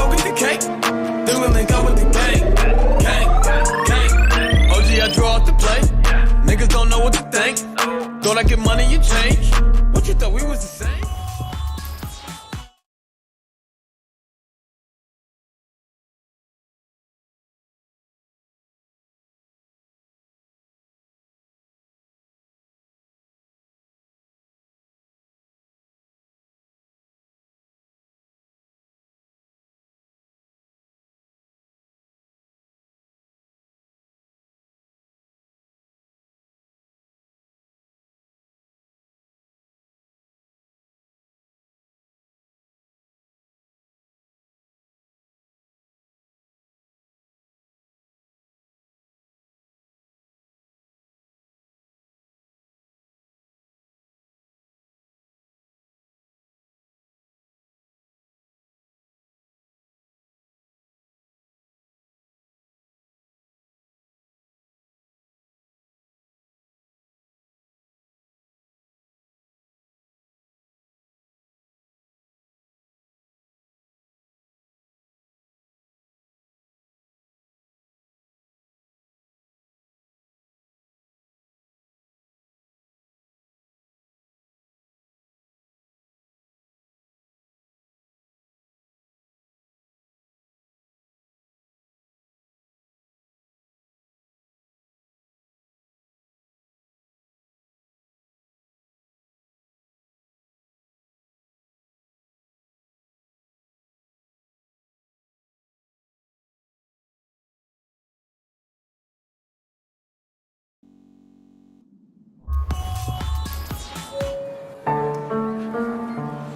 go get the cake. Then we'll link up with the gang. Gang. OG, I draw up the play. Niggas don't know what to think. Thought I get money, you change. What you thought we was the same?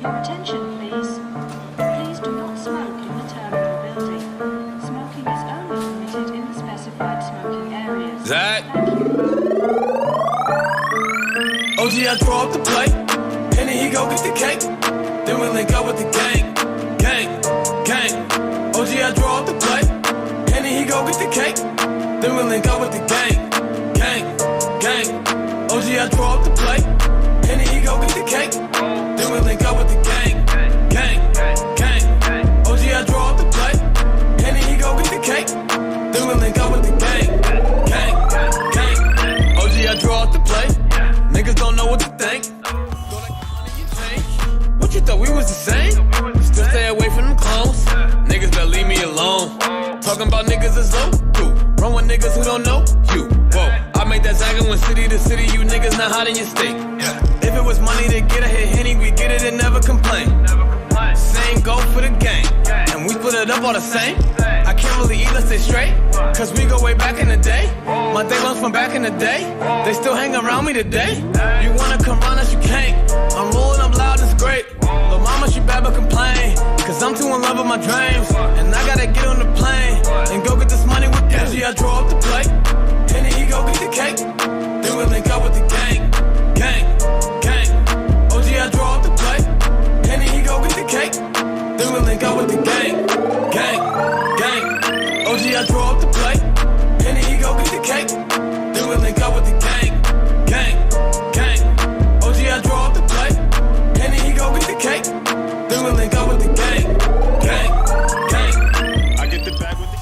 Your attention, please. Please do not smoke in the terminal building. Smoking is only permitted in the specified smoking areas. Zach. OG, I draw up the play. And then he go get the cake. Then we link up with the gang. Gang. OG, I draw up the play. And then he go get the cake. Then we link up with the gang. Gang. OG, I draw up the play. And then he go get the cake. Then we link up with the gang. Gang. OG, I draw up the play. And then he go get the cake. Then we link up with the gang. Gang. OG, I draw up the play. Niggas don't know what to think. Thought I get money, you change. What you thought we was the same? Still stay away from them clones. Niggas better leave me alone. Talking about niggas is low. Run with niggas who don't know you. Whoa, I made that zagging when city to city. You niggas not hot in your state. If it was money to get a hit Henny, we get it and never complain. Same go for the gang. And we split it up all the same. I can't really eat, let's stay straight. Cause we go way back in the day. My day ones from back in the day. They still hang around me today. You wanna come round us, you can't. I'm rolling up loud, it's great. Lil' mama, she bad but complain. Cause I'm too in love with my dreams. And I gotta get on the plane. And go get this money with Desi. I draw up the plate. And then he go get the cake. Then we link up with the gang. OG, I draw up the plate. And then he go get the cake. Then we link up with the gang. OG, I draw up the plate. And then he go get the cake. Then we link up with the gang. OG, I draw up the plate. And then he go get the cake. Then we link up with the gang. I get the bag with the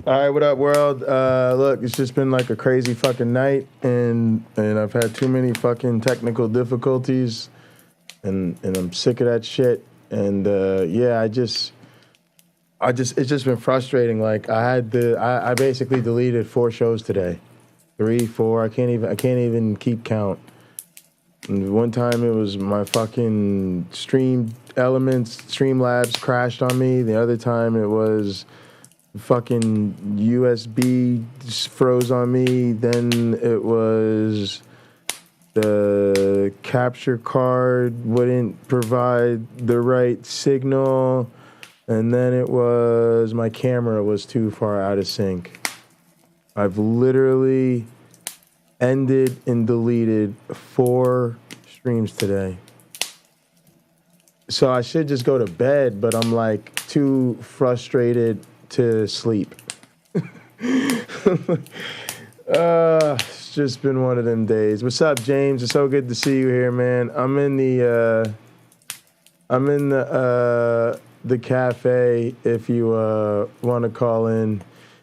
All right, what up, world? Look, it's just been like a crazy fucking night, and I've had too many fucking technical difficulties, and I'm sick of that shit. And yeah, it's just been frustrating. Like I basically deleted 4 shows today, 3, 4. I can't even keep count. And one time it was my fucking Streamlabs crashed on me. The other time it was fucking USB froze on me. Then it was the capture card wouldn't provide the right signal. And then it was my camera was too far out of sync. I've literally ended and deleted 4 streams today. So I should just go to bed, but I'm like too frustrated to sleep. It's just been one of them days. What's up, James? It's so good to see you here, man. I'm in the cafe if you want to call in.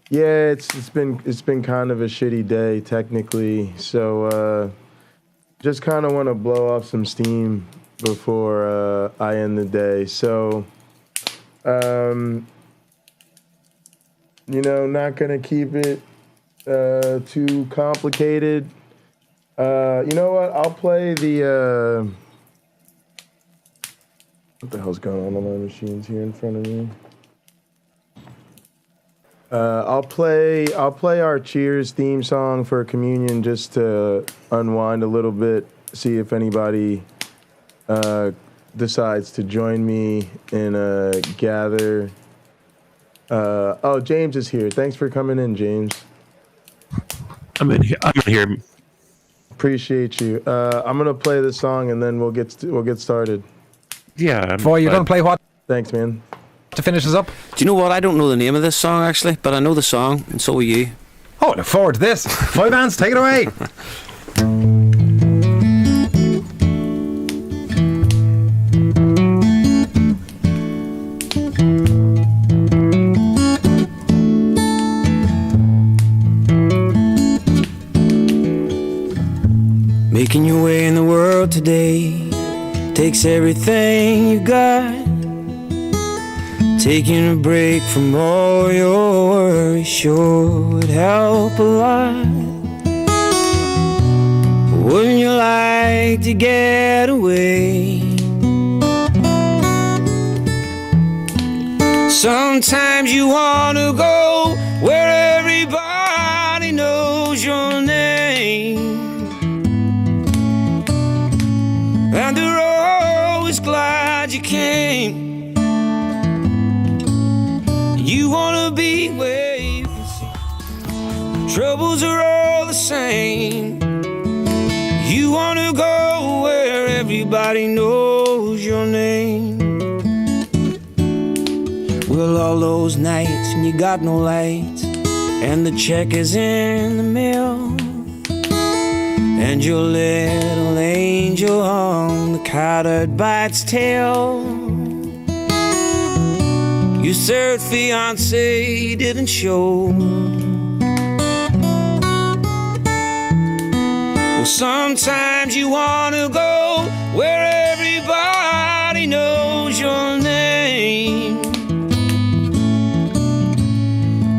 Yeah, it's been kind of a shitty day technically, so just kind of want to blow off some steam before I end the day. So, not gonna keep it too complicated. You know what? I'll play the. What the hell's going on my machines here in front of me? I'll play our Cheers theme song for communion just to unwind a little bit. See if anybody decides to join me in a gather. Oh, James is here. Thanks for coming in, James. I'm in here. Appreciate you. I'm gonna play this song and then we'll get started. Yeah. Boy, you're gonna play what? Thanks, man. To finish us up? Do you know what? I don't know the name of this song actually, but I know the song, and so will you. Oh, look forward to this. Five bands, take it away. Making your way in the world today takes everything you got. Taking a break from all your worries sure would help a lot. Wouldn't you like to get away? Sometimes you want to go where everybody knows your name, and they're always glad you came. You wanna be where you can see troubles are all the same. You wanna go where everybody knows your name. Well, all those nights when you got no lights and the check is in the mail, and your little angel on the countered by its tail. Your third fiancé didn't show. Well, sometimes you wanna go where everybody knows your name,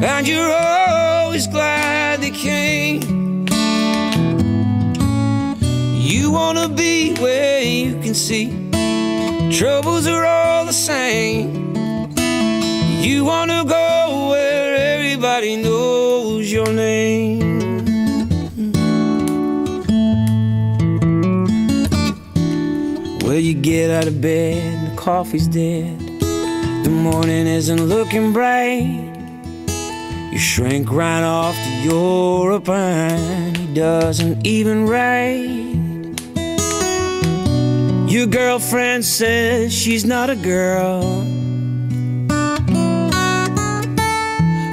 and you're always glad they came. You wanna be where you can see troubles are all the same. You wanna go where everybody knows your name. Well, you get out of bed and the coffee's dead. The morning isn't looking bright. You shrink right off to Europe and he doesn't even write. Your girlfriend says she's not a girl.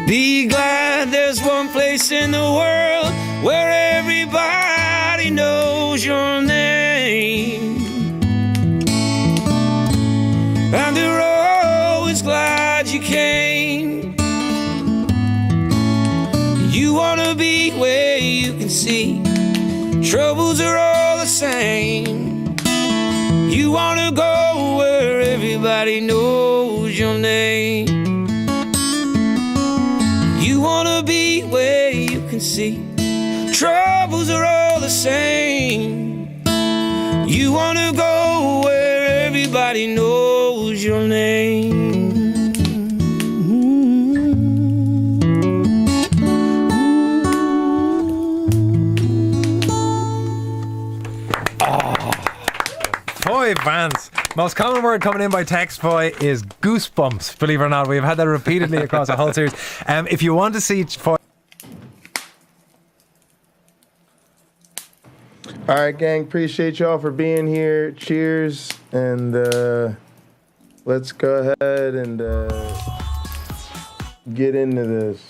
Be glad there's one place in the world where everybody knows your name, and they're always glad you came. You wanna be where you can see troubles are all the same. You wanna go where everybody knows your name. You wanna be where you can see troubles are all the same. You wanna go where everybody knows your name. Five bands. Most common word coming in by text, boy, is goosebumps. Believe it or not, we've had that repeatedly across a whole series. If you want to see All right, gang. Appreciate y'all for being here. Cheers, and let's go ahead and get into this.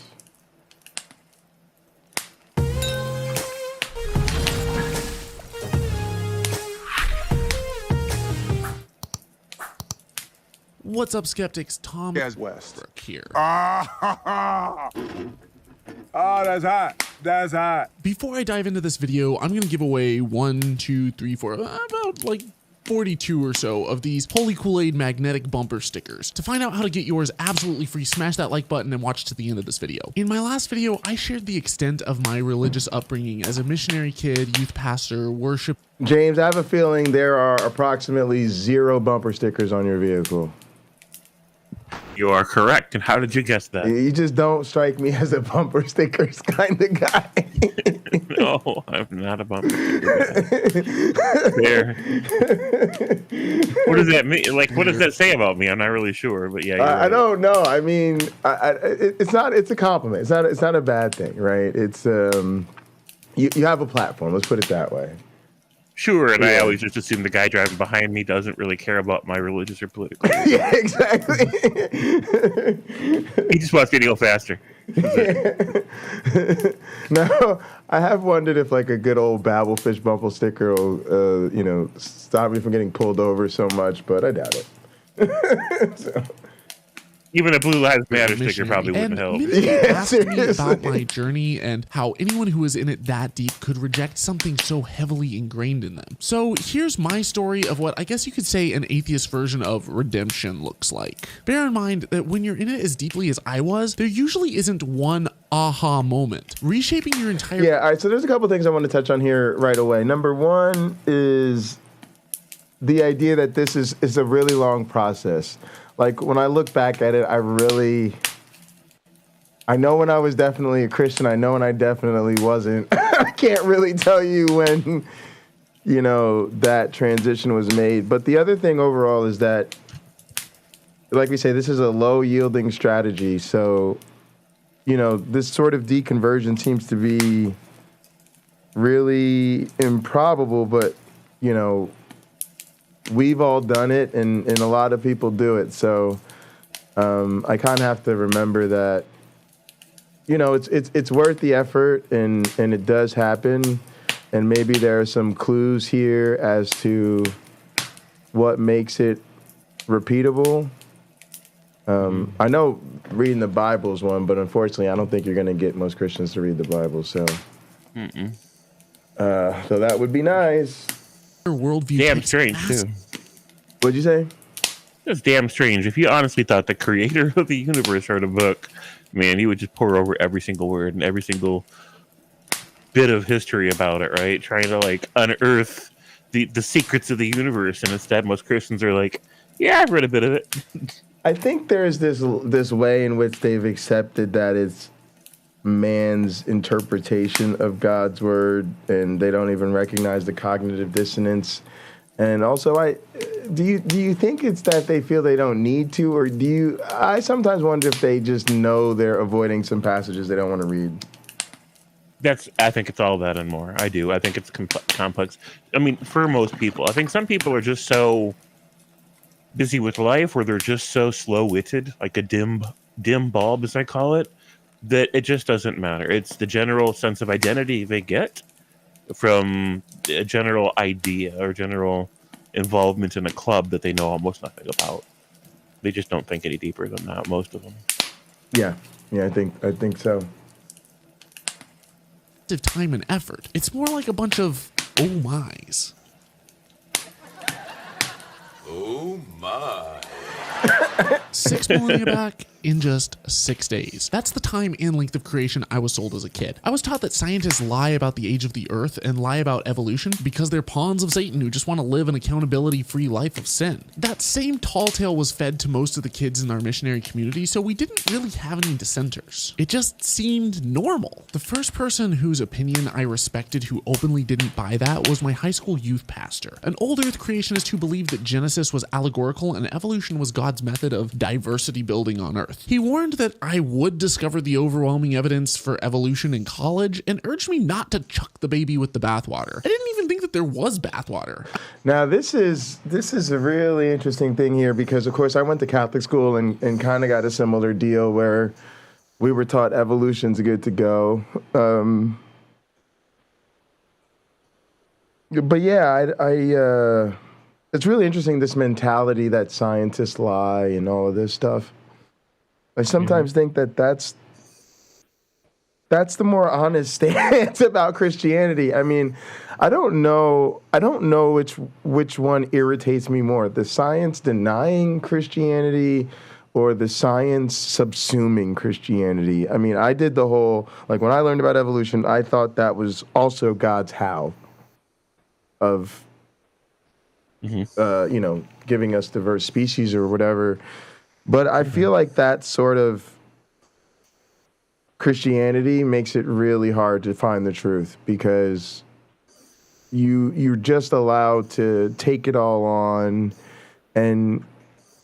What's up, skeptics? Tom West here. Oh, that's hot. That's hot. Before I dive into this video, I'm going to give away 1, 2, 3, 4, about like 42 or so of these Holy Kool-Aid magnetic bumper stickers. To find out how to get yours absolutely free, smash that like button and watch to the end of this video. In my last video, I shared the extent of my religious upbringing as a missionary kid, youth pastor, worship. James, I have a feeling there are approximately 0 bumper stickers on your vehicle. You are correct. And how did you guess that? You just don't strike me as a bumper stickers kind of guy. No, I'm not a bumper sticker guy. There. What does that mean? Like, what does that say about me? I'm not really sure, but yeah. You're right. I don't know. I mean, it's not. It's a compliment. It's not a bad thing, right? It's you have a platform. Let's put it that way. Sure, and I always just assume the guy driving behind me doesn't really care about my religious or political. Yeah, exactly. He just wants me to go faster. No, I have wondered if like a good old Babelfish bumper sticker will, stop me from getting pulled over so much, but I doubt it. So. Even a Blue Lives Matter sticker probably wouldn't help. Asked me about my journey and how anyone who is in it that deep could reject something so heavily ingrained in them. So here's my story of what I guess you could say an atheist version of redemption looks like. Bear in mind that when you're in it as deeply as I was, there usually isn't one aha moment. Reshaping your entire... Yeah, all right, so there's a couple things I want to touch on here right away. Number one is the idea that this is a really long process. Like, when I look back at it, I know when I was definitely a Christian. I know when I definitely wasn't. I can't really tell you when, that transition was made. But the other thing overall is that, like we say, this is a low-yielding strategy. So, this sort of deconversion seems to be really improbable, but, we've all done it, and a lot of people do it. So I kind of have to remember that, it's worth the effort, and it does happen. And maybe there are some clues here as to what makes it repeatable. I know reading the Bible is one, but unfortunately, I don't think you're going to get most Christians to read the Bible. So, so that would be nice. Worldview. Damn strange, too. What'd you say? That's damn strange. If you honestly thought the creator of the universe wrote a book, man, he would just pour over every single word and every single bit of history about it, right? Trying to, unearth the secrets of the universe. And instead, most Christians are like, yeah, I've read a bit of it. I think there's this way in which they've accepted that it's man's interpretation of God's word, and they don't even recognize the cognitive dissonance. And also, do you think it's that they feel they don't need to, or I sometimes wonder if they just know they're avoiding some passages they don't want to read. I think it's all that and more. I do. I think it's complex. I mean, for most people, I think some people are just so busy with life, or they're just so slow-witted, like a dim bulb, as I call it, that it just doesn't matter. It's the general sense of identity they get from a general idea or general involvement in a club that they know almost nothing about. They just don't think any deeper than that, most of them. Yeah, I think so. Time and effort. It's more like a bunch of oh my's. Oh my. 6 millennia back in just 6 days. That's the time and length of creation I was sold as a kid. I was taught that scientists lie about the age of the earth and lie about evolution because they're pawns of Satan who just want to live an accountability-free life of sin. That same tall tale was fed to most of the kids in our missionary community, so we didn't really have any dissenters. It just seemed normal. The first person whose opinion I respected who openly didn't buy that was my high school youth pastor, an old earth creationist who believed that Genesis was allegorical and evolution was God's method of diversity building on earth. He warned that I would discover the overwhelming evidence for evolution in college and urged me not to chuck the baby with the bathwater. I didn't even think that there was bathwater. Now, this is a really interesting thing here because, of course, I went to Catholic school and kind of got a similar deal where we were taught evolution's good to go. But yeah, it's really interesting, this mentality that scientists lie and all of this stuff. I sometimes think that that's the more honest stance about Christianity. I mean, I don't know which one irritates me more, the science denying Christianity or the science subsuming Christianity. I mean, I did the whole, like, when I learned about evolution, I thought that was also God's how of, giving us diverse species or whatever. But I feel like that sort of Christianity makes it really hard to find the truth, because you're just allowed to take it all on, and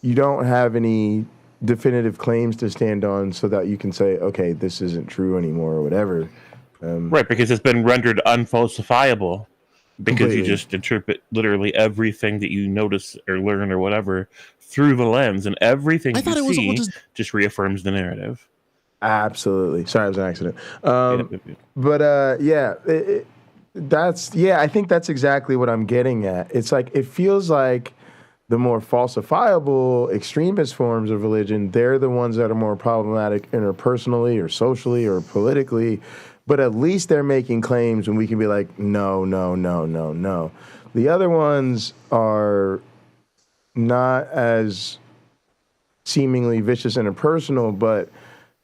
you don't have any definitive claims to stand on so that you can say, okay, this isn't true anymore or whatever. Right, because it's been rendered unfalsifiable. Because completely. You just interpret literally everything that you notice or learn or whatever through the lens, and everything you see just reaffirms the narrative. Absolutely. Sorry, it was an accident. But I think that's exactly what I'm getting at. It's like, it feels like the more falsifiable extremist forms of religion, they're the ones that are more problematic interpersonally or socially or politically. But at least they're making claims when we can be like, no. The other ones are not as seemingly vicious and impersonal, but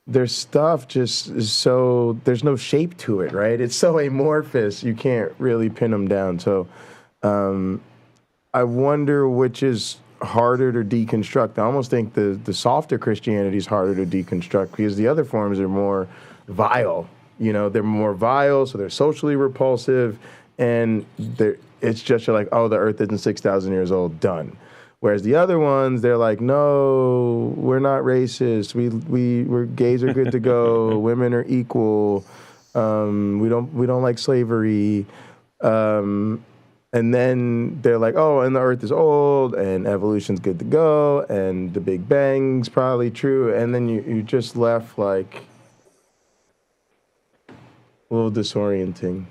their stuff just is so, there's no shape to it, right? It's so amorphous, you can't really pin them down. So I wonder which is harder to deconstruct. I almost think the softer Christianity is harder to deconstruct, because the other forms are more vile. They're more vile, so they're socially repulsive, and it's just, you're like, oh, the earth isn't 6,000 years old, done. Whereas the other ones, they're like, no, we're not racist. We're gays are good to go. Women are equal. We don't like slavery. And then they're like, oh, and the earth is old, and evolution's good to go, and the Big Bang's probably true. And then you just left like a little disorienting.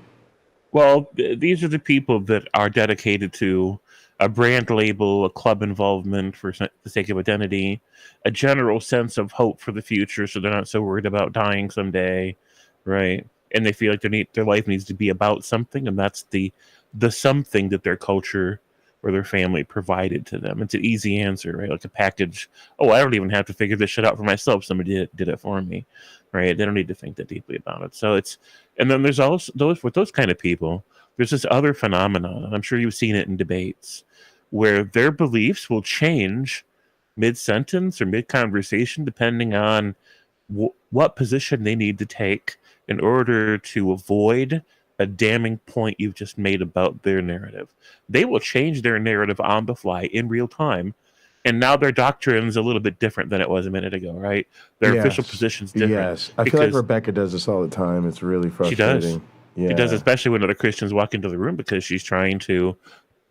Well, these are the people that are dedicated to a brand label, a club involvement for the sake of identity, a general sense of hope for the future, so they're not so worried about dying someday, right? And they feel like their life needs to be about something, and that's the something that their culture or their family provided to them. It's an easy answer, right? Like a package. Oh, I don't even have to figure this shit out for myself. Somebody did it for me, right? They don't need to think that deeply about it. So and then there's also those kind of people, there's this other phenomenon, and I'm sure you've seen it in debates, where their beliefs will change mid-sentence or mid-conversation depending on what position they need to take in order to avoid a damning point you've just made about their narrative. They will change their narrative on the fly in real time, and now their doctrine's a little bit different than it was a minute ago, right? Their official position's different. Yes, I feel like Rebecca does this all the time. It's really frustrating. She does. Yeah. She does, especially when other Christians walk into the room, because she's trying to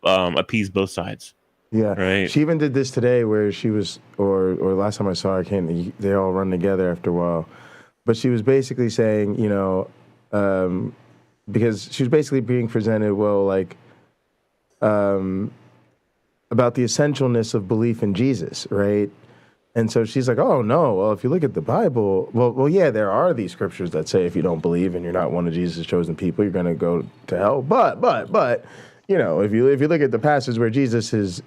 appease both sides. Yeah, right. She even did this today, where she was, or last time I saw her, they all run together after a while. But she was basically saying, because she was basically being presented, about the essentialness of belief in Jesus, right? And so she's like, oh, no, well, if you look at the Bible, well, yeah, there are these scriptures that say if you don't believe and you're not one of Jesus' chosen people, you're going to go to hell. But, if you look at the passage where Jesus is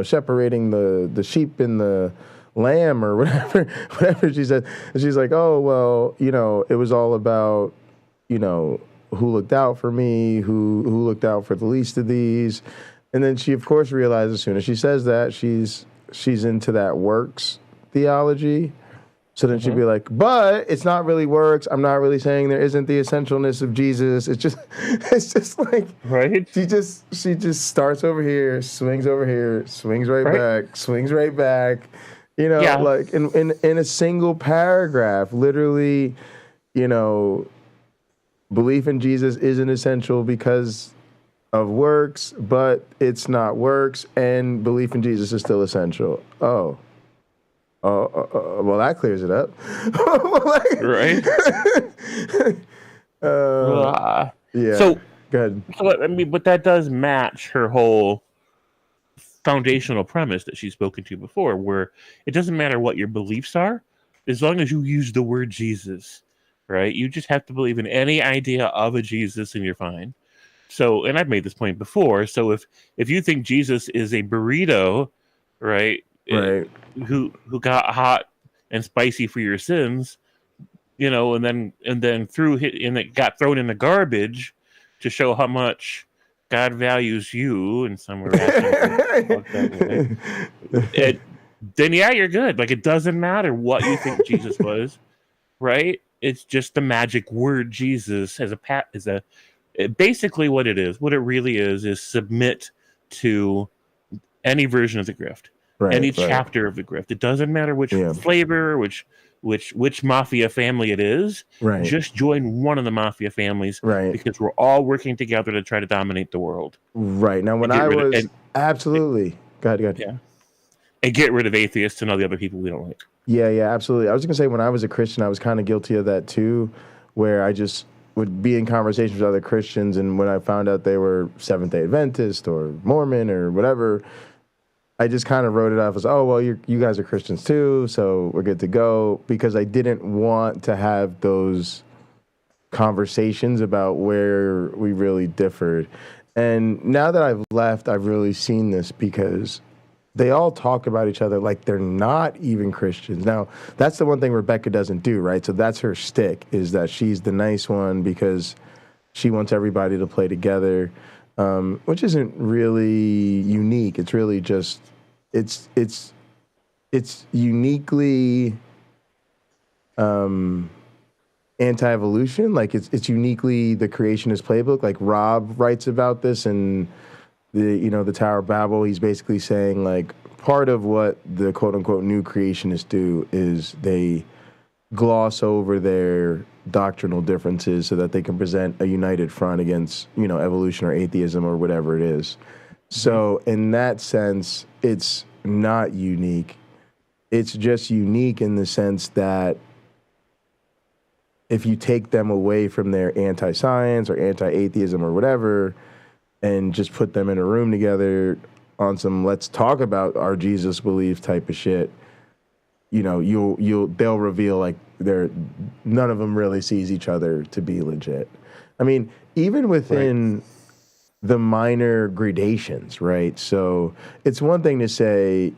separating the sheep and the lamb or whatever she said, and she's like, oh, well, it was all about, who looked out for me, who looked out for the least of these. And then she, of course, realizes as soon as she says that, she's into that works theology. So then she'd be like, but it's not really works. I'm not really saying there isn't the essentialness of Jesus. It's just like, right? She just starts over here, swings over here, swings right back, swings right back. Like in a single paragraph, literally, belief in Jesus isn't essential because of works, but it's not works, and belief in Jesus is still essential. Well, that clears it up. Right? Yeah. So, good. So, but that does match her whole foundational premise that she's spoken to before, where it doesn't matter what your beliefs are, as long as you use the word Jesus, right? You just have to believe in any idea of a Jesus and you're fine. So, and I've made this point before. So if you think Jesus is a burrito, right, who got hot and spicy for your sins, you know, and then it got thrown in the garbage to show how much God values you in some way. Then yeah, you're good. Like, it doesn't matter what you think Jesus was, right? It's just the magic word Jesus as basically what it is. What it really is submit to any version of the grift, any chapter of the grift. It doesn't matter which flavor, which mafia family it is. Right. Just join one of the mafia families, right? Because we're all working together to try to dominate the world. Right. Now, when I was absolutely go ahead. Yeah. And get rid of atheists and all the other people we don't like. Yeah, absolutely. I was gonna say, when I was a Christian, I was kind of guilty of that too, where I just would be in conversations with other Christians, and when I found out they were Seventh-day Adventist or Mormon or whatever, I just kind of wrote it off as, oh, well, you guys are Christians too, so we're good to go, because I didn't want to have those conversations about where we really differed. And now that I've left, I've really seen this, because they all talk about each other like they're not even Christians. Now, that's the one thing Rebecca doesn't do, right? So that's her shtick, is that she's the nice one because she wants everybody to play together, which isn't really unique. It's really just, it's uniquely anti-evolution. Like, it's uniquely the creationist playbook. Like, Rob writes about this in the Tower of Babel. He's basically saying, like, part of what the quote-unquote new creationists do is they gloss over their doctrinal differences so that they can present a united front against, evolution or atheism or whatever it is. So in that sense, it's not unique. It's just unique in the sense that if you take them away from their anti-science or anti-atheism or whatever, and just put them in a room together on some let's talk about our Jesus belief type of shit, they'll reveal, like, none of them really sees each other to be legit. I mean, even within the minor gradations, right? So it's one thing to say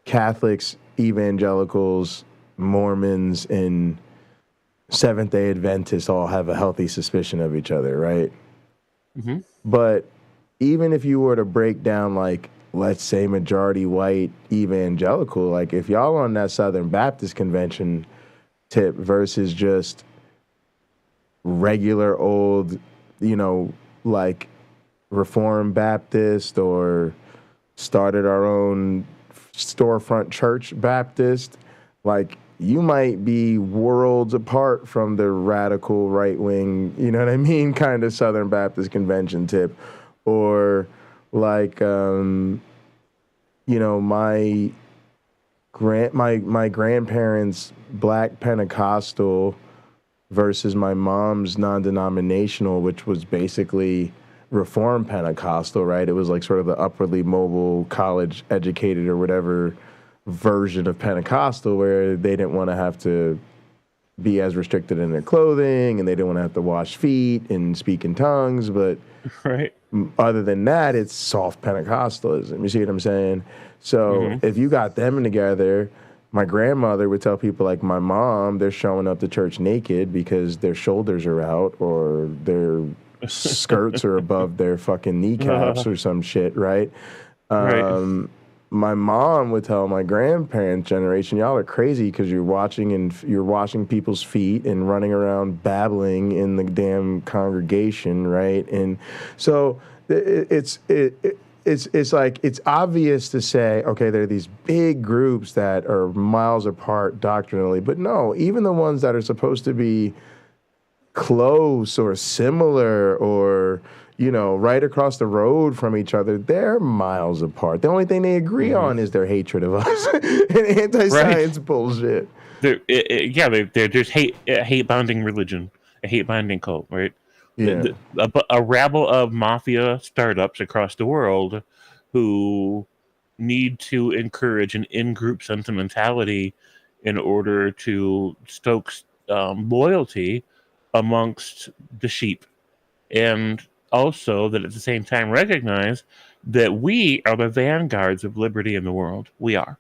Catholics, evangelicals, Mormons, and Seventh-day Adventists all have a healthy suspicion of each other, right? Mm-hmm. But even if you were to break down, like, let's say majority white evangelical, like, if y'all on that Southern Baptist convention tip versus just regular old, like Reformed Baptist or started our own storefront church Baptist, like, you might be worlds apart from the radical right-wing, you know what I mean, kind of Southern Baptist convention tip. Or, like, my grandparents' Black Pentecostal versus my mom's non-denominational, which was basically Reformed Pentecostal, right? It was like sort of the upwardly mobile, college-educated or whatever version of Pentecostal, where they didn't want to have to be as restricted in their clothing, and they didn't want to have to wash feet and speak in tongues. But other than that, it's soft Pentecostalism. You see what I'm saying? So if you got them together, my grandmother would tell people like my mom, they're showing up to church naked because their shoulders are out or their skirts are above their fucking kneecaps or some shit, right? My mom would tell my grandparents' generation, y'all are crazy because you're washing people's feet and running around babbling in the damn congregation, right? And so it's like, it's obvious to say, okay, there are these big groups that are miles apart doctrinally, but no, even the ones that are supposed to be close or similar or, right across the road from each other, they're miles apart. The only thing they agree on is their hatred of us and anti-science bullshit. They're just hate-bonding religion, a hate-bonding cult, right? Yeah. A rabble of mafia startups across the world who need to encourage an in-group sentimentality in order to stoke loyalty amongst the sheep, and also that at the same time recognize that we are the vanguards of liberty in the world. We are.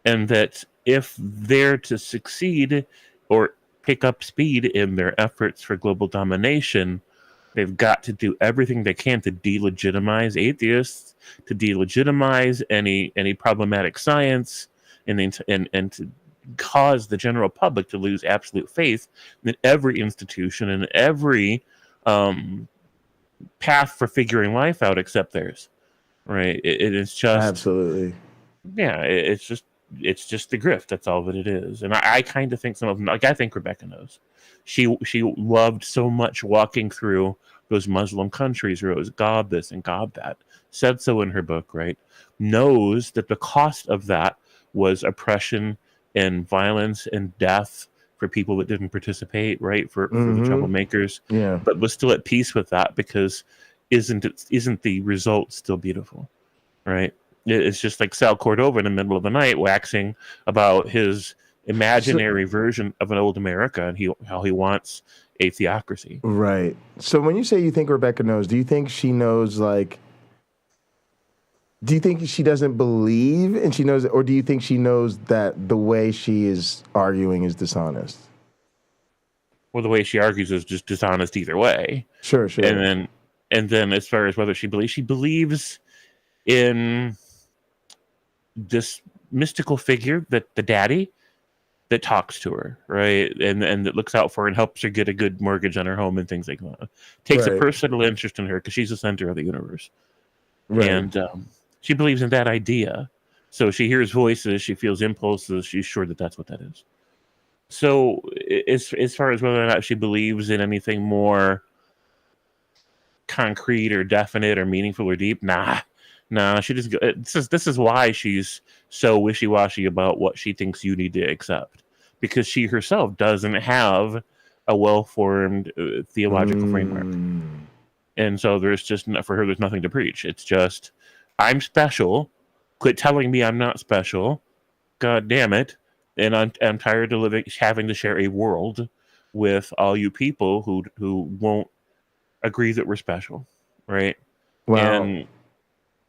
And that if they're to succeed or pick up speed in their efforts for global domination, they've got to do everything they can to delegitimize atheists, to delegitimize any problematic science, and to cause the general public to lose absolute faith in every institution and every path for figuring life out except theirs. Right? It is just absolutely. Yeah, it's just the grift. That's all that it is. And I kind of think some of them, like I think Rebecca knows. She loved so much walking through those Muslim countries where it was God this and God that. Said so in her book, right? Knows that the cost of that was oppression and violence and death for people that didn't participate, right? For the troublemakers. Yeah. But was still at peace with that because isn't the result still beautiful, right? It's just like Sal Cordova in the middle of the night waxing about his imaginary version of an old America and how he wants a theocracy. Right. So when you say you think Rebecca knows, do you think she knows, like, do you think she doesn't believe and she knows, or do you think she knows that the way she is arguing is dishonest? Well, the way she argues is just dishonest either way. Sure. And then as far as whether she believes in this mystical figure, that the daddy that talks to her, right, and that looks out for her and helps her get a good mortgage on her home and things like that. Takes a personal interest in her because she's the center of the universe, right. And she believes in that idea. So she hears voices, she feels impulses, she's sure that that's what that is. So as far as whether or not she believes in anything more concrete or definite or meaningful or deep, nah. She just this is why she's so wishy-washy about what she thinks you need to accept, because she herself doesn't have a well-formed theological framework, and so there's nothing to preach. It's just, I'm special. Quit telling me I'm not special. God damn it! And I'm tired of having to share a world with all you people who won't agree that we're special, right? Wow. And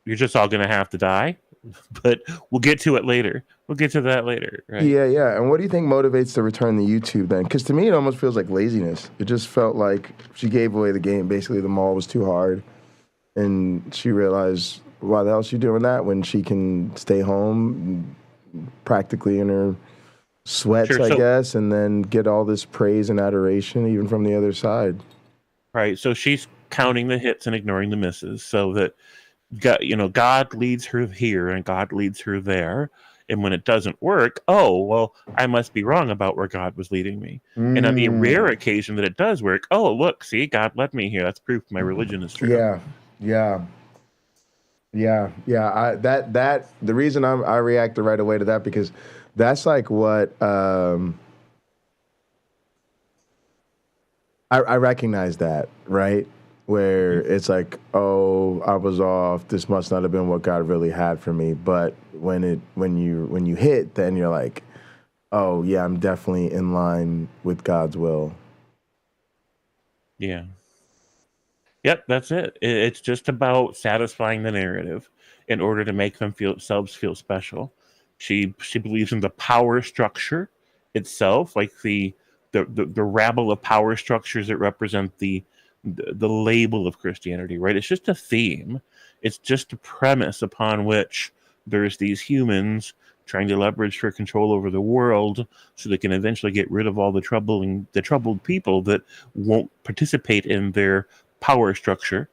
you're just all going to have to die, but we'll get to it later. We'll get to that later, right? Yeah. And what do you think motivates the return to YouTube then? Because to me, it almost feels like laziness. It just felt like she gave away the game. Basically, the mall was too hard, and she realized, why the hell is she doing that when she can stay home practically in her sweats, I guess, and then get all this praise and adoration even from the other side. Right. So she's counting the hits and ignoring the misses, so that God leads her here and God leads her there. And when it doesn't work, oh, well, I must be wrong about where God was leading me. And on the rare occasion that it does work, oh, look, see, God led me here. That's proof my religion is true. Yeah. The reason I reacted right away to that, because that's like what I recognize that, right? Where it's like, oh, I was off. This must not have been what God really had for me. But when you hit, then you're like, oh yeah, I'm definitely in line with God's will. Yeah. Yep, that's it. It's just about satisfying the narrative in order to make themselves feel special. She believes in the power structure itself, like the rabble of power structures that represent the label of Christianity, right? It's just a theme. It's just a premise upon which there's these humans trying to leverage for control over the world so they can eventually get rid of all the troubled people that won't participate in their power structure,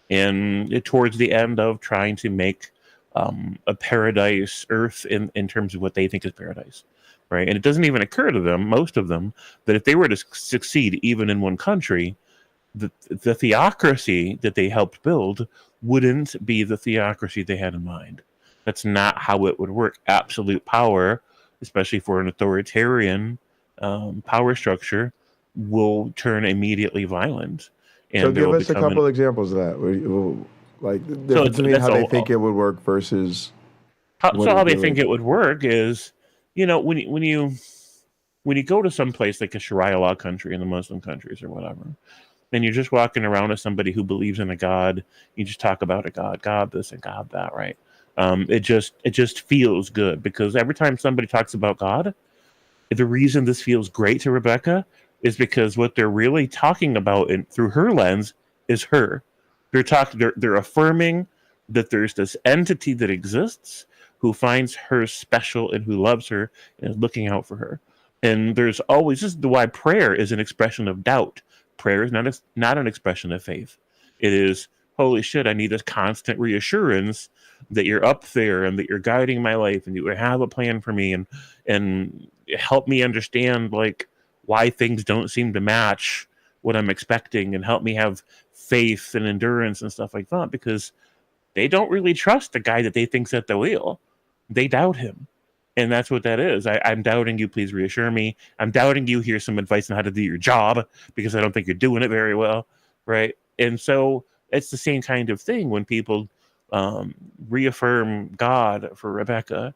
and towards the end of trying to make a paradise earth in terms of what they think is paradise, right? And it doesn't even occur to them, most of them, that if they were to succeed even in one country, the theocracy that they helped build wouldn't be the theocracy they had in mind. That's not how it would work. Absolute power, especially for an authoritarian power structure, will turn immediately violent. And so give us a couple examples of that. Like the difference between how they think it would work versus how they think it would work is, when you go to some place like a Sharia law country in the Muslim countries or whatever, and you're just walking around with somebody who believes in a God, you just talk about a God this and God that, right? It just feels good because every time somebody talks about God, the reason this feels great to Rebecca is because what they're really talking about through her lens is her. They're affirming that there's this entity that exists who finds her special and who loves her and is looking out for her. And there's always, this is why prayer is an expression of doubt. Prayer is not an expression of faith. It is, holy shit, I need this constant reassurance that you're up there and that you're guiding my life and you have a plan for me and help me understand like why things don't seem to match what I'm expecting and help me have faith and endurance and stuff like that, because they don't really trust the guy that they think's at the wheel. They doubt him. And that's what that is. I'm doubting you. Please reassure me. I'm doubting you. Here's some advice on how to do your job because I don't think you're doing it very well. Right. And so it's the same kind of thing when people reaffirm God for Rebecca,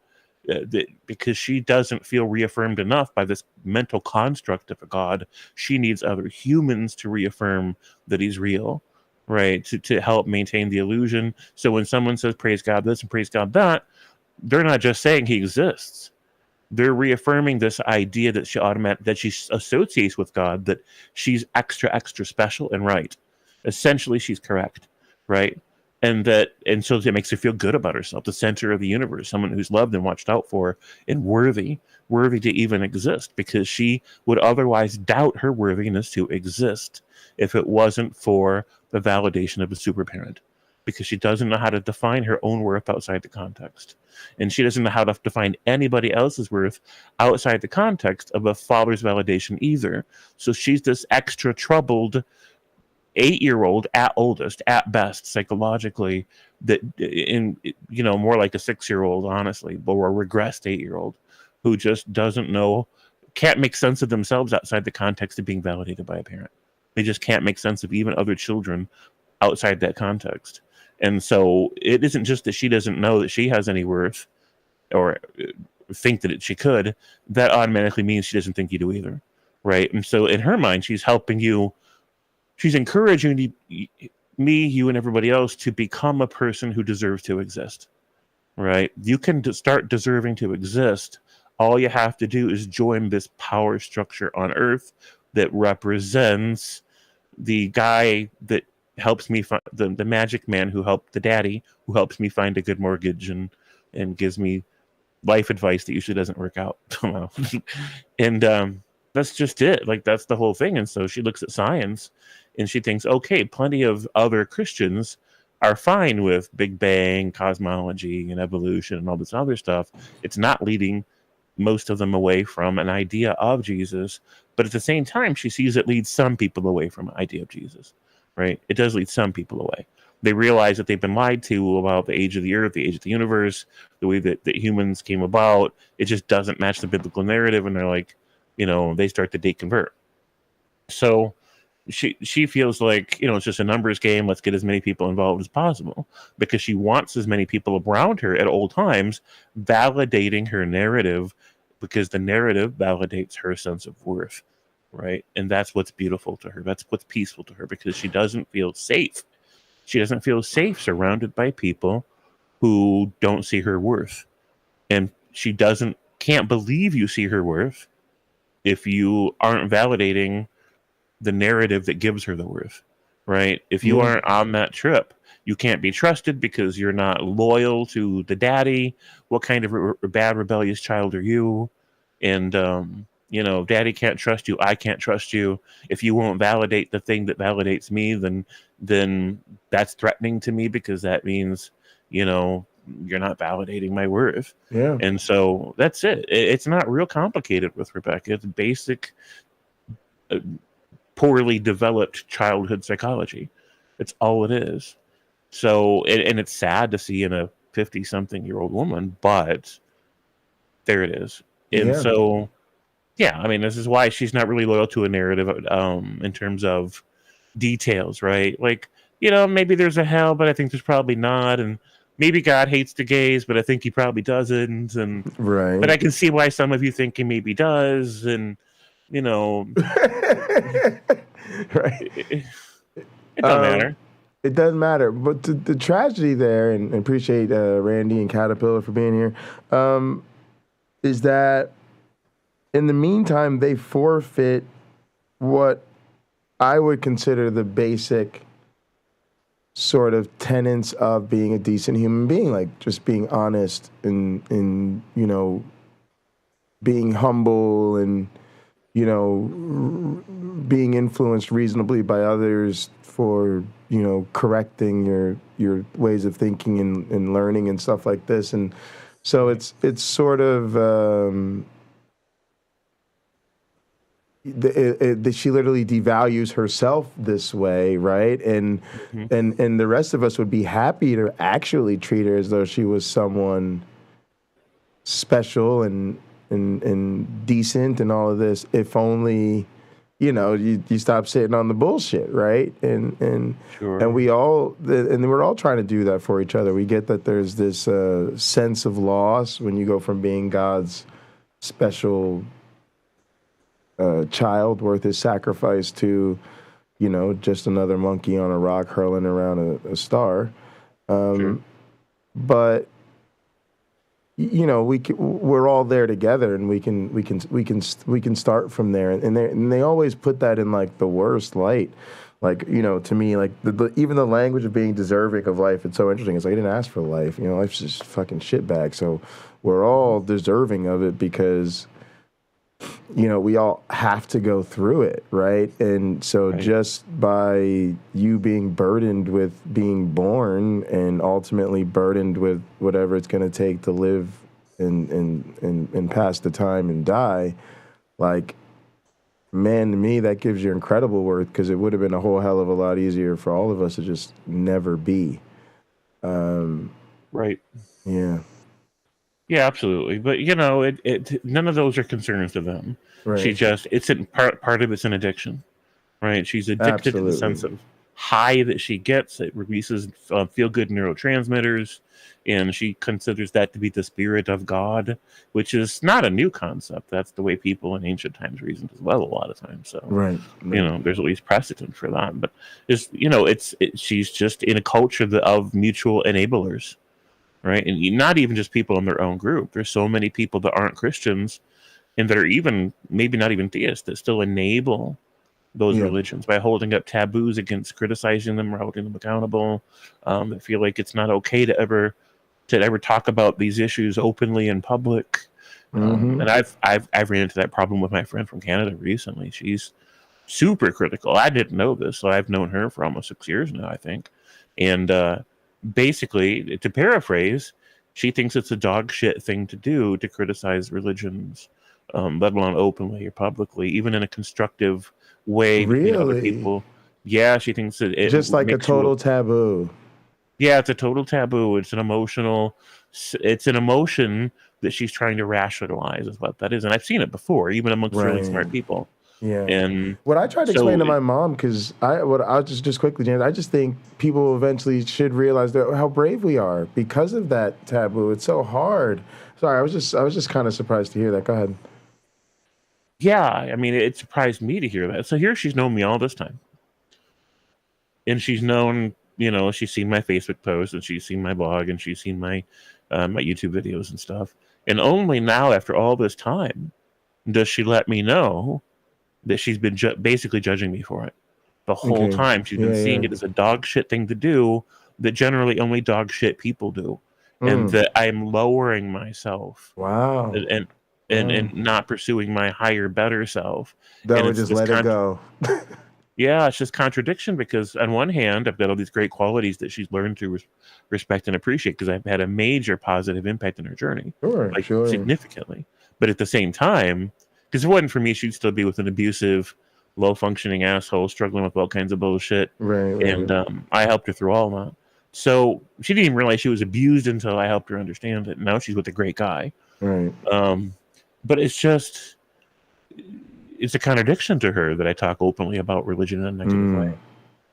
because she doesn't feel reaffirmed enough by this mental construct of a God. She needs other humans to reaffirm that he's real, right? To help maintain the illusion. So when someone says, praise God this and praise God that, they're not just saying he exists. They're reaffirming this idea that she associates with God, that she's extra special and right. Essentially, she's correct, right? And so it makes her feel good about herself, the center of the universe, someone who's loved and watched out for and worthy to even exist, because she would otherwise doubt her worthiness to exist if it wasn't for the validation of a super parent, because she doesn't know how to define her own worth outside the context. And she doesn't know how to define anybody else's worth outside the context of a father's validation either. So she's this extra troubled 8-year-old at oldest, at best, psychologically, that more like a 6-year-old, honestly, or a regressed 8-year-old who just doesn't know, can't make sense of themselves outside the context of being validated by a parent. They just can't make sense of even other children outside that context. And so it isn't just that she doesn't know that she has any worth or think that she could. That automatically means she doesn't think you do either, right? And so in her mind, she's helping you. She's encouraging me, you, and everybody else to become a person who deserves to exist, right? You can start deserving to exist. All you have to do is join this power structure on Earth that represents the guy that helps me find the magic man who helped the daddy who helps me find a good mortgage and gives me life advice that usually doesn't work out. And that's just it. Like, that's the whole thing. And so she looks at science and she thinks, okay, plenty of other Christians are fine with Big Bang, cosmology, and evolution and all this other stuff. It's not leading most of them away from an idea of Jesus. But at the same time, she sees it leads some people away from an idea of Jesus. Right? It does lead some people away. They realize that they've been lied to about the age of the earth, the age of the universe, the way that humans came about. It just doesn't match the biblical narrative. And they're like, they start to deconvert. So she feels like, it's just a numbers game. Let's get as many people involved as possible, because she wants as many people around her at all times validating her narrative, because the narrative validates her sense of worth. Right. And that's what's beautiful to her. That's what's peaceful to her, because she doesn't feel safe. She doesn't feel safe surrounded by people who don't see her worth. And she can't believe you see her worth if you aren't validating the narrative that gives her the worth. Right. If you aren't on that trip, you can't be trusted because you're not loyal to the daddy. What kind of bad, rebellious child are you? And, daddy can't trust you. I can't trust you. If you won't validate the thing that validates me, then that's threatening to me, because that means, you're not validating my worth. Yeah. And so that's it. It's not real complicated with Rebecca. It's basic, poorly developed childhood psychology. It's all it is. So, and it's sad to see in a 50-something-year-old woman, but there it is. And so, yeah, I mean, this is why she's not really loyal to a narrative in terms of details, right? Like, maybe there's a hell, but I think there's probably not, and maybe God hates the gays, but I think he probably doesn't, and Right. but I can see why some of you think he maybe does, and Right. it don't matter. It doesn't matter. But the tragedy there, and appreciate Randy and Caterpillar for being here, is that in the meantime, they forfeit what I would consider the basic sort of tenets of being a decent human being, like just being honest and being humble and, being influenced reasonably by others for, correcting your ways of thinking and learning and stuff like this. And so it's sort of, she literally devalues herself this way, right? And and the rest of us would be happy to actually treat her as though she was someone special and decent and all of this, if only you stop sitting on the bullshit, right? And Sure. and we're all trying to do that for each other. We get that there's this sense of loss when you go from being God's special child worth his sacrifice to just another monkey on a rock hurling around a star. Sure. But we're all there together, and we can start from there. And they always put that in like the worst light. Like, to me, like even the language of being deserving of life, it's so interesting. It's like, I didn't ask for life. Life's just fucking shitbag. So we're all deserving of it because we all have to go through it, right? And so just by you being burdened with being born and ultimately burdened with whatever it's going to take to live and pass the time and die, like, man, to me, that gives you incredible worth, because it would have been a whole hell of a lot easier for all of us to just never be. Right. Yeah. Yeah, absolutely. But none of those are concerns to them. Right. Part of it's an addiction, right? She's addicted to the sense of high that she gets. It releases feel good neurotransmitters, and she considers that to be the spirit of God, which is not a new concept. That's the way people in ancient times reasoned as well a lot of times. So right. There's at least precedent for that. But she's just in a culture of mutual enablers. Right, and not even just people in their own group. There's so many people that aren't Christians, and that are even maybe not even theists, that still enable those religions by holding up taboos against criticizing them or holding them accountable. That feel like it's not okay to ever talk about these issues openly in public. And I've ran into that problem with my friend from Canada recently. She's super critical. I didn't know this, so I've known her for almost 6 years now, I think, and. Basically, to paraphrase, she thinks it's a dog shit thing to do to criticize religions, let alone openly or publicly, even in a constructive way between other people. Yeah, she thinks that it just like a total taboo. Yeah, it's a total taboo. It's an emotion that she's trying to rationalize, is what that is. And I've seen it before, even amongst really smart people. Yeah. And what I tried to explain to my mom, because I'll just quickly, James, I just think people eventually should realize how brave we are because of that taboo. It's so hard. Sorry, I was just kind of surprised to hear that. Go ahead. Yeah, I mean, it surprised me to hear that. So here she's known me all this time. And she's known, she's seen my Facebook posts, and she's seen my blog, and she's seen my my YouTube videos and stuff. And only now, after all this time, does she let me know that she's been basically judging me for it. The whole time she's been seeing it as a dog shit thing to do that generally only dog shit people do. And that I'm lowering myself. Wow. And not pursuing my higher, better self. That would just let it go. Yeah, it's just contradiction, because on one hand, I've got all these great qualities that she's learned to respect and appreciate, because I've had a major positive impact in her journey. Sure. Significantly. But at the same time, because if it wasn't for me, she'd still be with an abusive, low-functioning asshole struggling with all kinds of bullshit. Right. And I helped her through all that. So she didn't even realize she was abused until I helped her understand it. Now she's with a great guy. Right. But it's a contradiction to her that I talk openly about religion in a negative way.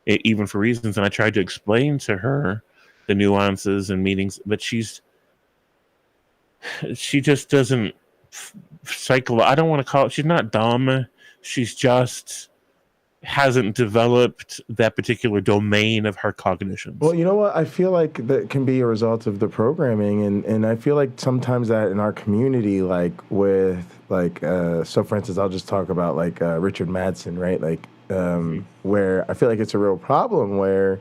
even for reasons. And I tried to explain to her the nuances and meanings, but she just doesn't I don't want to call it. She's not dumb. She's just hasn't developed that particular domain of her cognition. Well, you know what? I feel like that can be a result of the programming, and I feel like sometimes that in our community, like with like so for instance, I'll just talk about like Richard Madsen, right? Like where I feel like it's a real problem where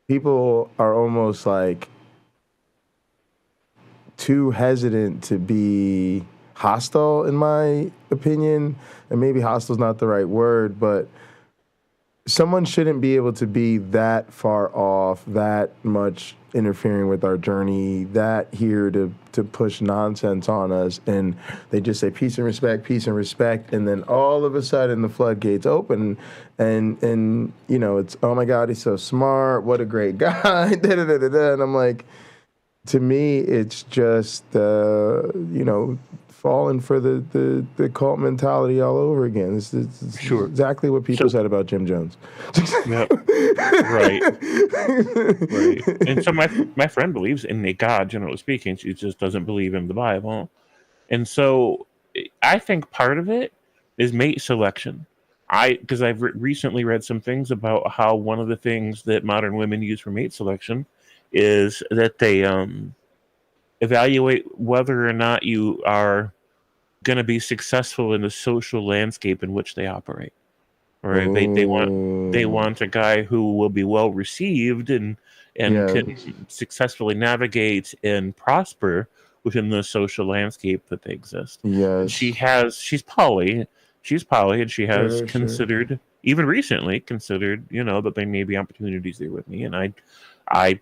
people are almost like too hesitant to be hostile, in my opinion, and maybe hostile is not the right word, but someone shouldn't be able to be that far off, that much interfering with our journey, that here to push nonsense on us, and they just say peace and respect, and then all of a sudden the floodgates open, and you know, it's, oh my God, he's so smart, what a great guy, and I'm like, to me, it's just you know, falling for the cult mentality all over again. It's sure. Exactly what people said about Jim Jones. Yep. Right. And so my friend believes in a God, generally speaking. She just doesn't believe in the Bible. And so I think part of it is mate selection. Because I've recently read some things about how one of the things that modern women use for mate selection is that they evaluate whether or not you are going to be successful in the social landscape in which they operate. Or they want a guy who will be well received and can successfully navigate and prosper within the social landscape that they exist. Yes. She's poly, and she has considered, even recently considered, you know, that there may be opportunities there with me, and I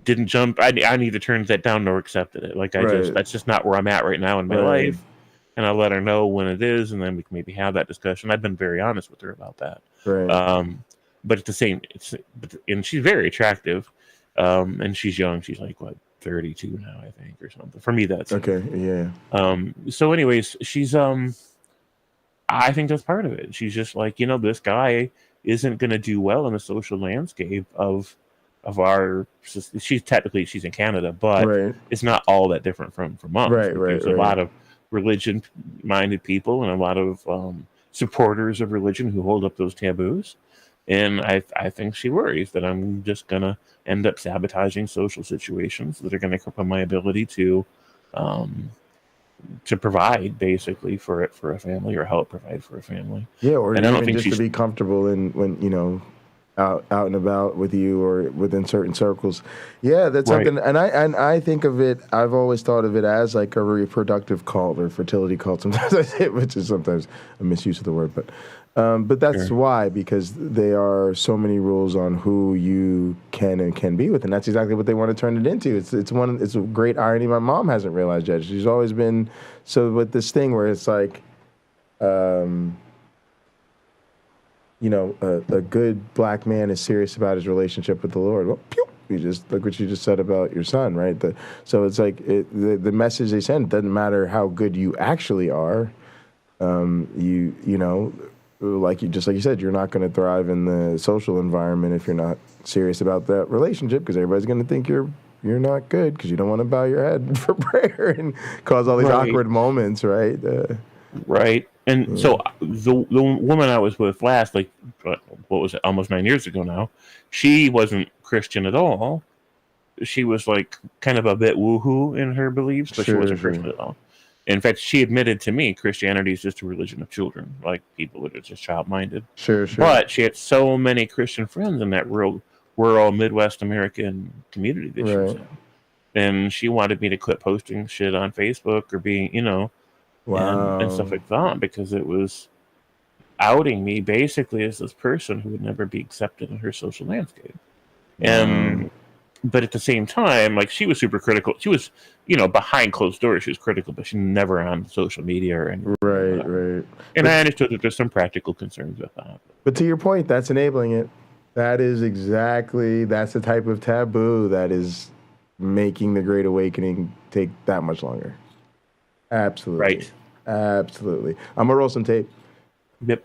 didn't jump. I neither turned that down nor accepted it. Like that's just not where I'm at right now in my life. And I'll let her know when it is, and then we can maybe have that discussion. I've been very honest with her about that. Right. But at the same, and she's very attractive, and she's young. She's like what, 32 now, I think, or something. For me, that's okay. Yeah. So, anyways, she's I think that's part of it. She's just like, you know, this guy isn't going to do well in the social landscape of our. She's in Canada, but it's not all that different from us. There's a lot of religion-minded people and a lot of supporters of religion who hold up those taboos. And I think she worries that I'm just going to end up sabotaging social situations that are going to cripple my ability to provide, basically, for a family, or help provide for a family. Yeah, or even just to be comfortable in when, you know, out and about with you or within certain circles. Yeah, that's something. And I think of it, I've always thought of it as like a reproductive cult or fertility cult. Sometimes I say it, which is sometimes a misuse of the word, but that's why, because there are so many rules on who you can and can be with, and that's exactly what they want to turn it into. It's a great irony my mom hasn't realized yet. She's always been so with this thing where it's like, you know, a good black man is serious about his relationship with the Lord. Well, pew, you just look what you just said about your son, right? So it's like the message they send doesn't matter how good you actually are. You know, like you said, you're not going to thrive in the social environment if you're not serious about that relationship, because everybody's going to think you're not good because you don't want to bow your head for prayer and cause all these awkward moments, right? Right. And so the woman I was with last, like, what was it, almost 9 years ago now, she wasn't Christian at all. She was like kind of a bit woohoo in her beliefs, but she wasn't Christian at all. In fact, she admitted to me Christianity is just a religion of children, like people that are just child-minded. Sure. But she had so many Christian friends in that rural Midwest American community that she was in. And she wanted me to quit posting shit on Facebook or being, you know, and stuff like that, because it was outing me basically as this person who would never be accepted in her social landscape. And but at the same time, like, she was super critical. She was, you know, behind closed doors, she was critical, but she never on social media or anything. Right. And I understood that there's some practical concerns with that. But to your point, that's enabling it. That's the type of taboo that is making the Great Awakening take that much longer. Absolutely. Right. Absolutely. I'm going to roll some tape. Yep.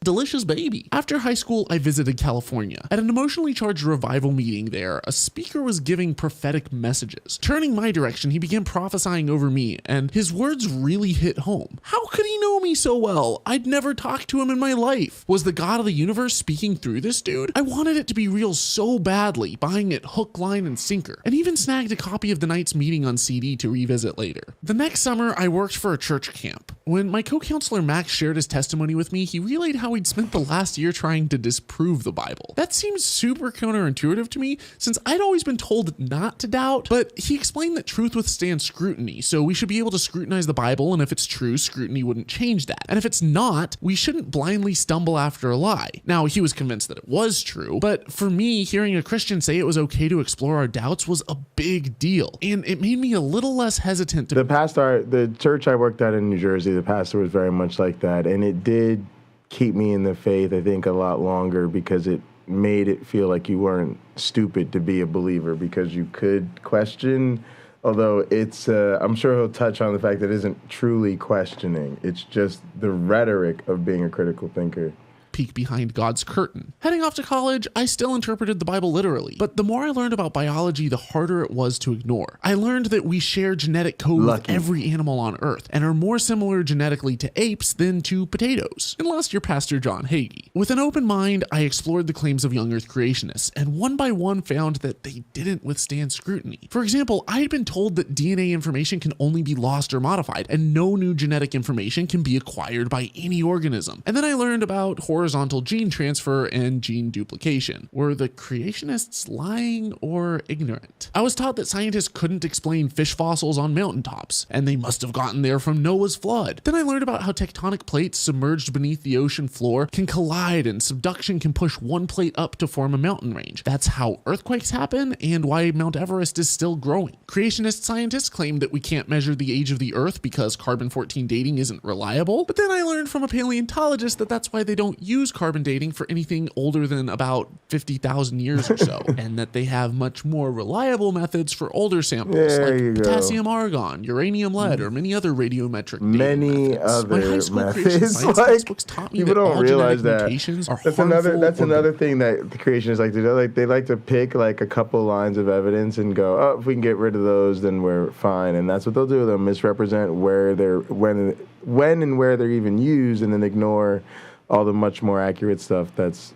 delicious baby. After high school, I visited California. At an emotionally charged revival meeting there, a speaker was giving prophetic messages. Turning my direction, he began prophesying over me, and his words really hit home. How could he know me so well? I'd never talked to him in my life. Was the God of the universe speaking through this dude? I wanted it to be real so badly, buying it hook, line, and sinker, and even snagged a copy of the night's meeting on CD to revisit later. The next summer, I worked for a church camp. When my co-counselor Max shared his testimony with me, he relayed how he'd spent the last year trying to disprove the Bible. That seems super counterintuitive to me, since I'd always been told not to doubt, but he explained that truth withstands scrutiny, so we should be able to scrutinize the Bible, and if it's true, scrutiny wouldn't change that. And if it's not, we shouldn't blindly stumble after a lie. Now, he was convinced that it was true, but for me, hearing a Christian say it was okay to explore our doubts was a big deal, and it made me a little less hesitant to... The church I worked at in New Jersey, the pastor was very much like that, and it did keep me in the faith, I think, a lot longer, because it made it feel like you weren't stupid to be a believer, because you could question, although it's, I'm sure he'll touch on the fact that it isn't truly questioning. It's just the rhetoric of being a critical thinker. Peek behind God's curtain. Heading off to college, I still interpreted the Bible literally, but the more I learned about biology, the harder it was to ignore. I learned that we share genetic code with every animal on Earth and are more similar genetically to apes than to potatoes, unless you're Pastor John Hagee. With an open mind, I explored the claims of young Earth creationists, and one by one found that they didn't withstand scrutiny. For example, I had been told that DNA information can only be lost or modified, and no new genetic information can be acquired by any organism. And then I learned about horizontal gene transfer and gene duplication. Were the creationists lying or ignorant? I was taught that scientists couldn't explain fish fossils on mountaintops, and they must have gotten there from Noah's flood. Then I learned about how tectonic plates submerged beneath the ocean floor can collide, and subduction can push one plate up to form a mountain range. That's how earthquakes happen, and why Mount Everest is still growing. Creationist scientists claim that we can't measure the age of the Earth because carbon-14 dating isn't reliable, but then I learned from a paleontologist that that's why they don't use carbon dating for anything older than about 50,000 years or so, and that they have much more reliable methods for older samples like potassium argon, uranium lead, or many other radiometric dating methods. My high school creation science textbooks taught me that all genetic mutations are harmful. That's another thing that the creationists like to do. They like to pick like a couple lines of evidence and go, oh, if we can get rid of those, then we're fine. And that's what they'll do. They'll misrepresent where they're when and where they're even used, and then ignore all the much more accurate stuff that's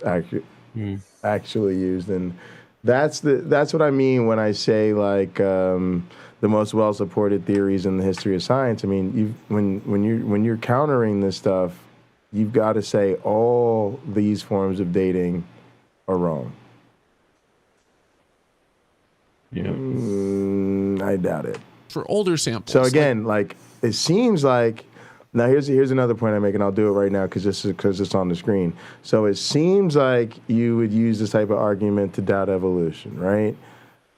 actually used. And that's what I mean when I say like the most well-supported theories in the history of science. I mean, when you're countering this stuff, you've got to say all these forms of dating are wrong. Yeah. I doubt it. For older samples. So again, like it seems like. Now, here's another point I make, and I'll do it right now because it's on the screen. So it seems like you would use this type of argument to doubt evolution, right?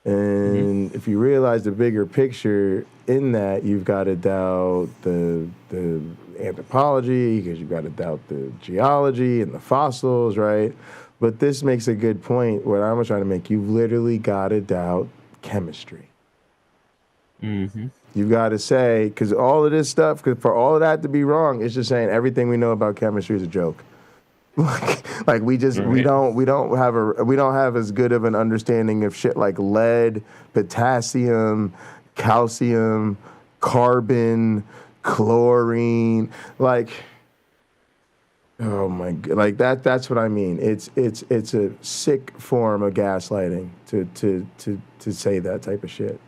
And if you realize the bigger picture in that, you've got to doubt the anthropology, because you've got to doubt the geology and the fossils, right? But this makes a good point. What I'm trying to make, you've literally got to doubt chemistry. Mm-hmm. You've got to say, because all of this stuff, because for all of that to be wrong, it's just saying everything we know about chemistry is a joke. Like we don't have as good of an understanding of shit like lead, potassium, calcium, carbon, chlorine, like. Oh my God! Like that's what I mean. It's a sick form of gaslighting to say that type of shit.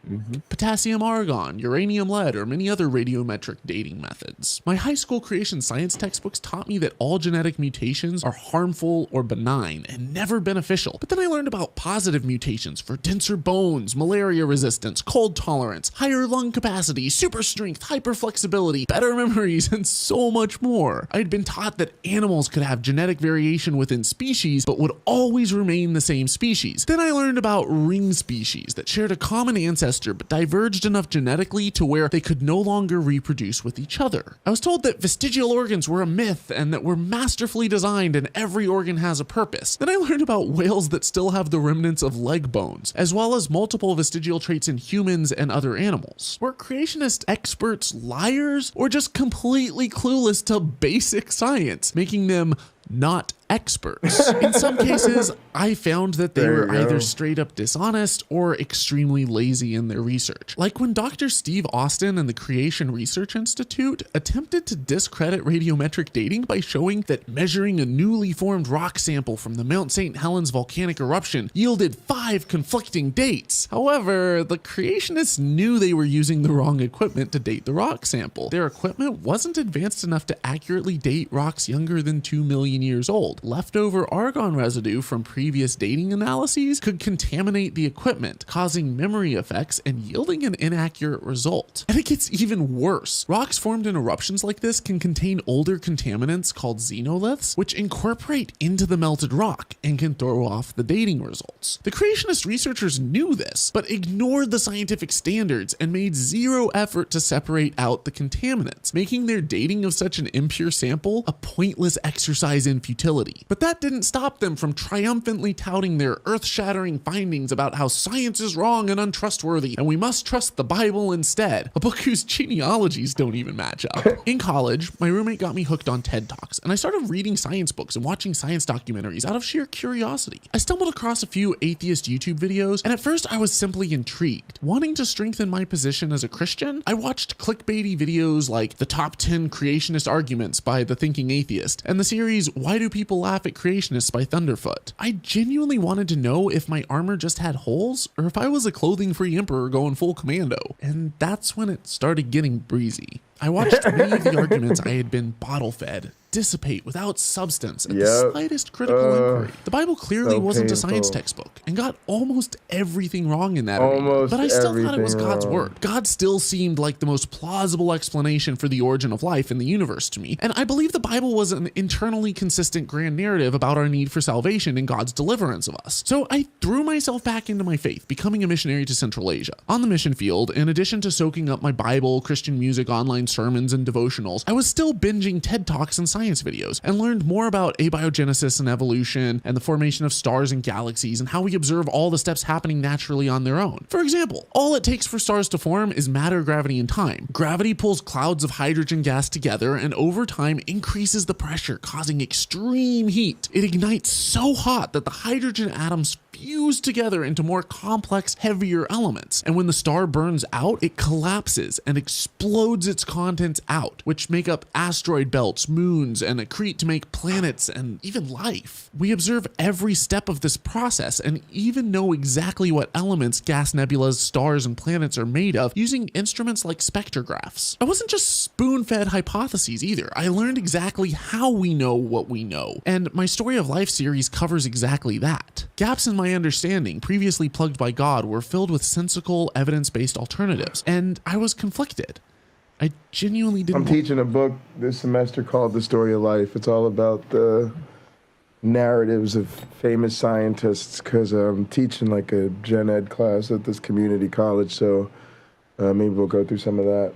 Mm-hmm. Potassium argon, uranium lead, or many other radiometric dating methods. My high school creation science textbooks taught me that all genetic mutations are harmful or benign and never beneficial. But then I learned about positive mutations for denser bones, malaria resistance, cold tolerance, higher lung capacity, super strength, hyperflexibility, better memories, and so much more. I'd been taught that animals could have genetic variation within species, but would always remain the same species. Then I learned about ring species that shared a common ancestor ancestor, but diverged enough genetically to where they could no longer reproduce with each other. I was told that vestigial organs were a myth and that we're masterfully designed and every organ has a purpose. Then I learned about whales that still have the remnants of leg bones, as well as multiple vestigial traits in humans and other animals. Were creationist experts liars or just completely clueless to basic science, making them not experts? In some cases, I found that they were either straight up dishonest or extremely lazy in their research. Like when Dr. Steve Austin and the Creation Research Institute attempted to discredit radiometric dating by showing that measuring a newly formed rock sample from the Mount St. Helens volcanic eruption yielded 5 conflicting dates. However, the creationists knew they were using the wrong equipment to date the rock sample. Their equipment wasn't advanced enough to accurately date rocks younger than 2 million years old. Leftover argon residue from previous dating analyses could contaminate the equipment, causing memory effects and yielding an inaccurate result. And it gets even worse. Rocks formed in eruptions like this can contain older contaminants called xenoliths, which incorporate into the melted rock and can throw off the dating results. The creationist researchers knew this, but ignored the scientific standards and made zero effort to separate out the contaminants, making their dating of such an impure sample a pointless exercise in futility. But that didn't stop them from triumphantly touting their earth-shattering findings about how science is wrong and untrustworthy, and we must trust the Bible instead, a book whose genealogies don't even match up. In college, my roommate got me hooked on TED Talks, and I started reading science books and watching science documentaries out of sheer curiosity. I stumbled across a few atheist YouTube videos, and at first I was simply intrigued. Wanting to strengthen my position as a Christian, I watched clickbaity videos like the top 10 creationist arguments by The Thinking Atheist, and the series Why Do People Laugh at Creationists by Thunderfoot. I genuinely wanted to know if my armor just had holes or if I was a clothing-free emperor going full commando. And that's when it started getting breezy. I watched many of the arguments I had been bottle-fed dissipate without substance at the slightest critical inquiry. The Bible clearly wasn't a science textbook and got almost everything wrong in that arena, but I still thought it was God's word. God still seemed like the most plausible explanation for the origin of life in the universe to me, and I believe the Bible was an internally consistent grand narrative about our need for salvation and God's deliverance of us. So I threw myself back into my faith, becoming a missionary to Central Asia. On the mission field, in addition to soaking up my Bible, Christian music, online sermons, and devotionals, I was still binging TED Talks and science videos and learned more about abiogenesis and evolution and the formation of stars and galaxies and how we observe all the steps happening naturally on their own. For example, all it takes for stars to form is matter, gravity, and time. Gravity pulls clouds of hydrogen gas together and over time increases the pressure, causing extreme heat. It ignites so hot that the hydrogen atoms fuse together into more complex, heavier elements. And when the star burns out, it collapses and explodes its contents out, which make up asteroid belts, moons, and accrete to make planets and even life. We observe every step of this process and even know exactly what elements gas nebulas, stars, and planets are made of using instruments like spectrographs. I wasn't just spoon-fed hypotheses either. I learned exactly how we know what we know. And my Story of Life series covers exactly that. Gaps in my understanding, previously plugged by God, were filled with sensical, evidence-based alternatives, and I was conflicted. I genuinely didn't. I'm teaching a book this semester called The Story of Life. It's all about the narratives of famous scientists, because I'm teaching like a gen ed class at this community college, so maybe we'll go through some of that.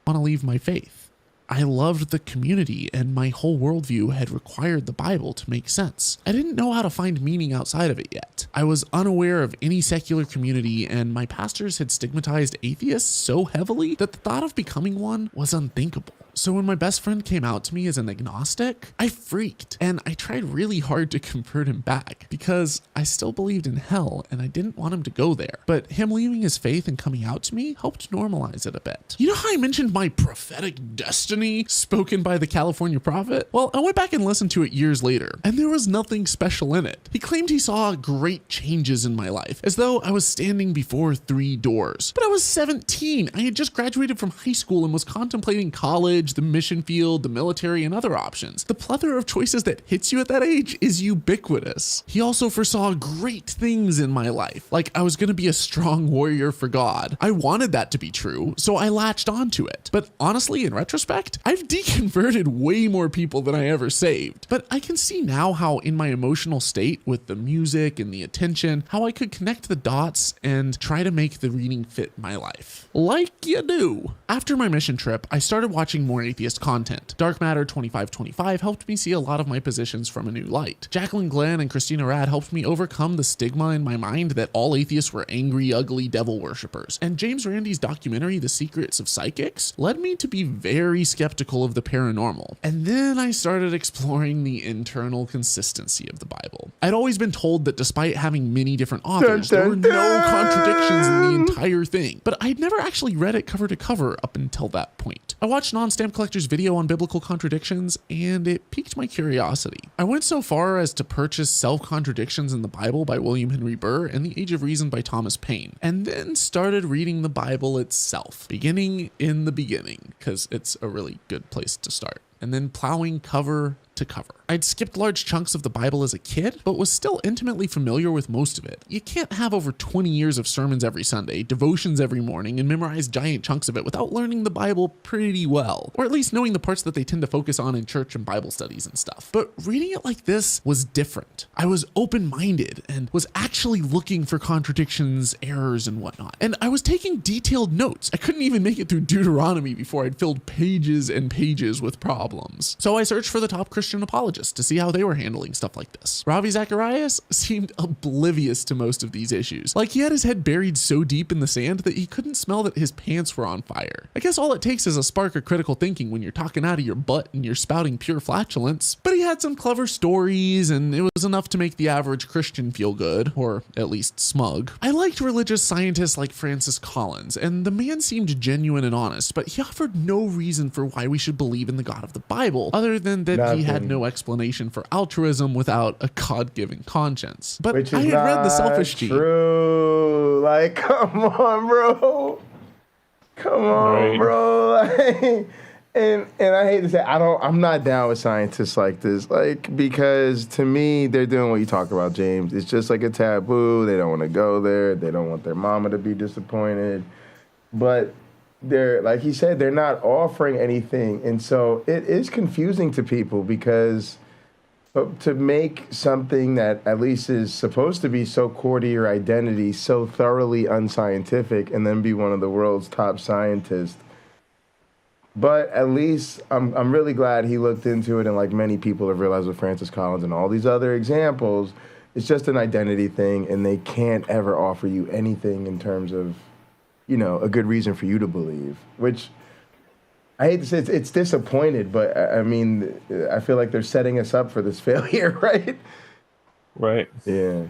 I want to leave my faith. I loved the community, and my whole worldview had required the Bible to make sense. I didn't know how to find meaning outside of it yet. I was unaware of any secular community, and my pastors had stigmatized atheists so heavily that the thought of becoming one was unthinkable. So when my best friend came out to me as an agnostic, I freaked, and I tried really hard to convert him back because I still believed in hell and I didn't want him to go there. But him leaving his faith and coming out to me helped normalize it a bit. You know how I mentioned my prophetic destiny spoken by the California prophet? Well, I went back and listened to it years later, and there was nothing special in it. He claimed he saw great changes in my life, as though I was standing before 3 doors. But I was 17. I had just graduated from high school and was contemplating college, college, the mission field, the military, and other options. The plethora of choices that hits you at that age is ubiquitous. He also foresaw great things in my life, like I was going to be a strong warrior for God. I wanted that to be true, so I latched onto it. But honestly, in retrospect, I've deconverted way more people than I ever saved. But I can see now how in my emotional state with the music and the attention, how I could connect the dots and try to make the reading fit my life. Like you do. After my mission trip, I started watching more atheist content. Dark Matter 2525 helped me see a lot of my positions from a new light. Jacqueline Glenn and Christina Rad helped me overcome the stigma in my mind that all atheists were angry, ugly devil worshippers. And James Randi's documentary, The Secrets of Psychics, led me to be very skeptical of the paranormal. And then I started exploring the internal consistency of the Bible. I'd always been told that despite having many different authors, there were no contradictions in the entire thing. But I'd never actually read it cover to cover up until that point. I watched Non-Stamp Collector's video on biblical contradictions, and it piqued my curiosity. I went so far as to purchase Self-Contradictions in the Bible by William Henry Burr and The Age of Reason by Thomas Paine, and then started reading the Bible itself, beginning in the beginning, because it's a really good place to start, and then plowing cover to cover. I'd skipped large chunks of the Bible as a kid, but was still intimately familiar with most of it. You can't have over 20 years of sermons every Sunday, devotions every morning, and memorize giant chunks of it without learning the Bible pretty well, or at least knowing the parts that they tend to focus on in church and Bible studies and stuff. But reading it like this was different. I was open-minded and was actually looking for contradictions, errors, and whatnot. And I was taking detailed notes. I couldn't even make it through Deuteronomy before I'd filled pages and pages with problems. So I searched for the top Christian apologists to see how they were handling stuff like this. Ravi Zacharias seemed oblivious to most of these issues. Like he had his head buried so deep in the sand that he couldn't smell that his pants were on fire. I guess all it takes is a spark of critical thinking when you're talking out of your butt and you're spouting pure flatulence. But he had some clever stories, and it was enough to make the average Christian feel good, or at least smug. I liked religious scientists like Francis Collins, and the man seemed genuine and honest, but he offered no reason for why we should believe in the God of the Bible, other than that he had no explanation for altruism without a God-given conscience. But I had read The Selfish Gene. True. Like, come on, bro. Come on, bro. Like, and I hate to say, I'm not down with scientists like this. Like, because to me, they're doing what you talk about, James. It's just like a taboo. They don't want to go there. They don't want their mama to be disappointed. But they're, like he said, they're not offering anything. And so it is confusing to people because to make something that at least is supposed to be so core to your identity, so thoroughly unscientific, and then be one of the world's top scientists. But at least I'm really glad he looked into it, and like many people have realized with Francis Collins and all these other examples, it's just an identity thing, and they can't ever offer you anything in terms of, you know, a good reason for you to believe, which I hate to say it's disappointed, but I mean, I feel like they're setting us up for this failure, right? Right. Yeah.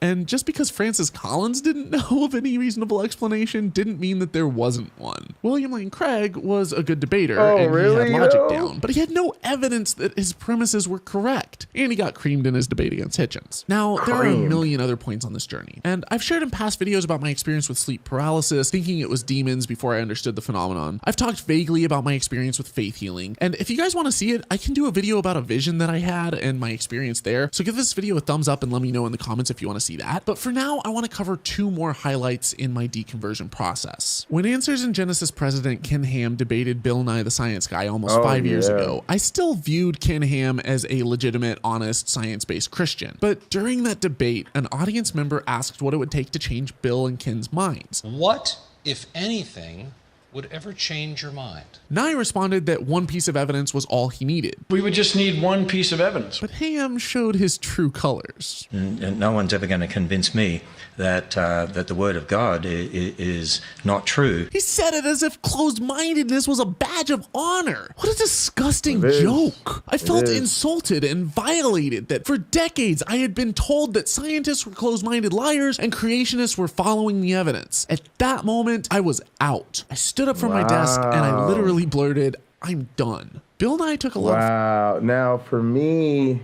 And just because Francis Collins didn't know of any reasonable explanation didn't mean that there wasn't one. William Lane Craig was a good debater, and really, he had logic down, but he had no evidence that his premises were correct, and he got creamed in his debate against Hitchens. Now, there are a million other points on this journey, and I've shared in past videos about my experience with sleep paralysis, thinking it was demons before I understood the phenomenon. I've talked vaguely about my experience with faith healing, and if you guys want to see it, I can do a video about a vision that I had and my experience there, so give this video a thumbs up and let me know in the comments if you want to see that. But for now, I want to cover two more highlights in my deconversion process. When Answers in Genesis president Ken Ham debated Bill Nye the Science Guy almost 5 years ago, I still viewed Ken Ham as a legitimate, honest, science-based Christian. But during that debate, an audience member asked what it would take to change Bill and Ken's minds. What, if anything, would ever change your mind? Nye responded that one piece of evidence was all he needed. We would just need one piece of evidence. But Ham showed his true colors. And no one's ever going to convince me that that the word of God is not true. He said it as if closed-mindedness was a badge of honor. What a disgusting joke. I felt insulted and violated that for decades I had been told that scientists were closed-minded liars and creationists were following the evidence. At that moment, I was out. I stood up from my desk and I literally blurted, "I'm done." Bill and I took a lot of... Wow. Now, for me,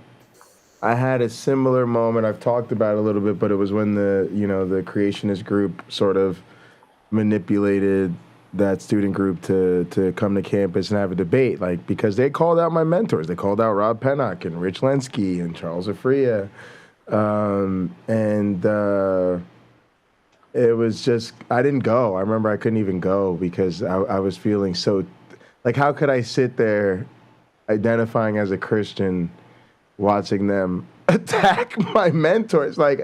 I had a similar moment. I've talked about it a little bit, but it was when the creationist group sort of manipulated student group to come to campus and have a debate, like, because they called out my mentors. They called out Rob Pennock and Rich Lenski and Charles Afria. It was just, I didn't go. I remember I couldn't even go because I was feeling so, like, how could I sit there identifying as a Christian, watching them attack my mentors? Like,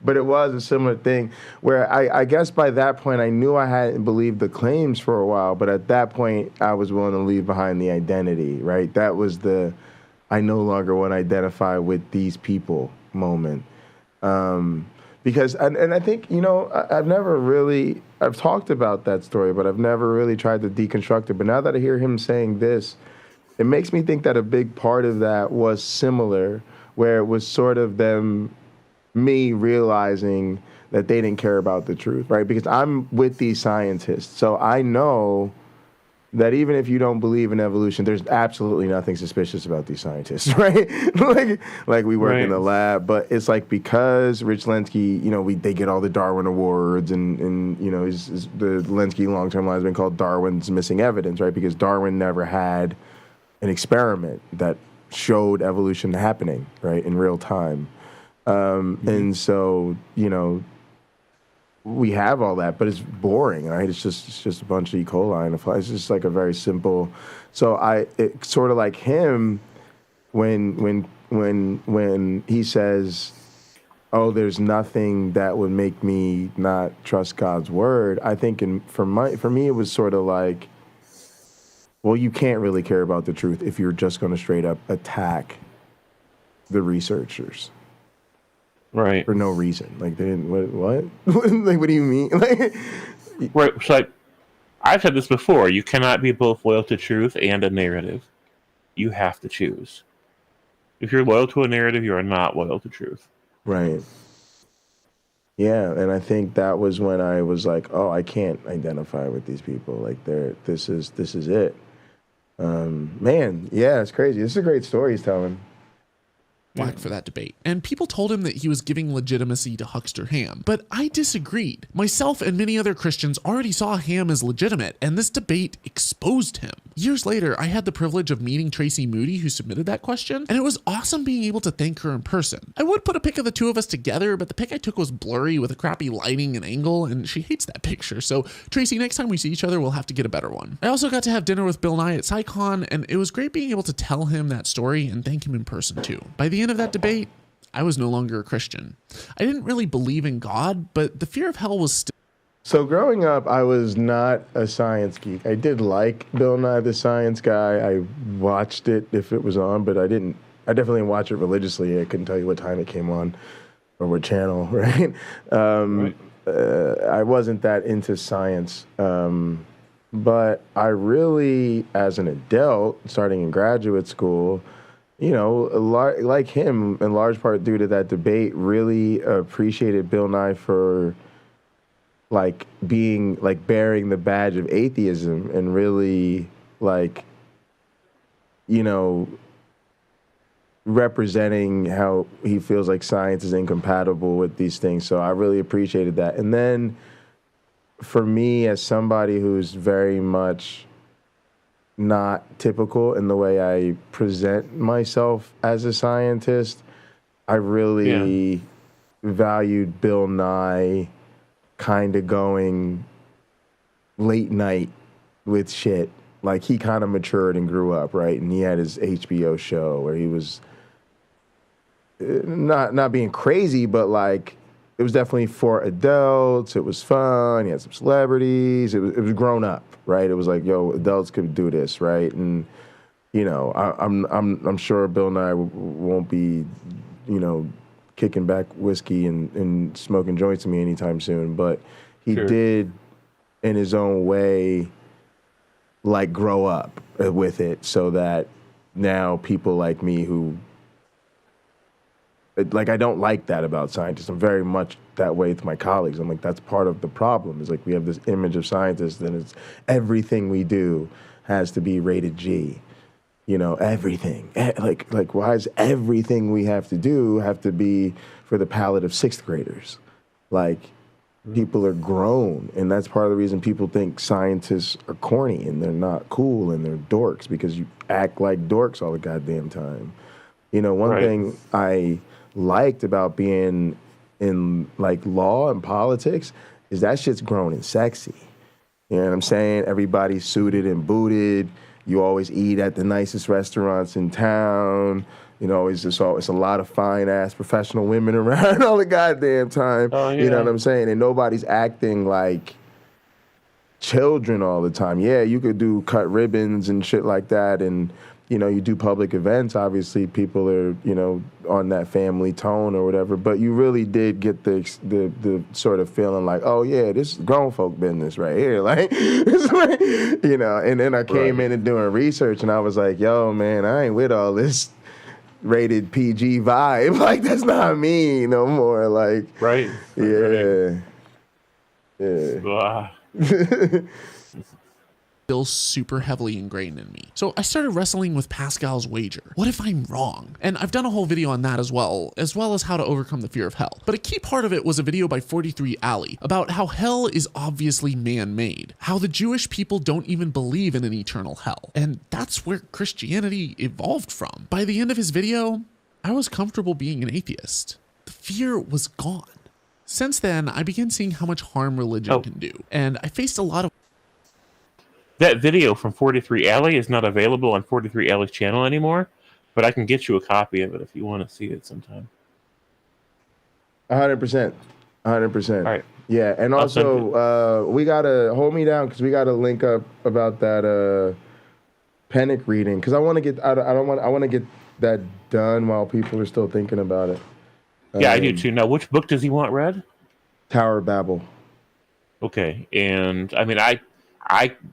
but it was a similar thing where I guess by that point I knew I hadn't believed the claims for a while, but at that point I was willing to leave behind the identity, right? That was the, I no longer want to identify with these people moment. Because, and I think, you know, I've talked about that story, but I've never really tried to deconstruct it. But now that I hear him saying this, it makes me think that a big part of that was similar, where it was sort of me realizing that they didn't care about the truth, right? Because I'm with these scientists, so I know that even if you don't believe in evolution, there's absolutely nothing suspicious about these scientists, right? like we work in the lab, but it's like because Rich Lenski, you know, they get all the Darwin awards, and you know, the Lenski long-term line has been called Darwin's missing evidence, right? Because Darwin never had an experiment that showed evolution happening, right, in real time. And so, you know, we have all that, but it's boring, right? It's just a bunch of E. coli and a fly. It's just like a very simple. So it's sort of like him when he says, "Oh, there's nothing that would make me not trust God's word." I think for me, it was sort of like, well, you can't really care about the truth if you're just going to straight up attack the researchers. Right. For no reason. Like, they didn't, what? Like, what do you mean? Like, right. So, like, I've said this before. You cannot be both loyal to truth and a narrative. You have to choose. If you're loyal to a narrative, you are not loyal to truth. Right. Yeah, and I think that was when I was like, oh, I can't identify with these people. Like, this is it. Man, yeah, it's crazy. This is a great story he's telling. Whack for that debate. And people told him that he was giving legitimacy to Huckster Ham. But I disagreed. Myself and many other Christians already saw Ham as legitimate, and this debate exposed him. Years later, I had the privilege of meeting Tracy Moody, who submitted that question, and it was awesome being able to thank her in person. I would put a pic of the two of us together, but the pic I took was blurry with a crappy lighting and angle, and she hates that picture. So, Tracy, next time we see each other, we'll have to get a better one. I also got to have dinner with Bill Nye at SciCon, and it was great being able to tell him that story and thank him in person too. By the end of that debate, I was no longer a Christian. I didn't really believe in God, but the fear of hell was still. So growing up, I was not a science geek. I did like Bill Nye the Science Guy. I watched it if it was on, but I definitely didn't watch it religiously. I couldn't tell you what time it came on or what channel, right? I wasn't that into science. But I really, as an adult, starting in graduate school, you know, like him, in large part due to that debate, really appreciated Bill Nye for like being, like, bearing the badge of atheism and really, like, you know, representing how he feels like science is incompatible with these things. So I really appreciated that. And then for me, as somebody who's very much not typical in the way I present myself as a scientist, I really valued Bill Nye kind of going late night with shit. Like, he kind of matured and grew up, right? And he had his HBO show where he was not being crazy, but like, it was definitely for adults. It was fun. He had some celebrities. It was grown up, right? It was like, yo, adults could do this, right? And you know, I'm sure Bill Nye won't be, you know, kicking back whiskey and smoking joints to me anytime soon. But he did, in his own way, like, grow up with it, so that now people like me who, like, I don't like that about scientists. I'm very much that way with my colleagues. I'm like, that's part of the problem. Is like, we have this image of scientists, and it's everything we do has to be rated G. You know, everything. Like, why is everything we have to do have to be for the palate of sixth graders? Like, people are grown, and that's part of the reason people think scientists are corny and they're not cool and they're dorks, because you act like dorks all the goddamn time. You know, one thing I liked about being in like law and politics is that shit's grown and sexy. You know what I'm saying? Everybody's suited and booted. You always eat at the nicest restaurants in town. You know, it's a lot of fine-ass professional women around all the goddamn time. Oh, yeah. You know what I'm saying? And nobody's acting like children all the time. Yeah, you could do cut ribbons and shit like that, and, you know, you do public events. Obviously, people are, you know, on that family tone or whatever. But you really did get the sort of feeling like, oh, yeah, this is grown folk business right here. Like, you know, and then I came in and doing research, and I was like, yo, man, I ain't with all this rated PG vibe. Like, that's not me no more. Like, yeah. Still super heavily ingrained in me. So I started wrestling with Pascal's wager. What if I'm wrong? And I've done a whole video on that as well as how to overcome the fear of hell. But a key part of it was a video by 43 Ali about how hell is obviously man-made, how the Jewish people don't even believe in an eternal hell. And that's where Christianity evolved from. By the end of his video, I was comfortable being an atheist. The fear was gone. Since then, I began seeing how much harm religion can do. And I faced a lot of... That video from 43 Alley is not available on 43 Alley's channel anymore, but I can get you a copy of it if you want to see it sometime. 100%. 100%. All right. Yeah, and also we gotta hold me down because we gotta link up about that PineCreek reading, because I want to get I want to get that done while people are still thinking about it. Yeah, I do too. Now, which book does he want read? Tower of Babel. Okay, and I mean,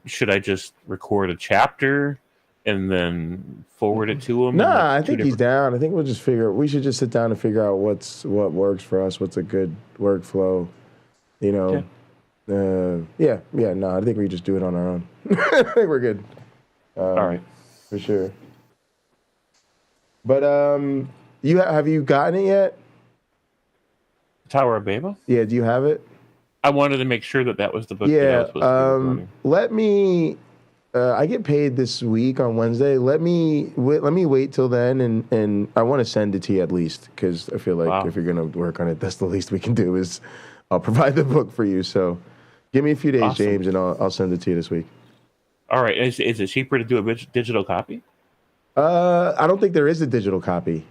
should I just record a chapter and then forward it to him? Nah, I think he's down. I think we should just sit down and figure out what works for us, what's a good workflow, you know. Okay. No, I think we just do it on our own. I think we're good. All right. For sure. But have you gotten it yet? Tower of Babel? Yeah, do you have it? I wanted to make sure that was the book that I was supposed to be let me... I get paid this week on Wednesday. Let me wait till then, and I want to send it to you at least, because I feel like if you're going to work on it, that's the least we can do is I'll provide the book for you. So give me a few days, James, and I'll send it to you this week. All right. Is it cheaper to do a digital copy? I don't think there is a digital copy.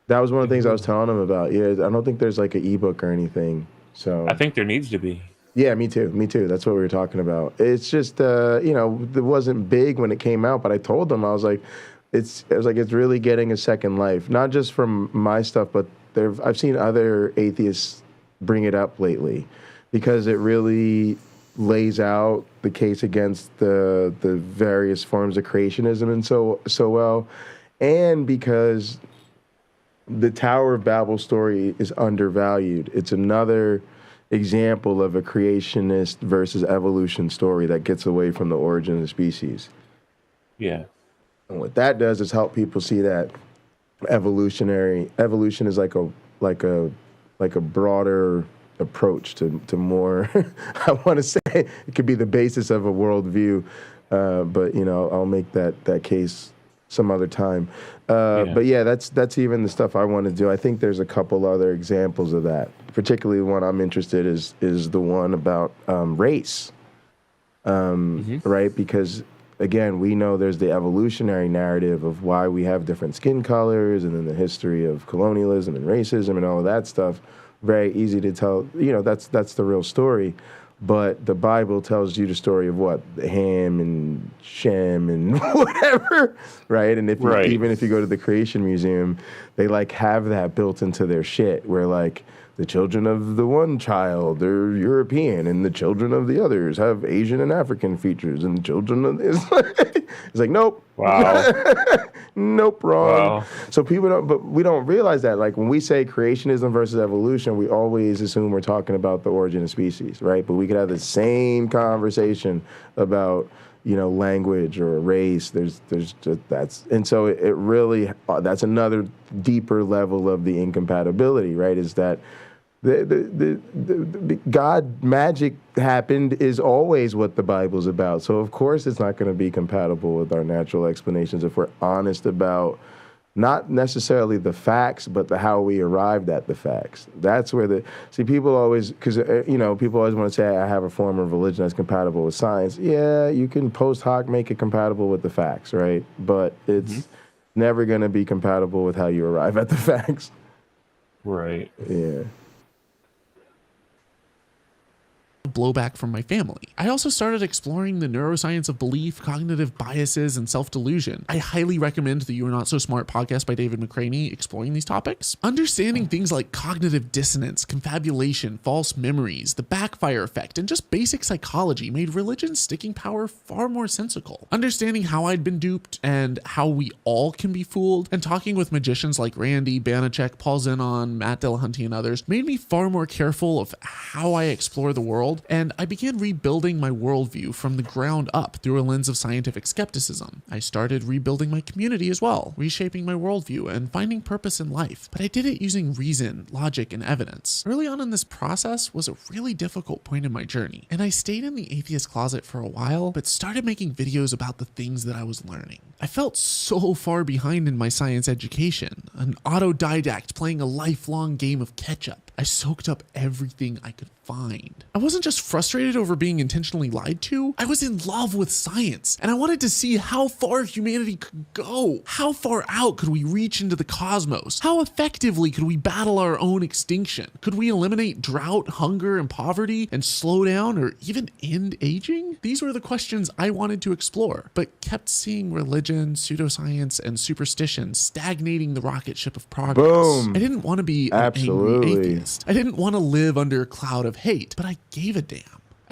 That was one of the things I was telling him about. Yeah, I don't think there's like an ebook or anything. So I think there needs to be. Yeah, me too. That's what we were talking about. It's just, it wasn't big when it came out, but I told them, I was like, it's really getting a second life, not just from my stuff, but I've seen other atheists bring it up lately, because it really lays out the case against the various forms of creationism and so well, and because the Tower of Babel story is undervalued. It's another example of a creationist versus evolution story that gets away from the origin of the species. Yeah. And what that does is help people see that evolution is like a broader approach to more. I want to say it could be the basis of a worldview, but I'll make that case some other time. But yeah, that's even the stuff I want to do. I think there's a couple other examples of that. Particularly the one I'm interested is the one about race, right? Because again, we know there's the evolutionary narrative of why we have different skin colors, and then the history of colonialism and racism and all of that stuff. Very easy to tell. That's the real story. But the Bible tells you the story of what? Ham and Shem and whatever, right? And even if you go to the Creation Museum, they have that built into their shit, where the children of the one child are European, and the children of the others have Asian and African features, and the children of it's like, nope. Wow. Nope, wrong. Wow. So we don't realize that. Like when we say creationism versus evolution, we always assume we're talking about the origin of species, right? But we could have the same conversation about, language or race. And so it really, that's another deeper level of the incompatibility, right? Is that The God magic happened is always what the Bible's about. So of course it's not going to be compatible with our natural explanations if we're honest about not necessarily the facts, but how we arrived at the facts. That's where people always, because people always want to say I have a form of religion that's compatible with science. Yeah, you can post hoc make it compatible with the facts, right? But it's never going to be compatible with how you arrive at the facts. Right. Yeah. Blowback from my family. I also started exploring the neuroscience of belief, cognitive biases, and self-delusion. I highly recommend the You Are Not So Smart podcast by David McCraney exploring these topics. Understanding things like cognitive dissonance, confabulation, false memories, the backfire effect, and just basic psychology made religion's sticking power far more sensical. Understanding how I'd been duped and how we all can be fooled, and talking with magicians like Randy, Banachek, Paul Zenon, Matt Dillahunty, and others made me far more careful of how I explore the world, and I began rebuilding my worldview from the ground up through a lens of scientific skepticism. I started rebuilding my community as well, reshaping my worldview and finding purpose in life, but I did it using reason, logic, and evidence. Early on in this process was a really difficult point in my journey, and I stayed in the atheist closet for a while, but started making videos about the things that I was learning. I felt so far behind in my science education, an autodidact playing a lifelong game of catch-up. I soaked up everything I could find. I wasn't just frustrated over being intentionally lied to, I was in love with science, and I wanted to see how far humanity could go. How far out could we reach into the cosmos? How effectively could we battle our own extinction? Could we eliminate drought, hunger, and poverty, and slow down or even end aging? These were the questions I wanted to explore, but kept seeing religion, pseudoscience, and superstition stagnating the rocket ship of progress. Boom. I didn't want to be an angry atheist. I didn't want to live under a cloud of hate, but I gave a damn.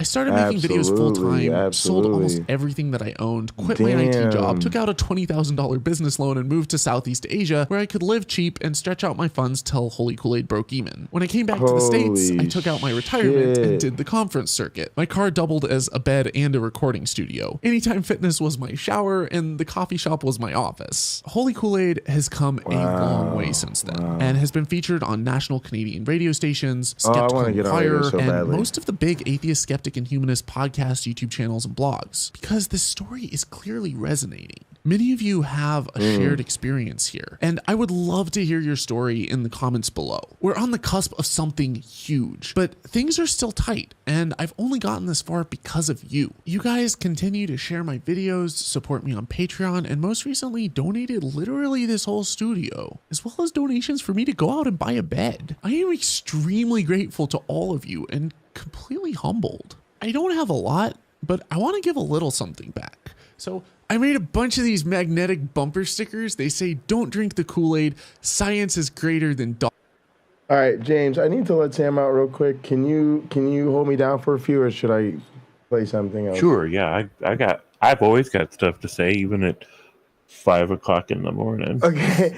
I started making videos full-time, sold almost everything that I owned, quit my IT job, took out a $20,000 business loan, and moved to Southeast Asia, where I could live cheap and stretch out my funds till Holy Kool-Aid broke even. When I came back to the States, I took out my retirement and did the conference circuit. My car doubled as a bed and a recording studio. Anytime Fitness was my shower, and the coffee shop was my office. Holy Kool-Aid has come a long way since then, and has been featured on national Canadian radio stations, Skeptical Inquirer, and most of the big atheist, skeptic, and humanist podcasts, YouTube channels, and blogs, because this story is clearly resonating. Many of you have a shared experience here, and I would love to hear your story in the comments below. We're on the cusp of something huge, but things are still tight, and I've only gotten this far because of you. You guys continue to share my videos, support me on Patreon, and most recently donated literally this whole studio, as well as donations for me to go out and buy a bed. I am extremely grateful to all of you and completely humbled. I don't have a lot, but I want to give a little something back. So I made a bunch of these magnetic bumper stickers. They say, "Don't drink the Kool-Aid. Science is greater than dog." All right, James, I need to let Sam out real quick. Can you hold me down for a few, or should I play something else? Sure, yeah. I've always got stuff to say, even at 5 o'clock in the morning. Okay.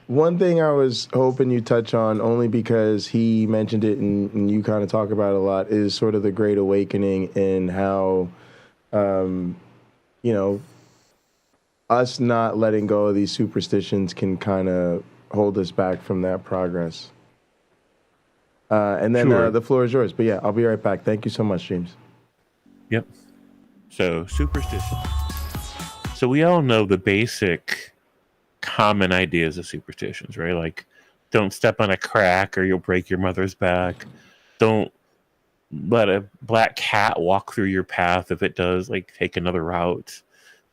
One thing I was hoping you touch on, only because he mentioned it and you kind of talk about it a lot, is sort of the Great Awakening and how, us not letting go of these superstitions can kind of hold us back from that progress. And then the floor is yours. But yeah, I'll be right back. Thank you so much, James. Yep. So, superstition. So we all know the basic common ideas of superstitions, right? Like, don't step on a crack or you'll break your mother's back. Don't let a black cat walk through your path. If it does, like, take another route.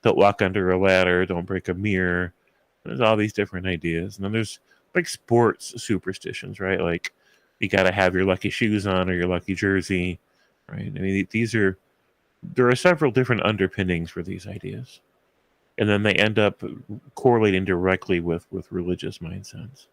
Don't walk under a ladder. Don't break a mirror. There's all these different ideas. And then there's like sports superstitions, right? Like, you got to have your lucky shoes on or your lucky jersey, right? I mean, there are several different underpinnings for these ideas. And then they end up correlating directly with religious mindsets.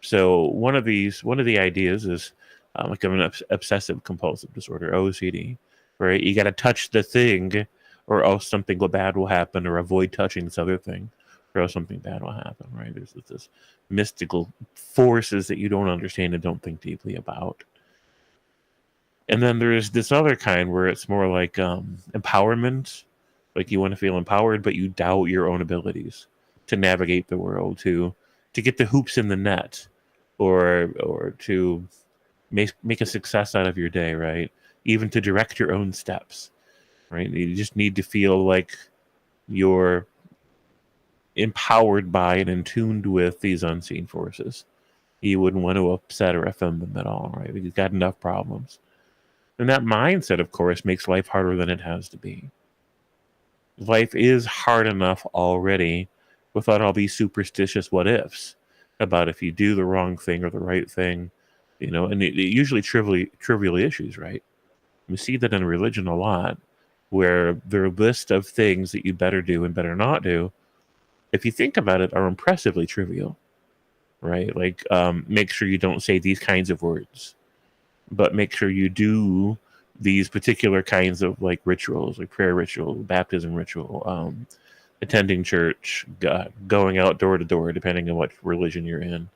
So one of the ideas is like an obsessive compulsive disorder, OCD, right? You got to touch the thing or else something bad will happen, or avoid touching this other thing or else something bad will happen, right? There's this mystical forces that you don't understand and don't think deeply about. And then there's this other kind where it's more like empowerment. Like, you want to feel empowered, but you doubt your own abilities to navigate the world, to get the hoops in the net, or to make a success out of your day, right? Even to direct your own steps, right? You just need to feel like you're empowered by and in tuned with these unseen forces. You wouldn't want to upset or offend them at all, right? You've got enough problems. And that mindset, of course, makes life harder than it has to be. Life is hard enough already without all these superstitious what ifs about if you do the wrong thing or the right thing, and it usually trivial issues, right? We see that in religion a lot, where their list of things that you better do and better not do, if you think about it, are impressively trivial, right? Like, make sure you don't say these kinds of words, but make sure you do these particular kinds of like rituals, like prayer ritual, baptism ritual, attending church, going out door to door, depending on what religion you're in,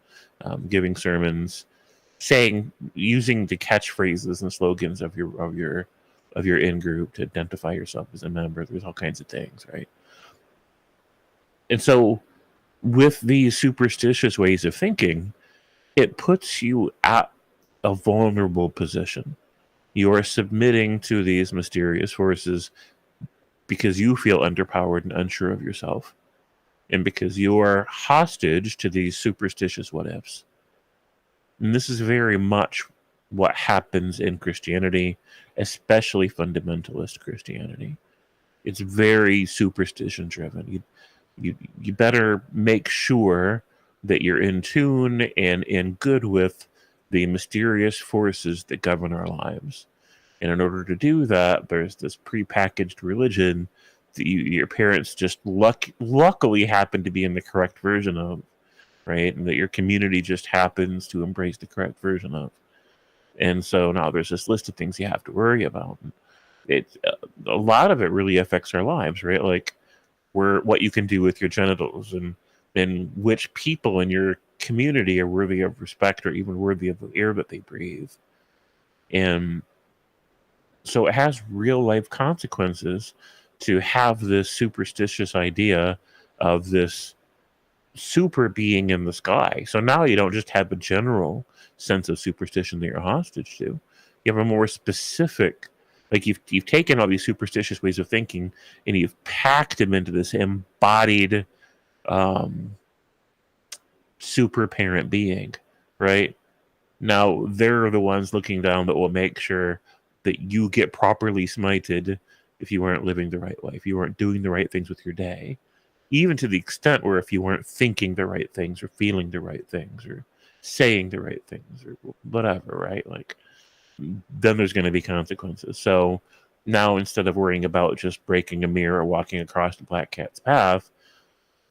giving sermons, using the catchphrases and slogans of your in group to identify yourself as a member. There's all kinds of things, right? And so with these superstitious ways of thinking, it puts you at a vulnerable position. You are submitting to these mysterious forces because you feel underpowered and unsure of yourself, and because you are hostage to these superstitious what ifs. And this is very much what happens in Christianity, especially fundamentalist Christianity. It's very superstition driven. You better make sure that you're in tune and in good with the mysterious forces that govern our lives. And in order to do that, there's this prepackaged religion that your parents just luckily happen to be in the correct version of, right? And that your community just happens to embrace the correct version of. And so now there's this list of things you have to worry about. A lot of it really affects our lives, right? Like what you can do with your genitals, and which people in your community are worthy of respect or even worthy of the air that they breathe. And so it has real life consequences to have this superstitious idea of this super being in the sky. So now you don't just have a general sense of superstition that you're hostage to. You have a more specific, like you've taken all these superstitious ways of thinking and you've packed them into this embodied super parent being, right? Now they're the ones looking down that will make sure that you get properly smited if you weren't living the right way, if you weren't doing the right things with your day, even to the extent where if you weren't thinking the right things or feeling the right things or saying the right things or whatever, right? Like, then there's going to be consequences. So now instead of worrying about just breaking a mirror or walking across the black cat's path,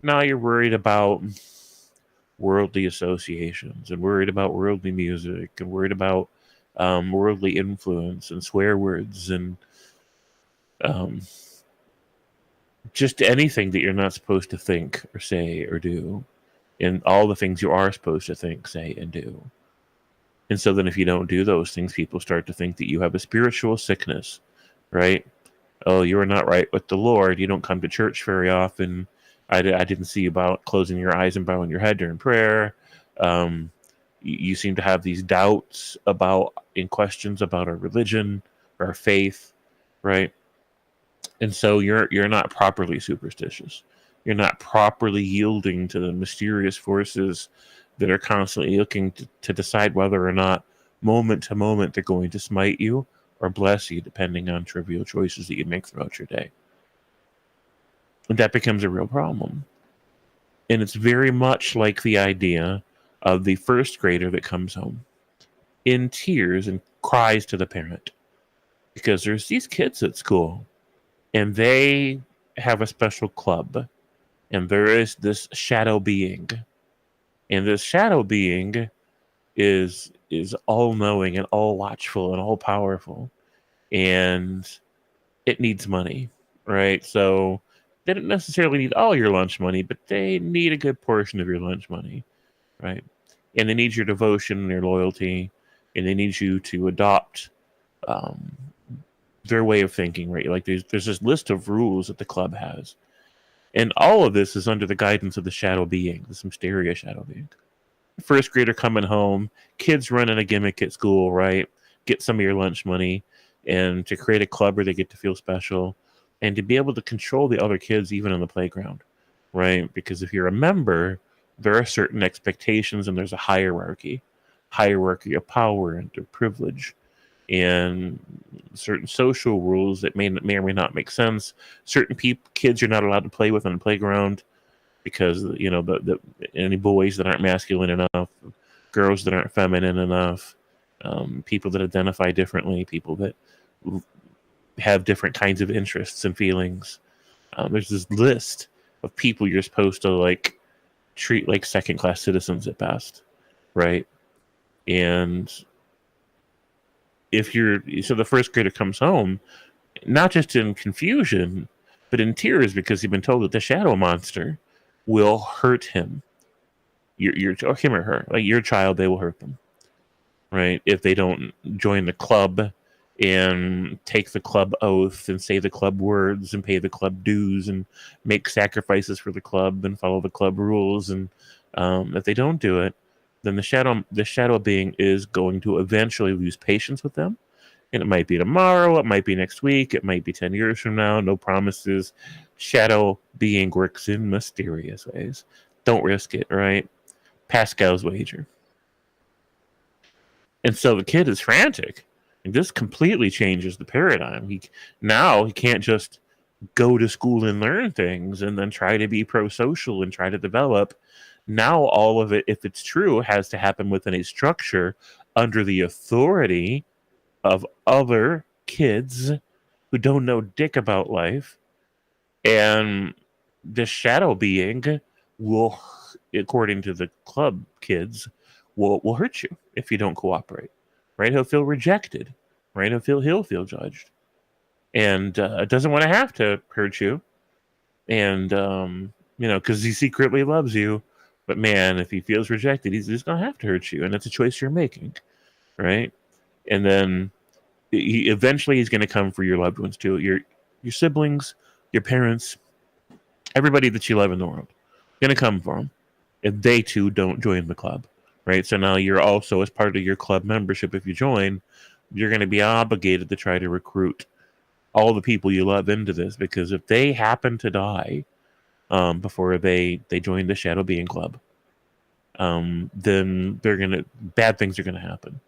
now you're worried about worldly associations and worried about worldly music and worried about worldly influence and swear words and just anything that you're not supposed to think or say or do, and all the things you are supposed to think, say, and do. And so then if you don't do those things, people start to think that you have a spiritual sickness, right? Oh, you are not right with the Lord. You don't come to church very often. I didn't see you about closing your eyes and bowing your head during prayer. You seem to have these doubts in questions about our religion or our faith, right? And so you're not properly superstitious. You're not properly yielding to the mysterious forces that are constantly looking to decide whether or not moment to moment they're going to smite you or bless you, depending on trivial choices that you make throughout your day. And that becomes a real problem. And it's very much like the idea of the first grader that comes home in tears and cries to the parent because there's these kids at school and they have a special club and there is this shadow being, and this shadow being is all-knowing and all-watchful and all-powerful, and it needs money, right? So they don't necessarily need all your lunch money, but they need a good portion of your lunch money, right? And they need your devotion and your loyalty, and they need you to adopt their way of thinking, right? Like there's this list of rules that the club has. And all of this is under the guidance of the shadow being, this mysterious shadow being. first grader coming home, kids running a gimmick at school, right? Get some of your lunch money, and to create a club where they get to feel special, and to be able to control the other kids even in the playground, right? Because if you're a member, there are certain expectations and there's a hierarchy of power and of privilege, and certain social rules that may or may not make sense. Certain kids you're not allowed to play with on the playground because, you know, the any boys that aren't masculine enough, girls that aren't feminine enough, people that identify differently, people that have different kinds of interests and feelings. There's this list of people you're supposed to like treat like second-class citizens at best, right? And so the first grader comes home, not just in confusion, but in tears because he's been told that the shadow monster will hurt him. Or him or her, like your child, they will hurt them, right? If they don't join the club and take the club oath and say the club words and pay the club dues and make sacrifices for the club and follow the club rules, and if they don't do it, then the shadow being is going to eventually lose patience with them. And it might be tomorrow, it might be next week, it might be 10 years from now, no promises. Shadow being works in mysterious ways. Don't risk it, right? Pascal's wager. And so the kid is frantic. And this completely changes the paradigm. He can't just go to school and learn things and then try to be pro-social and try to develop. Now all of it, if it's true, has to happen within a structure under the authority of other kids who don't know dick about life. And the shadow being will, according to the club kids, will hurt you if you don't cooperate. Right? He'll feel rejected. Right? He'll feel judged. And doesn't want to have to hurt you. And, because he secretly loves you. But man, if he feels rejected, he's just going to have to hurt you. And it's a choice you're making. Right? And then eventually he's going to come for your loved ones too. Your siblings, your parents, everybody that you love in the world. Going to come for them if they too don't join the club. Right? So now you're also, as part of your club membership, if you join, you're going to be obligated to try to recruit all the people you love into this, because if they happen to die before they join the Shadow Being Club, then bad things are going to happen,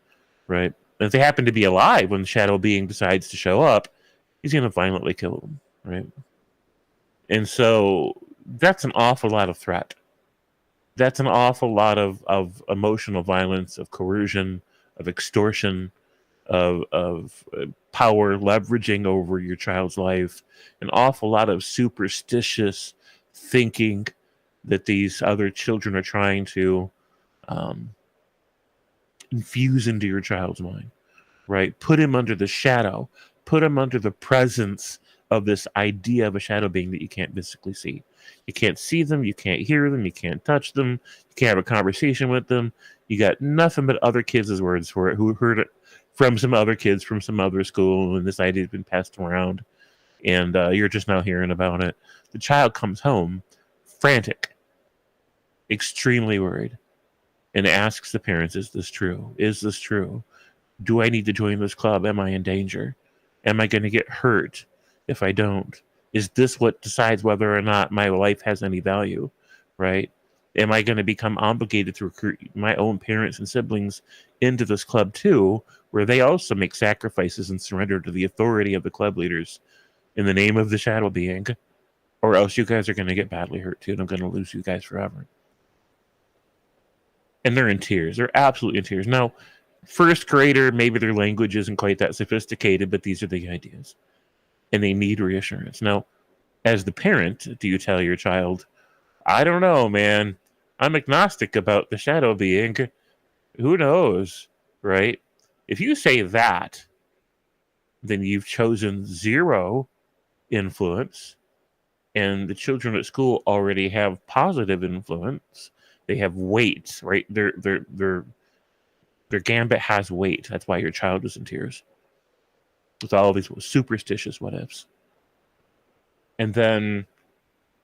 right? And if they happen to be alive when the Shadow Being decides to show up, he's going to violently kill them, right? And so that's an awful lot of threat. That's an awful lot of emotional violence, of coercion, of extortion, of power leveraging over your child's life, an awful lot of superstitious thinking that these other children are trying to infuse into your child's mind, right? Put him under the shadow, put him under the presence of this idea of a shadow being that you can't physically see. You can't see them, you can't hear them, you can't touch them, you can't have a conversation with them. You got nothing but other kids' words for it who heard it from some other kids from some other school, and this idea has been passed around, and you're just now hearing about it. The child comes home frantic, extremely worried, and asks the parents, is this true? Is this true? Do I need to join this club? Am I in danger? Am I going to get hurt if I don't? Is this what decides whether or not my life has any value, right? Am I going to become obligated to recruit my own parents and siblings into this club too, where they also make sacrifices and surrender to the authority of the club leaders in the name of the shadow being, or else you guys are going to get badly hurt too, and I'm going to lose you guys forever. And they're in tears. They're absolutely in tears. Now, first grader, maybe their language isn't quite that sophisticated, but these are the ideas. And they need reassurance. Now, as the parent, do you tell your child, I don't know, man, I'm agnostic about the shadow being. Who knows, right? If you say that, then you've chosen zero influence, and the children at school already have positive influence. They have weight, right? Their gambit has weight. That's why your child is in tears. With all these superstitious what ifs. And then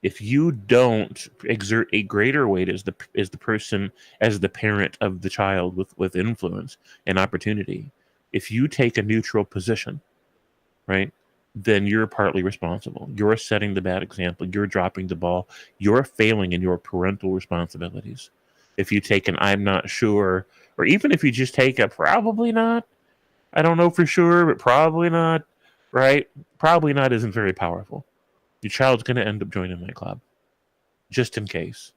If you don't exert a greater weight as the person, as the parent of the child with influence and opportunity, if you take a neutral position, right, then you're partly responsible. You're setting the bad example. You're dropping the ball. You're failing in your parental responsibilities. If you take an I'm not sure, or even if you just take a probably not, I don't know for sure, but probably not, right? Probably not isn't very powerful. Your child's going to end up joining that club, just in case.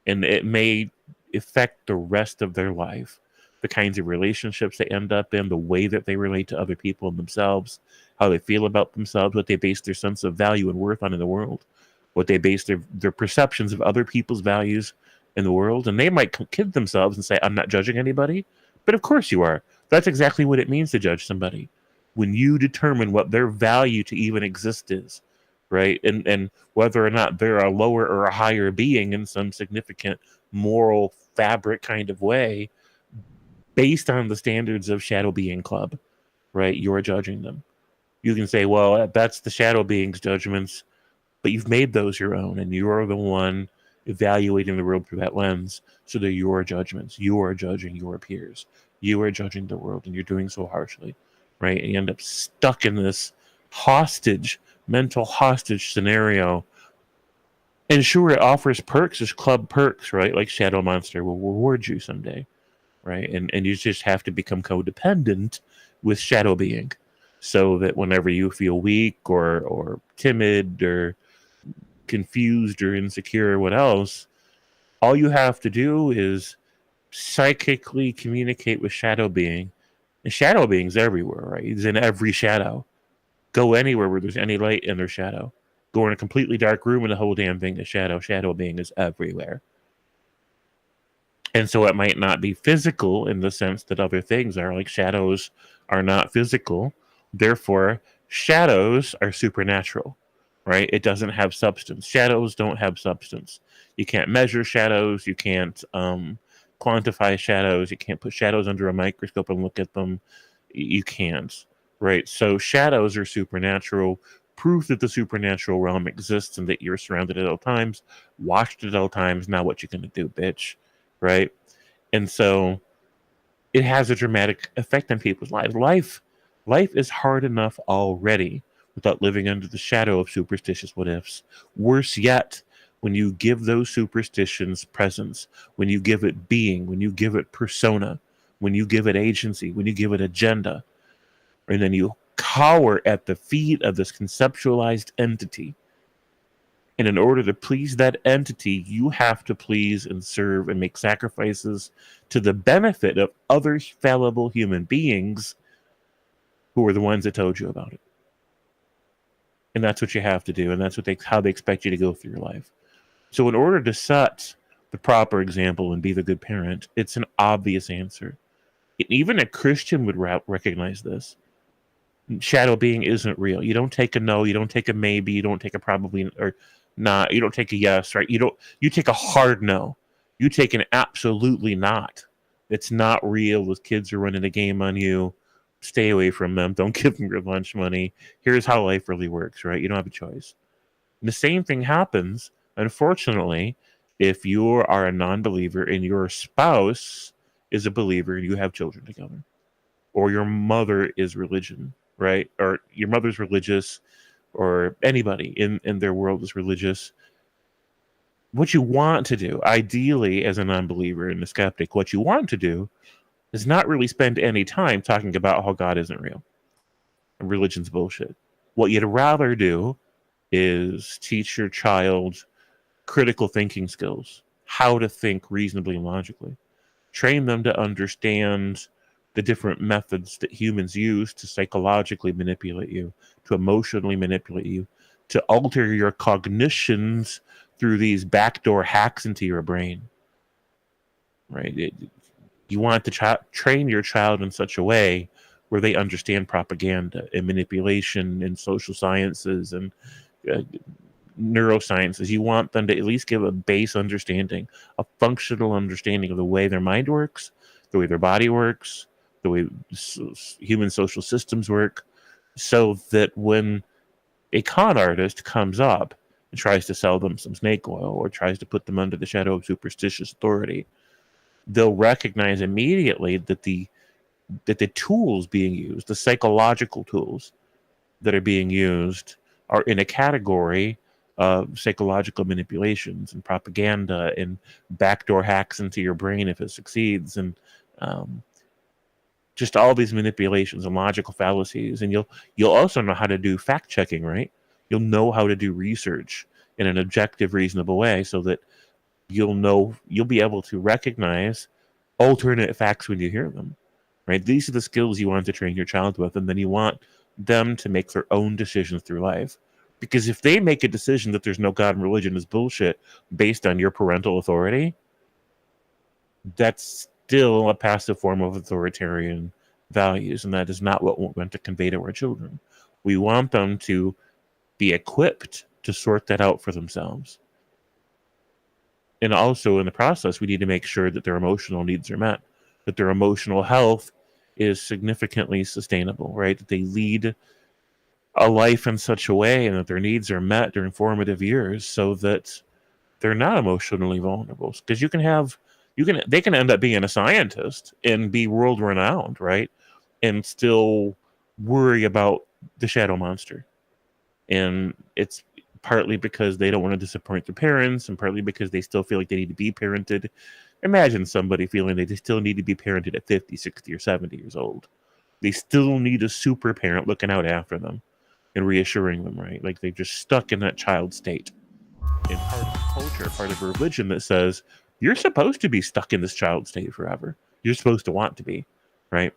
And it may affect the rest of their life, the kinds of relationships they end up in, the way that they relate to other people and themselves, how they feel about themselves, what they base their sense of value and worth on in the world, what they base their perceptions of other people's values in the world. And they might kid themselves and say, I'm not judging anybody. But of course you are. That's exactly what it means to judge somebody. When you determine what their value to even exist is, right? And whether or not they're a lower or a higher being in some significant moral fabric kind of way, based on the standards of Shadow Being Club, right? You're judging them. You can say, well, that's the Shadow Being's judgments, but you've made those your own, and you're the one evaluating the world through that lens. So they're your judgments. You are judging your peers. You are judging the world, and you're doing so harshly, right? And you end up stuck in this mental hostage scenario. And sure, it offers perks as club perks, right? Like Shadow Monster will reward you someday, right? And you just have to become codependent with Shadow Being, so that whenever you feel weak or timid or confused or insecure or what else, all you have to do is psychically communicate with Shadow Being. And Shadow Being's everywhere, right? He's in every shadow. Go anywhere where there's any light in their shadow. Go in a completely dark room and the whole damn thing is shadow. Shadow Being is everywhere. And so it might not be physical in the sense that other things are. Like shadows are not physical. Therefore, shadows are supernatural, right? It doesn't have substance. Shadows don't have substance. You can't measure shadows. You can't quantify shadows. You can't put shadows under a microscope and look at them. You can't, right? So shadows are supernatural. Proof that the supernatural realm exists and that you're surrounded at all times, watched at all times. Now what you gonna do, bitch? Right? And so it has a dramatic effect on people's lives. Life is hard enough already without living under the shadow of superstitious what ifs. Worse yet, when you give those superstitions presence, when you give it being, when you give it persona, when you give it agency, when you give it agenda, and then you cower at the feet of this conceptualized entity. And in order to please that entity, you have to please and serve and make sacrifices to the benefit of other fallible human beings who are the ones that told you about it. And that's what you have to do, and that's how they expect you to go through your life. So in order to set the proper example and be the good parent, it's an obvious answer. Even a Christian would recognize this. Shadow Being isn't real. You don't take a no, you don't take a maybe, you don't take a probably or not, you don't take a yes, right? You take a hard no. You take an absolutely not. It's not real. Those kids are running a game on you. Stay away from them. Don't give them your lunch money. Here's how life really works, right? You don't have a choice. And the same thing happens, unfortunately, if you are a non-believer and your spouse is a believer and you have children together. Or your mother is religion, right? Or your mother's religious, or anybody in their world is religious. What you want to do, ideally, as a non-believer and a skeptic, what you want to do is not really spend any time talking about how God isn't real. And religion's bullshit. What you'd rather do is teach your child critical thinking skills, how to think reasonably and logically. Train them to understand the different methods that humans use to psychologically manipulate you, to emotionally manipulate you, to alter your cognitions through these backdoor hacks into your brain. Right? You want to train your child in such a way where they understand propaganda and manipulation and social sciences and neurosciences. You want them to at least give a base understanding, a functional understanding of the way their mind works, the way their body works, the way human social systems work, so that when a con artist comes up and tries to sell them some snake oil or tries to put them under the shadow of superstitious authority, they'll recognize immediately that the tools being used, the psychological tools that are being used, are in a category of psychological manipulations and propaganda and backdoor hacks into your brain if it succeeds, and just all these manipulations and logical fallacies. And you'll also know how to do fact checking, right? You'll know how to do research in an objective, reasonable way, so that you'll be able to recognize alternate facts when you hear them, right? These are the skills you want to train your child with, and then you want them to make their own decisions through life. Because if they make a decision that there's no God and religion is bullshit based on your parental authority, that's still a passive form of authoritarian values, and that is not what we want to convey to our children. We want them to be equipped to sort that out for themselves. And also in the process, we need to make sure that their emotional needs are met, that their emotional health is significantly sustainable, right? That they lead a life in such a way and that their needs are met during formative years so that they're not emotionally vulnerable. Because they can end up being a scientist and be world renowned, right? And still worry about the shadow monster. And it's partly because they don't want to disappoint their parents, and partly because they still feel like they need to be parented. Imagine somebody feeling they still need to be parented at 50, 60, or 70 years old. They still need a super parent looking out after them and reassuring them, right? Like they're just stuck in that child state. And part of culture, part of religion that says, you're supposed to be stuck in this child state forever. You're supposed to want to be, right?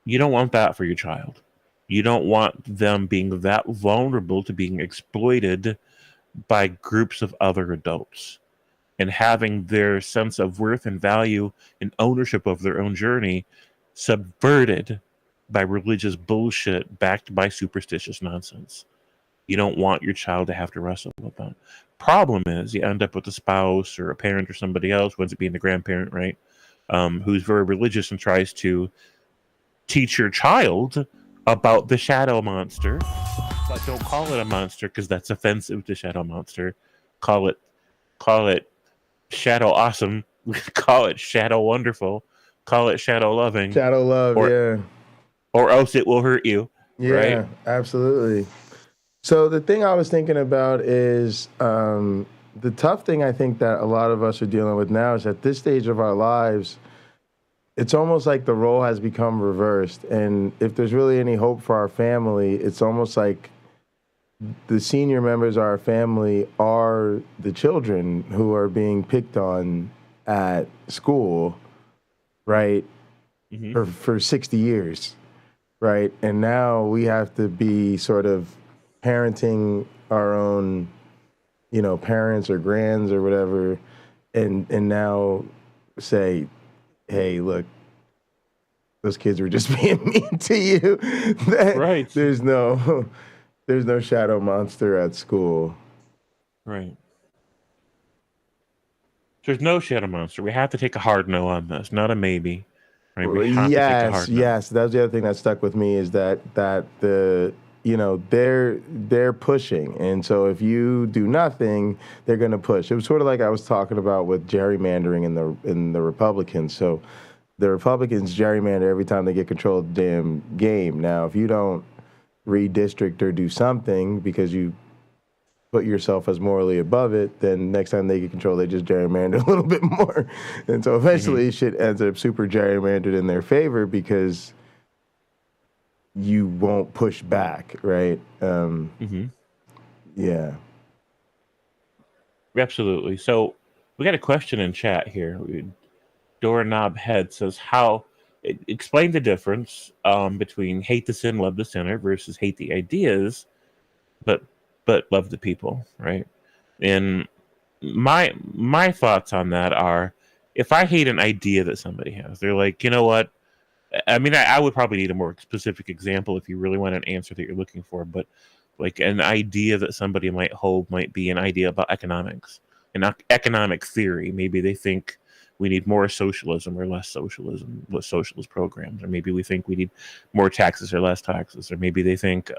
You don't want that for your child. You don't want them being that vulnerable to being exploited by groups of other adults and having their sense of worth and value and ownership of their own journey subverted by religious bullshit backed by superstitious nonsense. You don't want your child to have to wrestle with that. Problem is, you end up with a spouse or a parent or somebody else, who ends up being the grandparent, right? Who's very religious and tries to teach your child about the shadow monster, but don't call it a monster because that's offensive to shadow monster. Call it shadow awesome. Call it shadow wonderful. Call it shadow loving. Shadow love, yeah. Or else it will hurt you. Yeah, right? Absolutely. So the thing I was thinking about is the tough thing I think that a lot of us are dealing with now is at this stage of our lives, it's almost like the role has become reversed. And if there's really any hope for our family, it's almost like the senior members of our family are the children who are being picked on at school, right? Mm-hmm. For 60 years, right? And now we have to be sort of parenting our own, parents or grands or whatever, and now say, hey, look, those kids were just being mean to you. Right. There's no shadow monster at school. Right. There's no shadow monster. We have to take a hard no on this, not a maybe. Right? We have to take a hard no. Yes. That was the other thing that stuck with me is that the they're pushing, and so if you do nothing, they're going to push. It was sort of like I was talking about with gerrymandering in the Republicans. So the Republicans gerrymander every time they get control of the damn game. Now, if you don't redistrict or do something because you put yourself as morally above it, then next time they get control, they just gerrymander a little bit more. And so eventually shit ends up super gerrymandered in their favor because you won't push back, right? Yeah. Absolutely. So we got a question in chat here. Doorknob Head says, explain the difference between hate the sin, love the sinner versus hate the ideas, but love the people, right? And my thoughts on that are, if I hate an idea that somebody has, they're like, you know what? I mean, I would probably need a more specific example if you really want an answer that you're looking for, but like an idea that somebody might hold might be an idea about economics, an economic theory. Maybe they think we need more socialism or less socialism with socialist programs, or maybe we think we need more taxes or less taxes, or maybe they think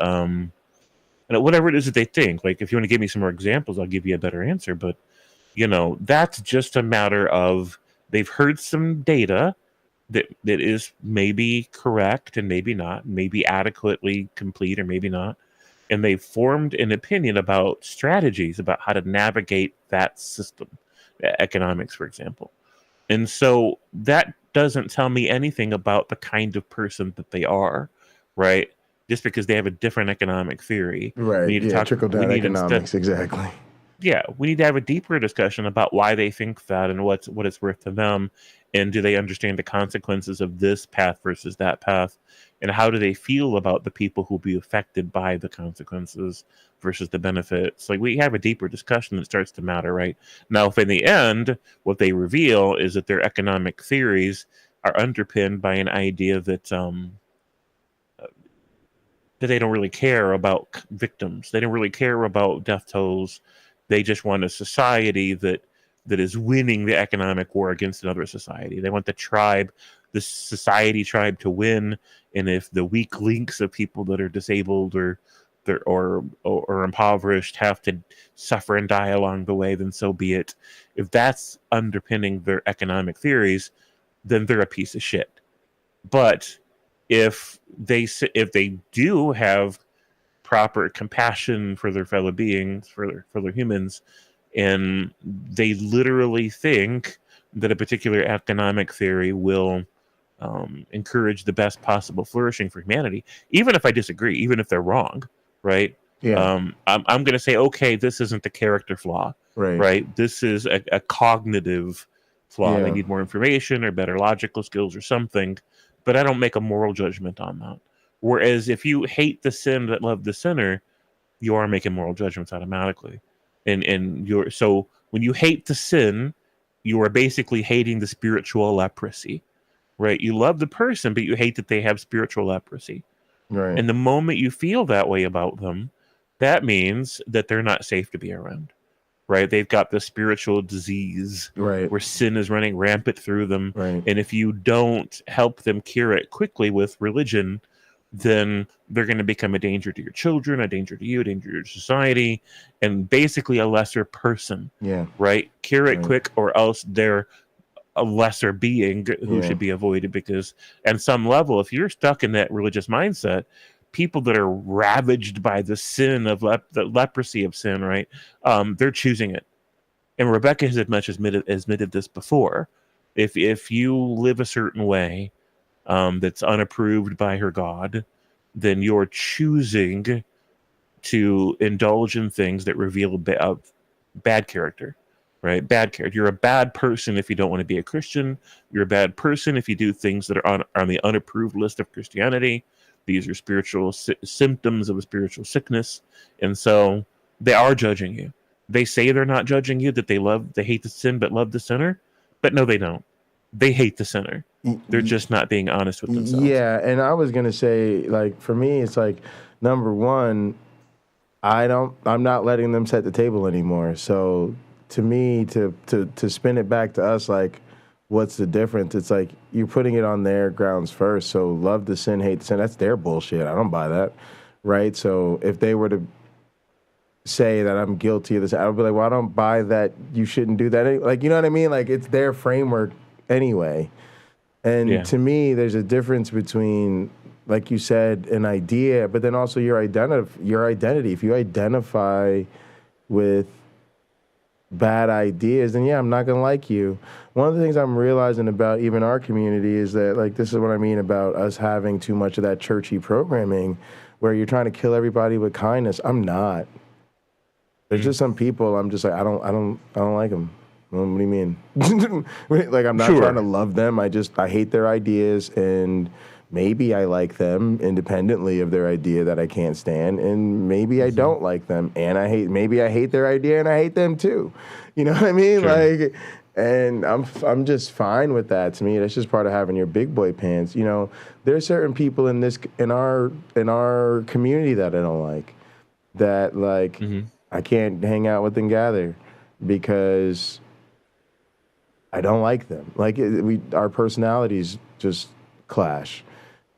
and whatever it is that they think. Like, if you want to give me some more examples, I'll give you a better answer. But, that's just a matter of they've heard some data that is maybe correct and maybe not, maybe adequately complete or maybe not. And they've formed an opinion about strategies about how to navigate that system, economics, for example. And so that doesn't tell me anything about the kind of person that they are, right? Just because they have a different economic theory. Right. Yeah, trickle-down economics, exactly. Yeah, we need to have a deeper discussion about why they think that and what it's worth to them, and do they understand the consequences of this path versus that path, and how do they feel about the people who will be affected by the consequences versus the benefits. Like, we have a deeper discussion that starts to matter, right? Now, if in the end what they reveal is that their economic theories are underpinned by an idea that they don't really care about victims, they don't really care about death tolls. They just want a society that is winning the economic war against another society. They want the society tribe to win. And if the weak links of people that are disabled or impoverished have to suffer and die along the way, then so be it. If that's underpinning their economic theories, then they're a piece of shit. But if they do have proper compassion for their fellow beings, for their humans, and they literally think that a particular economic theory will encourage the best possible flourishing for humanity, even if I disagree, even if they're wrong, right? Yeah. I'm going to say, okay, this isn't the character flaw, right? This is a cognitive flaw. Yeah. They need more information or better logical skills or something, but I don't make a moral judgment on that. Whereas if you hate the sin but love the sinner, you are making moral judgments automatically. And so when you hate the sin, you are basically hating the spiritual leprosy, right? You love the person, but you hate that they have spiritual leprosy. Right. And the moment you feel that way about them, that means that they're not safe to be around, right? They've got the spiritual disease, right, where sin is running rampant through them. Right. And if you don't help them cure it quickly with religion, then they're going to become a danger to your children, a danger to you, a danger to your society, and basically a lesser person. Yeah. Right? Cure it quick, or else they're a lesser being who should be avoided, because at some level, if you're stuck in that religious mindset, people that are ravaged by the sin of the leprosy of sin, right? They're choosing it. And Rebecca has admitted this before. If you live a certain way, that's unapproved by her God, then you're choosing to indulge in things that reveal bad character, right? Bad character. You're a bad person if you don't want to be a Christian. You're a bad person if you do things that are on the unapproved list of Christianity. These are spiritual symptoms of a spiritual sickness. And so they are judging you. They say they're not judging you, that they hate the sin but love the sinner. But no, they don't. They hate the sinner. They're just not being honest with themselves. Yeah, and I was gonna say, like, for me, it's like, number one, I'm not letting them set the table anymore. So to me, to spin it back to us, like, what's the difference? It's like you're putting it on their grounds first. So love the sin, hate the sin. That's their bullshit. I don't buy that, right? So if they were to say that I'm guilty of this, I would be like, well, I don't buy that. You shouldn't do that. Like, you know what I mean? Like, it's their framework anyway. And to me, there's a difference between, like you said, an idea, but then also your identity. If you identify with bad ideas, then I'm not gonna like you. One of the things I'm realizing about even our community is that, like, this is what I mean about us having too much of that churchy programming, where you're trying to kill everybody with kindness. I'm not. There's just some people I'm just like, I don't like them. What do you mean? Like, I'm not trying to love them. I hate their ideas, and maybe I like them independently of their idea that I can't stand, and maybe I don't like them, and maybe I hate their idea and I hate them too. You know what I mean? Like, and I'm just fine with that. To me, that's just part of having your big boy pants. You know, there's certain people in our community that I don't like, that, like, I can't hang out with and gather because I don't like them. Like, our personalities just clash.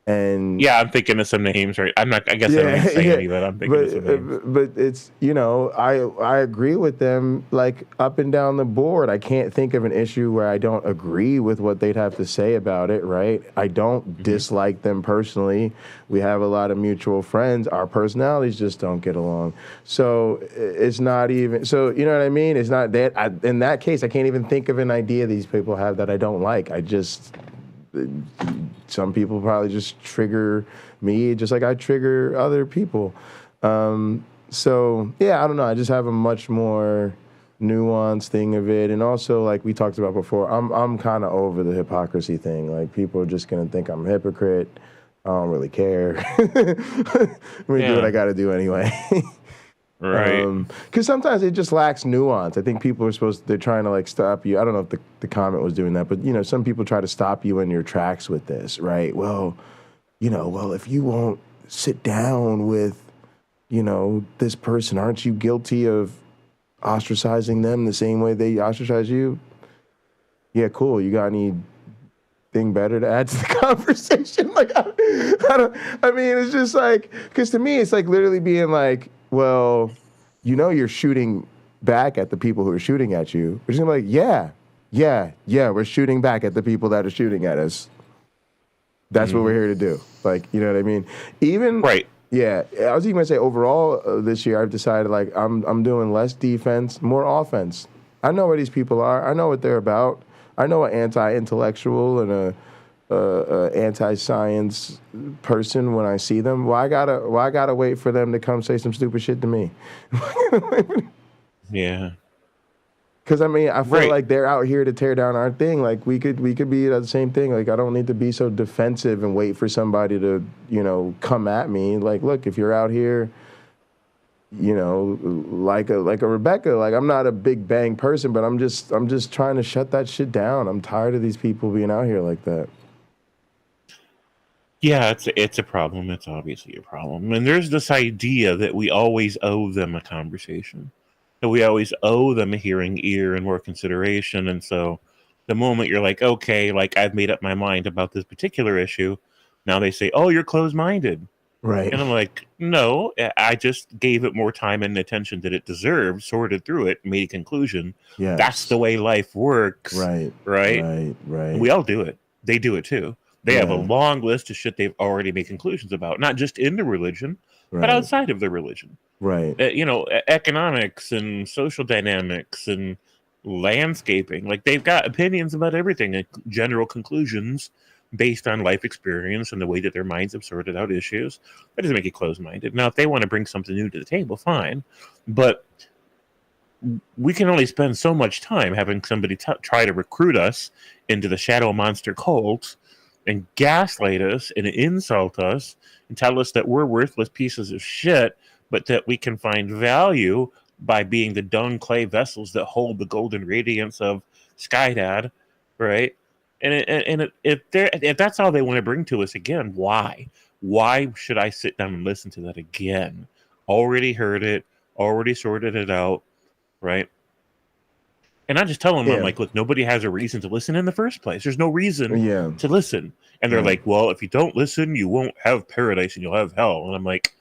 And yeah, I'm thinking of some names, right? I guess I don't need to say any, but I'm thinking of some names. But it's, I agree with them like up and down the board. I can't think of an issue where I don't agree with what they'd have to say about it, right? I don't dislike them personally. We have a lot of mutual friends. Our personalities just don't get along. So it's not even, so you know what I mean? It's not that, in that case, I can't even think of an idea these people have that I don't like. Some people probably just trigger me just like I trigger other people. So yeah, I don't know. I just have a much more nuanced thing of it. And also, like we talked about before, I'm kind of over the hypocrisy thing. Like, people are just going to think I'm a hypocrite. I don't really care. Let me do what I got to do anyway. Right. Because sometimes it just lacks nuance. I think people are they're trying to like stop you. I don't know if the comment was doing that, but some people try to stop you in your tracks with this, right? Well, if you won't sit down with, this person, aren't you guilty of ostracizing them the same way they ostracize you? Yeah, cool. You got anything better to add to the conversation? Like, I mean, it's just like, because to me, it's like literally being like, well, you're shooting back at the people who are shooting at you. We're just gonna be like, yeah, we're shooting back at the people that are shooting at us. That's what we're here to do. Like, you know what I mean? Even right. Yeah, I was even gonna say overall this year I've decided like I'm doing less defense, more offense. I know where these people are. I know what they're about. I know an anti-intellectual and a anti-science person when I see them. Why I gotta wait for them to come say some stupid shit to me? Yeah. Because I mean, I feel like they're out here to tear down our thing. Like we could be the same thing. Like, I don't need to be so defensive and wait for somebody to come at me. Like, look, if you're out here, like a Rebecca. Like, I'm not a big bang person, but I'm just trying to shut that shit down. I'm tired of these people being out here like that. Yeah, it's a problem. It's obviously a problem. And there's this idea that we always owe them a conversation, that we always owe them a hearing ear and more consideration. And so the moment you're like, okay, like I've made up my mind about this particular issue, now they say, oh, you're closed-minded. Right. And I'm like, no, I just gave it more time and attention that it deserved, sorted through it, made a conclusion. Yes. That's the way life works. Right. Right. We all do it. They do it too. They have a long list of shit they've already made conclusions about, not just in the religion, but outside of the religion. Right. Economics and social dynamics and landscaping. Like, they've got opinions about everything and general conclusions based on life experience and the way that their minds have sorted out issues. That doesn't make it closed-minded. Now, if they want to bring something new to the table, fine. But we can only spend so much time having somebody try to recruit us into the shadow monster cult and gaslight us and insult us and tell us that we're worthless pieces of shit, but that we can find value by being the dung clay vessels that hold the golden radiance of Skydad, right? And if that's all they want to bring to us again, why? Why should I sit down and listen to that again? Already heard it, already sorted it out, right? And I just tell them, I'm like, look, nobody has a reason to listen in the first place. There's no reason to listen. And they're like, well, if you don't listen, you won't have paradise and you'll have hell. And I'm like,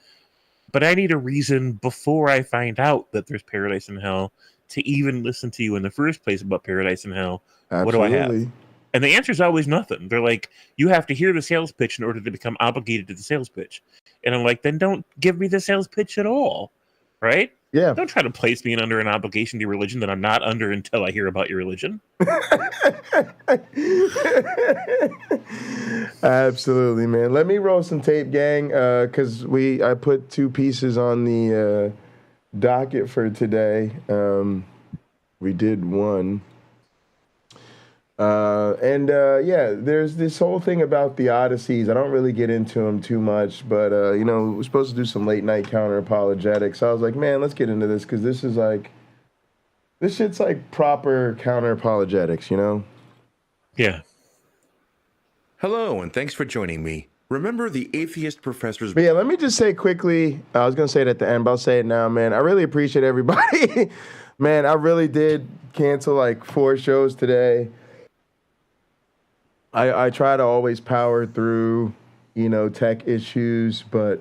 but I need a reason before I find out that there's paradise and hell to even listen to you in the first place about paradise and hell. Absolutely. What do I have? And the answer is always nothing. They're like, you have to hear the sales pitch in order to become obligated to the sales pitch. And I'm like, then don't give me the sales pitch at all, right? Yeah. Don't try to place me under an obligation to your religion that I'm not under until I hear about your religion. Absolutely, man. Let me roll some tape, gang, because I put 2 pieces on the docket for today. We did one. There's this whole thing about Theodicies. I don't really get into them too much, but, we're supposed to do some late night counter apologetics. So I was like, man, let's get into this because this shit's like proper counter apologetics, Yeah. Hello, and thanks for joining me. Remember the atheist professors... But yeah, let me just say quickly, I was going to say it at the end, but I'll say it now, man. I really appreciate everybody. Man, I really did cancel like 4 shows today. I try to always power through tech issues, but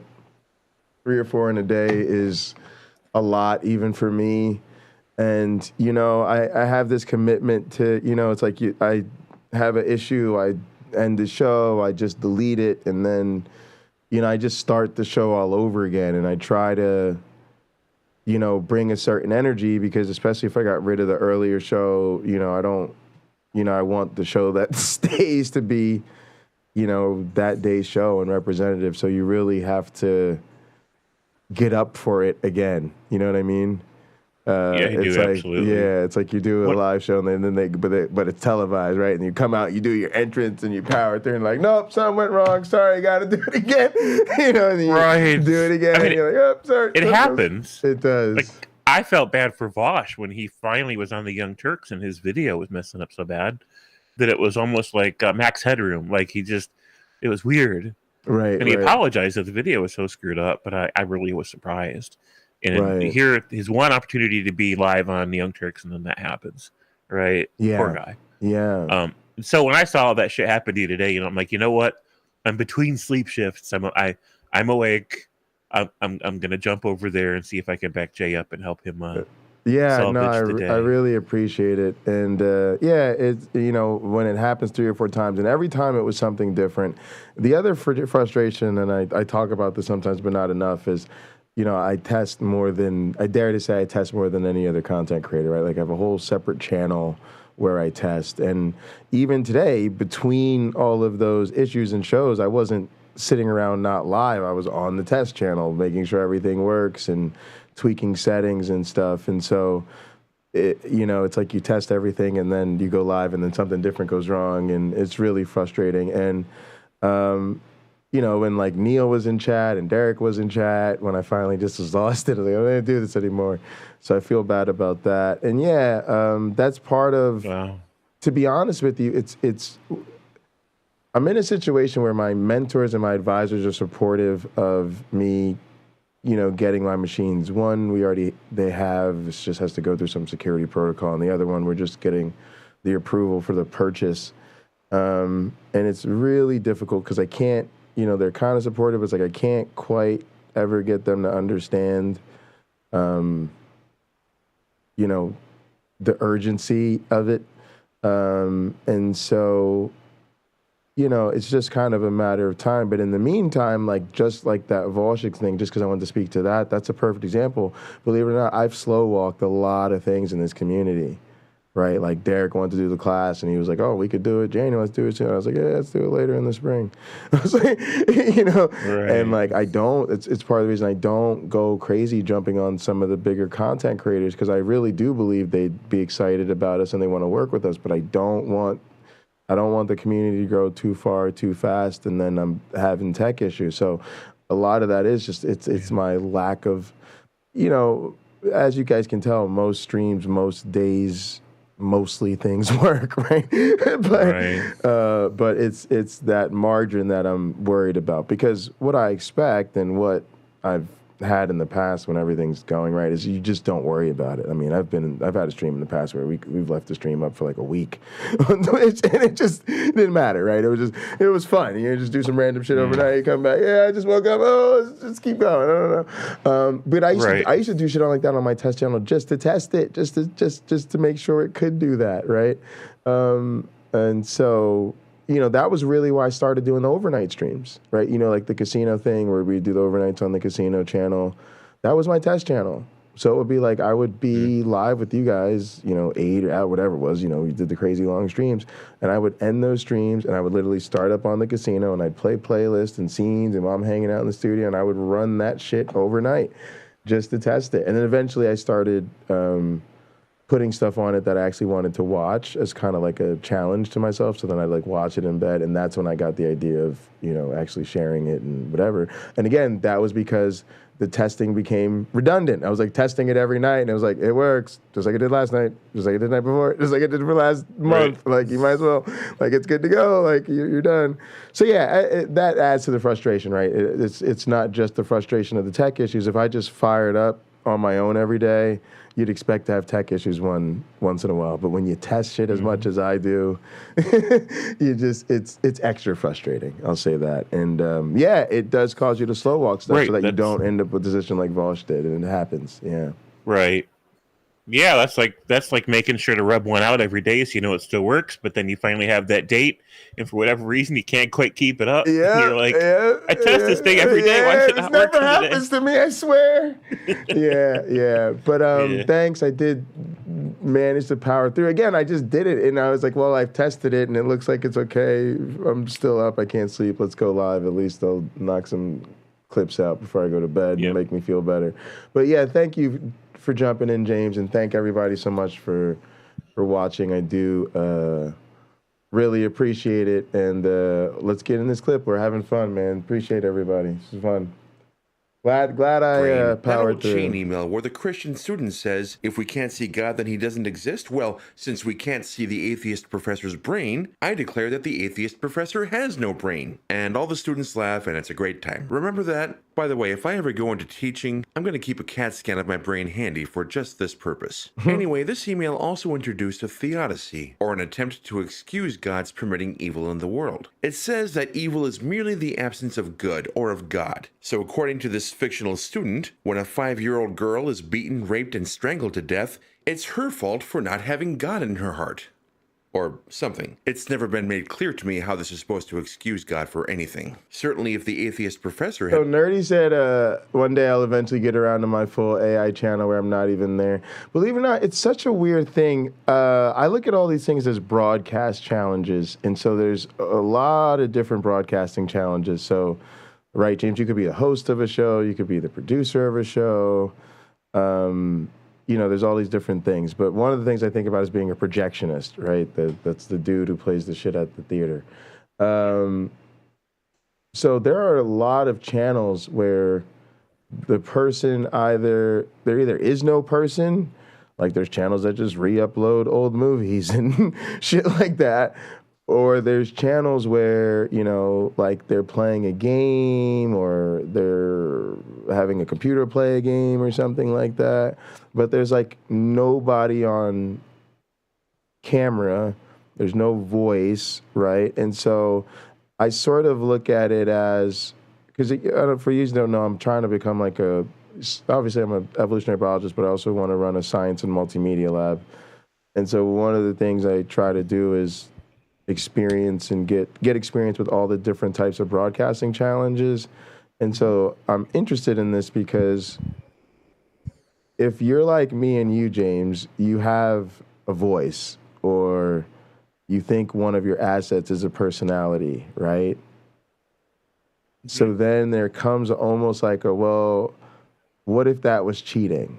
3 or 4 in a day is a lot, even for me. And, I have this commitment to, it's like I have an issue, I end the show, I just delete it, and then, I just start the show all over again. And I try to, bring a certain energy, because especially if I got rid of the earlier show, I don't, I want the show that stays to be, that day's show and representative. So you really have to get up for it again. You know what I mean? You it's do, like, absolutely. Yeah, it's like you do a live show, and then but it's televised, right? And you come out, you do your entrance, and you power through, and like, nope, something went wrong. Sorry, got to do it again. And then you do it again, and you're like, oh, sorry. It happens. It does. Like, I felt bad for Vosh when he finally was on the Young Turks, and his video was messing up so bad that it was almost like Max Headroom. Like, it was weird. Right. And he apologized that the video was so screwed up, but I really was surprised. And here, his one opportunity to be live on the Young Turks, and then that happens, right? Yeah. Poor guy. Yeah. So when I saw that shit happen to you today, I'm like, you know what? I'm between sleep shifts. I'm awake. I'm gonna jump over there and see if I can back Jay up and help him. I really appreciate it, and it's when it happens 3 or 4 times, and every time it was something different. The other frustration, and I talk about this sometimes, but not enough, is I test more than any other content creator, right? Like, I have a whole separate channel where I test, and even today, between all of those issues and shows, I wasn't sitting around not live. I was on the test channel, making sure everything works and tweaking settings and stuff. And so, it's like you test everything, and then you go live, and then something different goes wrong, and it's really frustrating. And when like Neil was in chat and Derek was in chat, when I finally just exhausted, I was like, I'm not gonna do this anymore. So I feel bad about that. And that's part of. Wow. To be honest with you, I'm in a situation where my mentors and my advisors are supportive of me, getting my machines. One, they have, it just has to go through some security protocol, and the other one, we're just getting the approval for the purchase. And it's really difficult because I can't. They're kind of supportive. It's like I can't quite ever get them to understand, the urgency of it. And so, it's just kind of a matter of time. But in the meantime, just like that Volshik thing, just because I wanted to speak to that, that's a perfect example. Believe it or not, I've slow walked a lot of things in this community. Right, like Derek wanted to do the class, and he was like, "Oh, we could do it, January. Let's do it soon." I was like, "Yeah, let's do it later in the spring." I was like, right. And I don't. It's part of the reason I don't go crazy jumping on some of the bigger content creators, because I really do believe they'd be excited about us and they want to work with us. But I don't want the community to grow too far, too fast, and then I'm having tech issues. So a lot of that is just it's my lack of, as you guys can tell, most streams, most days. Mostly things work, right? But it's that margin that I'm worried about, because what I expect and what I've had in the past when everything's going right is you just don't worry about it. I mean, I've had a stream in the past where we've left the stream up for like a week on Twitch, and it just didn't matter, right? It was fun. You just do some random shit overnight, you come back, I just woke up, let's just keep going. I don't know. But I used to do shit like that on my test channel just to test it, just to make sure it could do that, right? And so, that was really why I started doing the overnight streams, right? Like the casino thing where we do the overnights on the casino channel. That was my test channel. So it would be like I would be live with you guys, 8 or out, whatever it was. We did the crazy long streams. And I would end those streams, and I would literally start up on the casino, and I'd play playlists and scenes, and while I'm hanging out in the studio, and I would run that shit overnight just to test it. And then eventually I started putting stuff on it that I actually wanted to watch as kind of like a challenge to myself. So then I'd watch it in bed, and that's when I got the idea of, actually sharing it and whatever. And again, that was because the testing became redundant. I was testing it every night, and it was like, it works, just like it did last night, just like it did the night before, just like it did for last month. You might as well, it's good to go, you're done. So yeah, that adds to the frustration, right? It's not just the frustration of the tech issues. If I just fire it up on my own every day, you'd expect to have tech issues once in a while. But when you test shit as much as I do, it's extra frustrating. I'll say that. And yeah, it does cause you to slow walk stuff so that you don't end up with a position like Vosh did, and it happens. Yeah. Right. Yeah, that's like making sure to rub one out every day so you know it still works, but then you finally have that date, and for whatever reason you can't quite keep it up. Yeah, you're like, I test this thing every day. Why should it not work today? This never happens to me, I swear. yeah. But thanks. I did manage to power through. Again, I just did it, and I was like, well, I've tested it, and it looks like it's okay. I'm still up. I can't sleep. Let's go live. At least I'll knock some clips out before I go to bed and make me feel better. But yeah, thank you for jumping in, James, and thank everybody so much for watching. I do really appreciate it, and let's get in this clip. We're having fun, man. Appreciate everybody. This is fun. Glad I powered through. Chain email where the Christian student says, if we can't see God, then he doesn't exist. Well, since we can't see the atheist professor's brain, I declare that the atheist professor has no brain. And all the students laugh, and it's a great time. Remember that? By the way, if I ever go into teaching, I'm going to keep a CAT scan of my brain handy for just this purpose. Anyway, this email also introduced a theodicy, or an attempt to excuse God's permitting evil in the world. It says that evil is merely the absence of good, or of God. So according to this fictional student, when a 5-year-old girl is beaten, raped, and strangled to death, it's her fault for not having God in her heart. Or something. It's never been made clear to me how this is supposed to excuse God for anything. Certainly if the atheist professor had... So Nerdy said, one day I'll eventually get around to my full AI channel where I'm not even there. Believe it or not, it's such a weird thing. I look at all these things as broadcast challenges. And so there's a lot of different broadcasting challenges. So, right, James, you could be the host of a show. You could be the producer of a show. You know, there's all these different things. But one of the things I think about is being a projectionist, right? That's the dude who plays the shit at the theater. So there are a lot of channels where the person there either is no person, like there's channels that just re-upload old movies and shit like that, or there's channels where, you know, like they're playing a game or they're having a computer play a game or something like that. But there's like nobody on camera. There's no voice, right? And so I sort of look at it as, because for you who don't know, I'm trying to become like obviously I'm an evolutionary biologist, but I also want to run a science and multimedia lab. And so one of the things I try to do is experience and get experience with all the different types of broadcasting challenges. And so I'm interested in this because if you're like me and you, James, you have a voice, or you think one of your assets is a personality, right? So then there comes almost like well, what if that was cheating?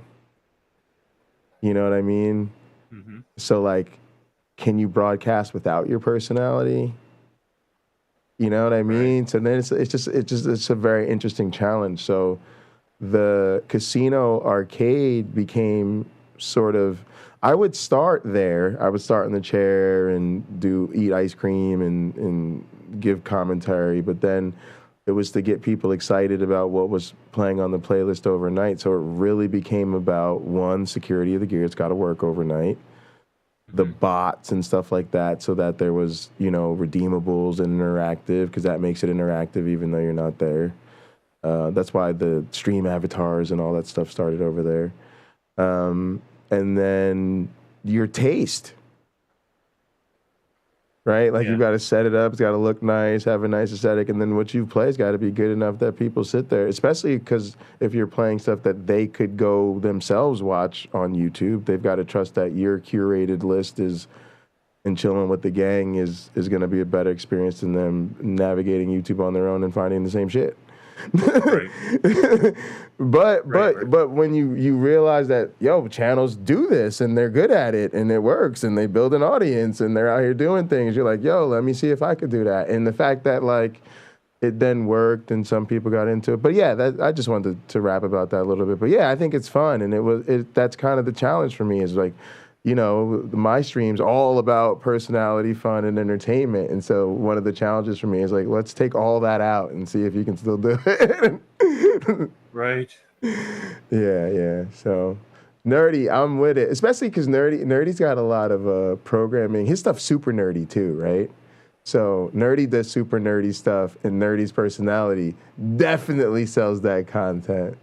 You know what I mean? Mm-hmm. So like, can you broadcast without your personality? You know what I mean? Right. So then it's a very interesting challenge. So the casino arcade became sort of, I would start there. I would start in the chair and eat ice cream and give commentary, but then it was to get people excited about what was playing on the playlist overnight. So it really became about, one, security of the gear. It's got to work overnight. The bots and stuff like that, so that there was, you know, redeemables and interactive, because that makes it interactive even though you're not there. That's why the stream avatars and all that stuff started over there. And then your taste, right? Like, you've got to set it up. It's got to look nice, have a nice aesthetic. And then what you play's got to be good enough that people sit there, especially because if you're playing stuff that they could go themselves watch on YouTube, they've got to trust that your curated list and chilling with the gang is going to be a better experience than them navigating YouTube on their own and finding the same shit. Right. But when you realize that, channels do this and they're good at it and it works and they build an audience and they're out here doing things, you're like, let me see if I could do that. And the fact that like it then worked and some people got into it. But yeah, I just wanted to rap about that a little bit. But yeah, I think it's fun, and that's kind of the challenge for me, is like, my stream's all about personality, fun, and entertainment. And so one of the challenges for me is like, let's take all that out and see if you can still do it. Right. Yeah. So nerdy, I'm with it. Especially because Nerdy's got a lot of programming. His stuff's super nerdy too, right? So Nerdy does super nerdy stuff, and Nerdy's personality definitely sells that content.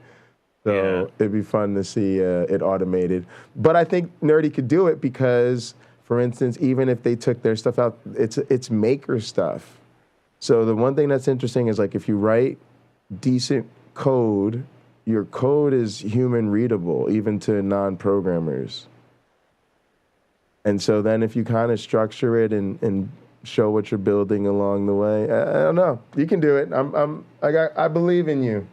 So it'd be fun to see it automated. But I think Nerdy could do it because, for instance, even if they took their stuff out, it's maker stuff. So the one thing that's interesting is like if you write decent code, your code is human readable, even to non-programmers. And so then if you kind of structure it and show what you're building along the way, I don't know. You can do it. I believe in you.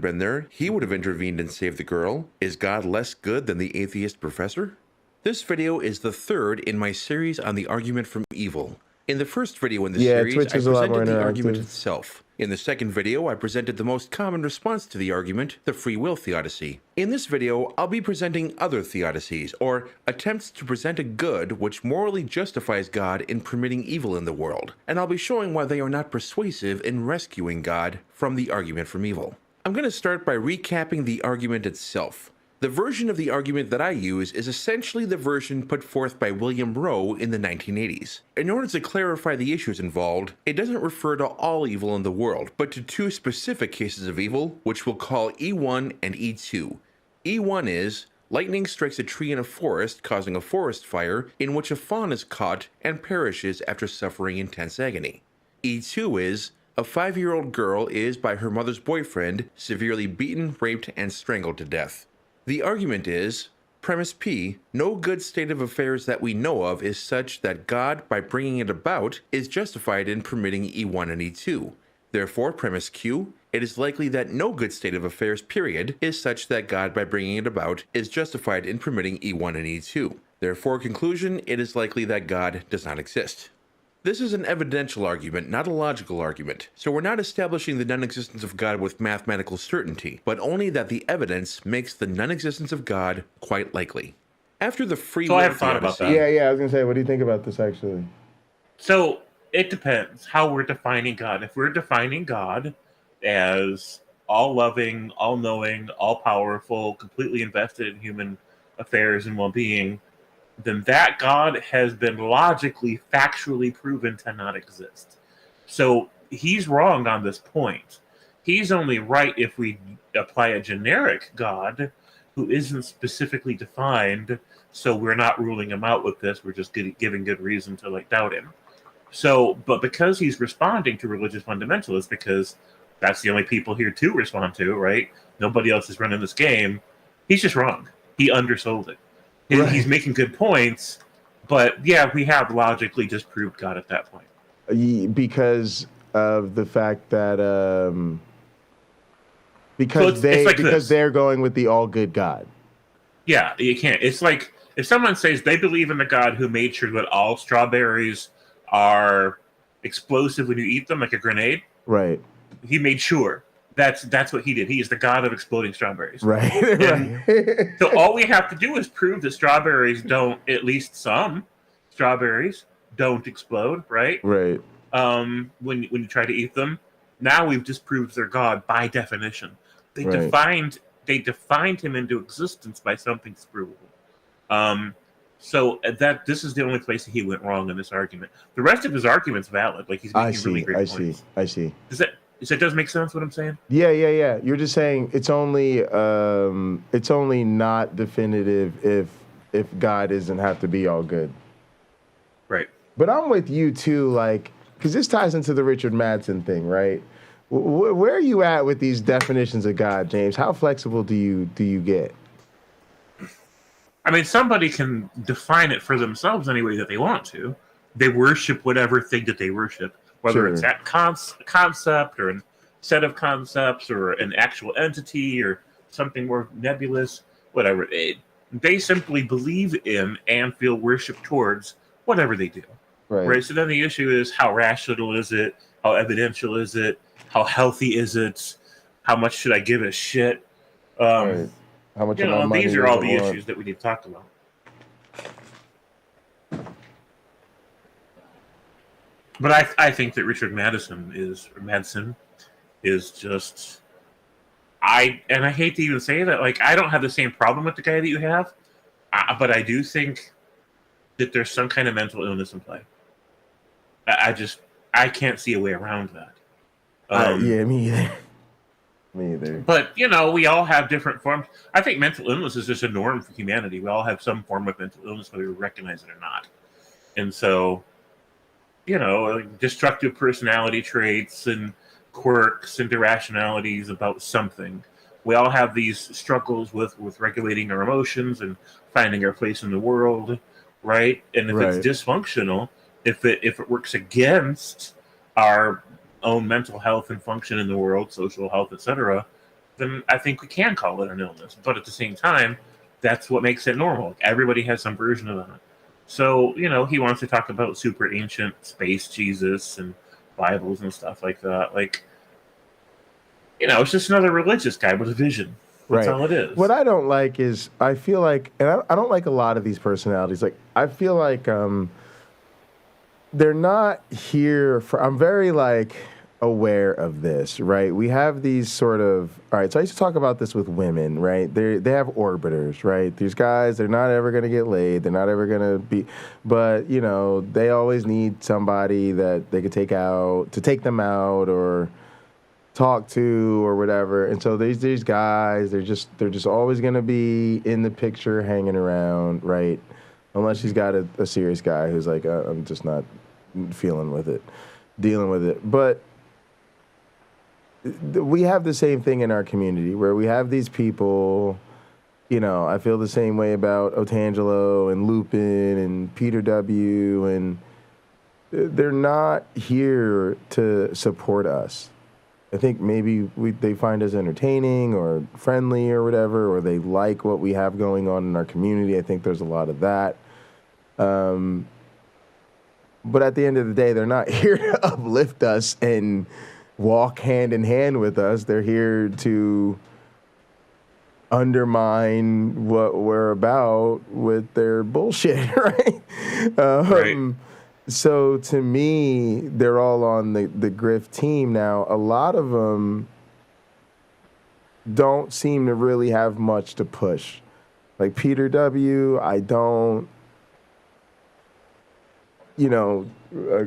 Been there, he would have intervened and saved the girl. Is God less good than the atheist professor? This video is the third in my series on the argument from evil. In the first video in the series, Twitch I is a lot more presented the argument interactive. itself. In the second video, I presented the most common response to the argument, the free will theodicy. In this video, I'll be presenting other theodicies, or attempts to present a good which morally justifies God in permitting evil in the world, and I'll be showing why they are not persuasive in rescuing God from the argument from evil. I'm going to start by recapping the argument itself. The version of the argument that I use is essentially the version put forth by William Rowe in the 1980s. In order to clarify the issues involved, it doesn't refer to all evil in the world, but to two specific cases of evil, which we'll call E1 and E2. E1 is, lightning strikes a tree in a forest, causing a forest fire, in which a fawn is caught and perishes after suffering intense agony. E2 is, a 5-year-old girl is, by her mother's boyfriend, severely beaten, raped, and strangled to death. The argument is, premise P, no good state of affairs that we know of is such that God, by bringing it about, is justified in permitting E1 and E2. Therefore, premise Q, it is likely that no good state of affairs, period, is such that God, by bringing it about, is justified in permitting E1 and E2. Therefore, conclusion, it is likely that God does not exist. This is an evidential argument, not a logical argument, so we're not establishing the non-existence of God with mathematical certainty, but only that the evidence makes the non-existence of God quite likely. After the free will I have thought about that. Yeah, I was going to say, what do you think about this, actually? So it depends how we're defining God. If we're defining God as all-loving, all-knowing, all-powerful, completely invested in human affairs and well-being, then that God has been logically, factually proven to not exist. So he's wrong on this point. He's only right if we apply a generic God who isn't specifically defined, so we're not ruling him out with this. We're just giving good reason to doubt him. So, but because he's responding to religious fundamentalists, because that's the only people here to respond to, right? Nobody else is running this game. He's just wrong. He undersold it. Right. He's making good points, but yeah, we have logically disproved God at that point. Because of the fact that because they're going with the all good God. Yeah, you can't. It's like if someone says they believe in the God who made sure that all strawberries are explosive when you eat them, like a grenade. Right. He made sure. That's what he did. He is the God of exploding strawberries. Right. So all we have to do is prove that strawberries don't, at least some strawberries, don't explode, right? Right. When you try to eat them. Now we've disproved their God by definition. They defined him into existence by something provable. So this is the only place that he went wrong in this argument. The rest of his argument's valid. Like he's making really great points. I see. Does make sense what I'm saying? Yeah. You're just saying it's only not definitive if God doesn't have to be all good. Right. But I'm with you too, because this ties into the Richard Madsen thing, right? Where are you at with these definitions of God, James? How flexible do you get? I mean, somebody can define it for themselves any way that they want to. They worship whatever thing that they worship. Whether it's that concept or a set of concepts or an actual entity or something more nebulous, whatever. They simply believe in and feel worship towards whatever they do. Right. So then the issue is how rational is it? How evidential is it? How healthy is it? How much should I give a shit? Right. How much these are all the issues that we need to talk about. But I think that Richard Madsen is just I hate to even say that, like, I don't have the same problem with the guy that you have, but I do think that there's some kind of mental illness in play. I can't see a way around that. Yeah, me either. Me either. But, you know, we all have different forms. I think mental illness is just a norm for humanity. We all have some form of mental illness, whether we recognize it or not. And so, you know, like destructive personality traits and quirks and irrationalities about something. We all have these struggles with regulating our emotions and finding our place in the world, right? And if it's dysfunctional, if it works against our own mental health and function in the world, social health, etc., then I think we can call it an illness. But at the same time, that's what makes it normal. Everybody has some version of that. So, you know, he wants to talk about super ancient space Jesus and Bibles and stuff like that. Like, you know, it's just another religious guy with a vision. That's all it is. What I don't like is, I feel like, and I don't like a lot of these personalities. Like, I feel like they're not here for, I'm very, like, aware of this, right? We have these sort of, all right, so I used to talk about this with women, right? They have orbiters, right? These guys, they're not ever going to get laid. They're not ever going to be, but, you know, they always need somebody that they could take them out or talk to or whatever. And so these guys, they're just always going to be in the picture hanging around, right? Unless she's got a serious guy who's like, I'm just not dealing with it. But we have the same thing in our community where we have these people, you know, I feel the same way about Otangelo and Lupin and Peter W. And they're not here to support us. I think maybe they find us entertaining or friendly or whatever, or they like what we have going on in our community. I think there's a lot of that. But at the end of the day, they're not here to uplift us and walk hand in hand with us. They're here to undermine what we're about with their bullshit, right? Right. So to me, they're all on the Griff team now. A lot of them don't seem to really have much to push. Like Peter W., I don't, you know,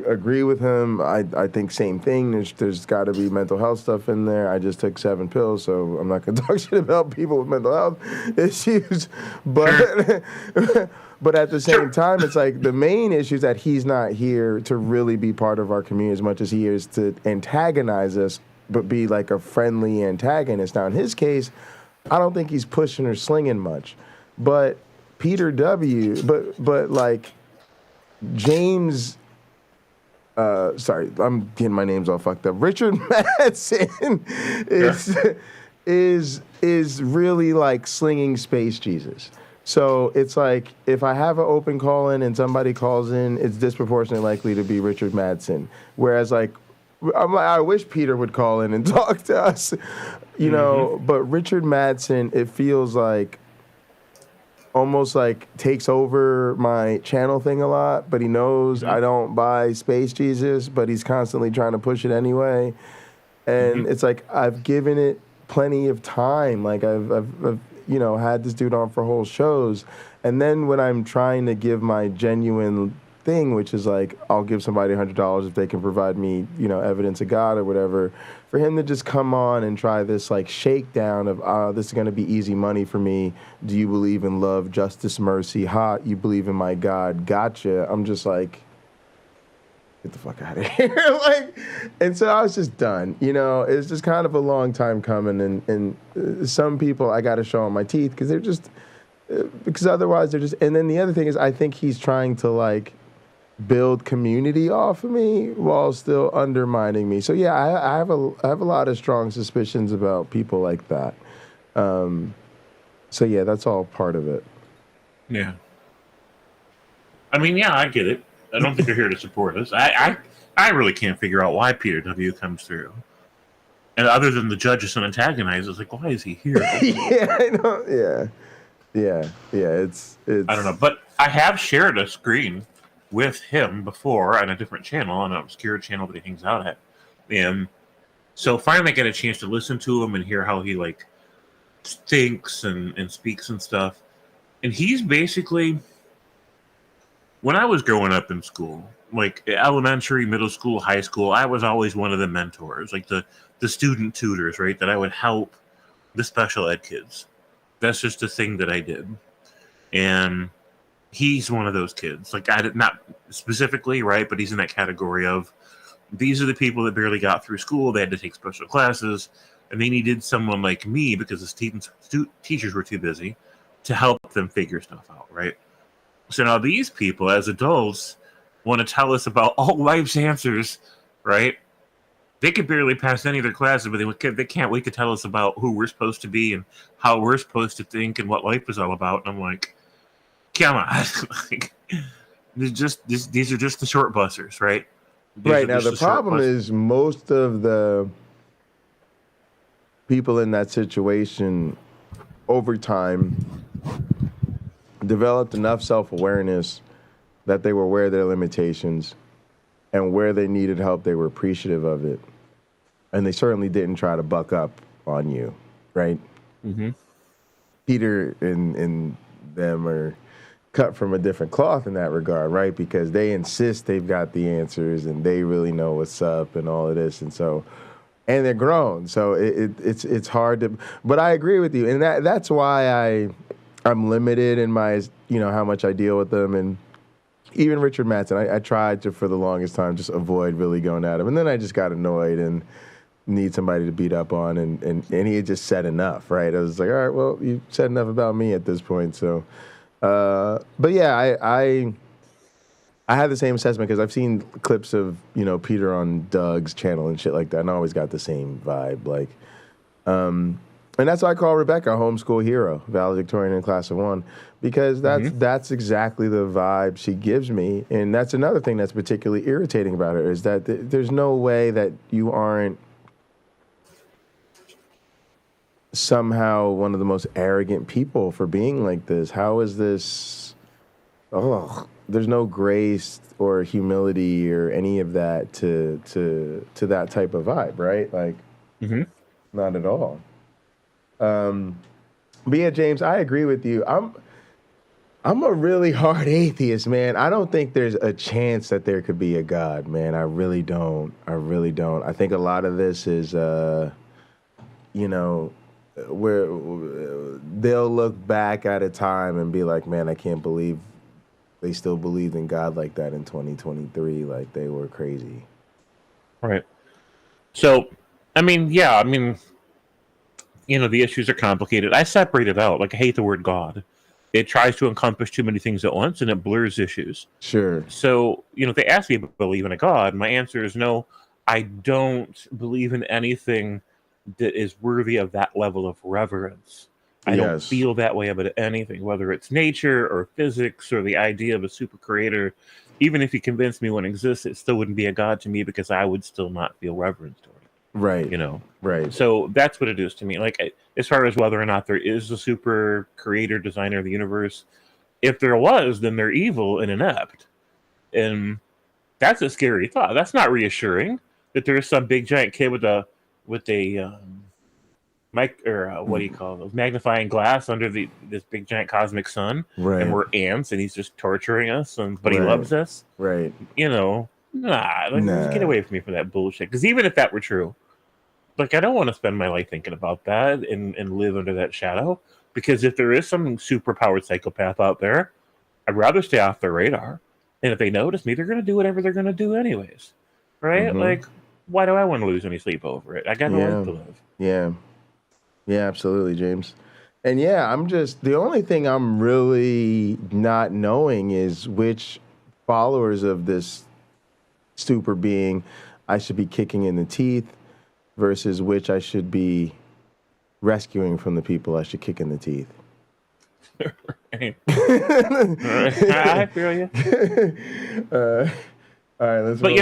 agree with him. I think same thing. There's got to be mental health stuff in there. I just took 7 pills, so I'm not going to talk shit about people with mental health issues. But but at the same time, it's like the main issue is that he's not here to really be part of our community as much as he is to antagonize us, but be like a friendly antagonist. Now, in his case, I don't think he's pushing or slinging much. But Peter W., but like James, sorry, I'm getting my names all fucked up. Richard Madsen is really like slinging space Jesus. So it's like if I have an open call in and somebody calls in, it's disproportionately likely to be Richard Madsen. Whereas like I wish Peter would call in and talk to us, you know. But Richard Madsen, it feels like almost like takes over my channel thing a lot, but he knows I don't buy Space Jesus, but he's constantly trying to push it anyway. And it's like I've given it plenty of time. Like I've you know, had this dude on for whole shows. And then when I'm trying to give my genuine thing, which is like, I'll give somebody $100 if they can provide me, you know, evidence of God or whatever, for him to just come on and try this like shakedown of, this is going to be easy money for me. Do you believe in love, justice, mercy? You believe in my God? Gotcha. I'm just like, get the fuck out of here. Like, and so I was just done. You know, it's just kind of a long time coming. And some people I got to show them my teeth because they're just, because otherwise they're just, and then the other thing is I think he's trying to like build community off of me while still undermining me. So yeah, I have a lot of strong suspicions about people like that. So yeah, that's all part of it. Yeah. I mean, yeah, I get it. I don't think they're here to support us. I really can't figure out why Peter W. comes through. And other than the judges and antagonize, it's like, why is he here? Yeah, I know. Yeah. It's. I don't know, but I have shared a screen with him before on a different channel, on an obscure channel that he hangs out at. And So finally, I get a chance to listen to him and hear how he like thinks and speaks and stuff. And he's basically, when I was growing up in school, like elementary, middle school, high school, I was always one of the mentors, like the student tutors, right? That I would help the special ed kids. That's just a thing that I did. And he's one of those kids. Like, I did not specifically, right? But he's in that category of, these are the people that barely got through school. They had to take special classes, and they needed someone like me because the teachers were too busy to help them figure stuff out, right? So now these people, as adults, want to tell us about all life's answers, right? They could barely pass any of their classes, but they can't wait to tell us about who we're supposed to be and how we're supposed to think and what life is all about. And I'm like, come on. Like, these are just the short busters, right? Right. Now, the problem is most of the people in that situation over time developed enough self-awareness that they were aware of their limitations, and where they needed help, they were appreciative of it. And they certainly didn't try to buck up on you, right? Mm-hmm. Peter and them are cut from a different cloth in that regard, right? Because they insist they've got the answers and they really know what's up and all of this. And so, and they're grown. So it's hard to, but I agree with you. And that's why I'm limited in my, how much I deal with them. And even Richard Mattson, I tried to, for the longest time, just avoid really going at him. And then I just got annoyed and need somebody to beat up on. And he had just said enough, right? I was like, all right, well, you said enough about me at this point. So, but yeah, I had the same assessment because I've seen clips of, Peter on Doug's channel and shit like that. And I always got the same vibe. Like, and that's why I call Rebecca a homeschool hero, valedictorian in class of one, because that's exactly the vibe she gives me. And that's another thing that's particularly irritating about her is that there's no way that you aren't somehow one of the most arrogant people for being like this. How is this? Oh, there's no grace or humility or any of that to that type of vibe, right? Like, not at all. But yeah, James, I agree with you. I'm a really hard atheist, man. I don't think there's a chance that there could be a God, man. I really don't. I think a lot of this is, where they'll look back at a time and be like, man, I can't believe they still believed in God like that in 2023. Like, they were crazy. Right. So, the issues are complicated. I separate it out. Like, I hate the word God. It tries to encompass too many things at once, and it blurs issues. Sure. So, if they ask me if I believe in a God, my answer is no, I don't believe in anything that is worthy of that level of reverence. I don't feel that way about anything, whether it's nature or physics or the idea of a super creator. Even if you convinced me one exists, it still wouldn't be a God to me because I would still not feel reverence toward it. Right. Right. So that's what it is to me. Like, as far as whether or not there is a super creator, designer of the universe, if there was, then they're evil and inept. And that's a scary thought. That's not reassuring that there's some big giant kid with a what do you call those, magnifying glass under this big giant cosmic sun, right? And we're ants, and he's just torturing us, but he loves us, right? Just get away from me for that bullshit. Because even if that were true, like, I don't want to spend my life thinking about that and live under that shadow. Because if there is some superpowered psychopath out there, I'd rather stay off their radar. And if they notice me, they're going to do whatever they're going to do anyways, right? Like, why do I want to lose any sleep over it? I got no life to live. Yeah, absolutely, James. And yeah, the only thing I'm really not knowing is which followers of this super being I should be kicking in the teeth versus which I should be rescuing from the people I should kick in the teeth. Right. I feel you. All right, let's. But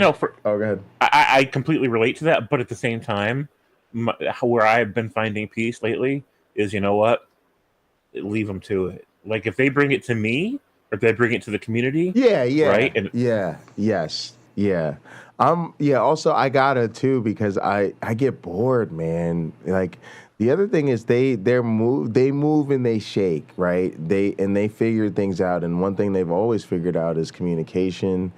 go ahead. I completely relate to that. But at the same time, where I've been finding peace lately is, leave them to it. Like, if they bring it to me or if they bring it to the community, yeah, right, yes, Yeah. Also I gotta too, because I get bored, man. Like the other thing is they move and they shake, right? They figure things out, and one thing they've always figured out is communication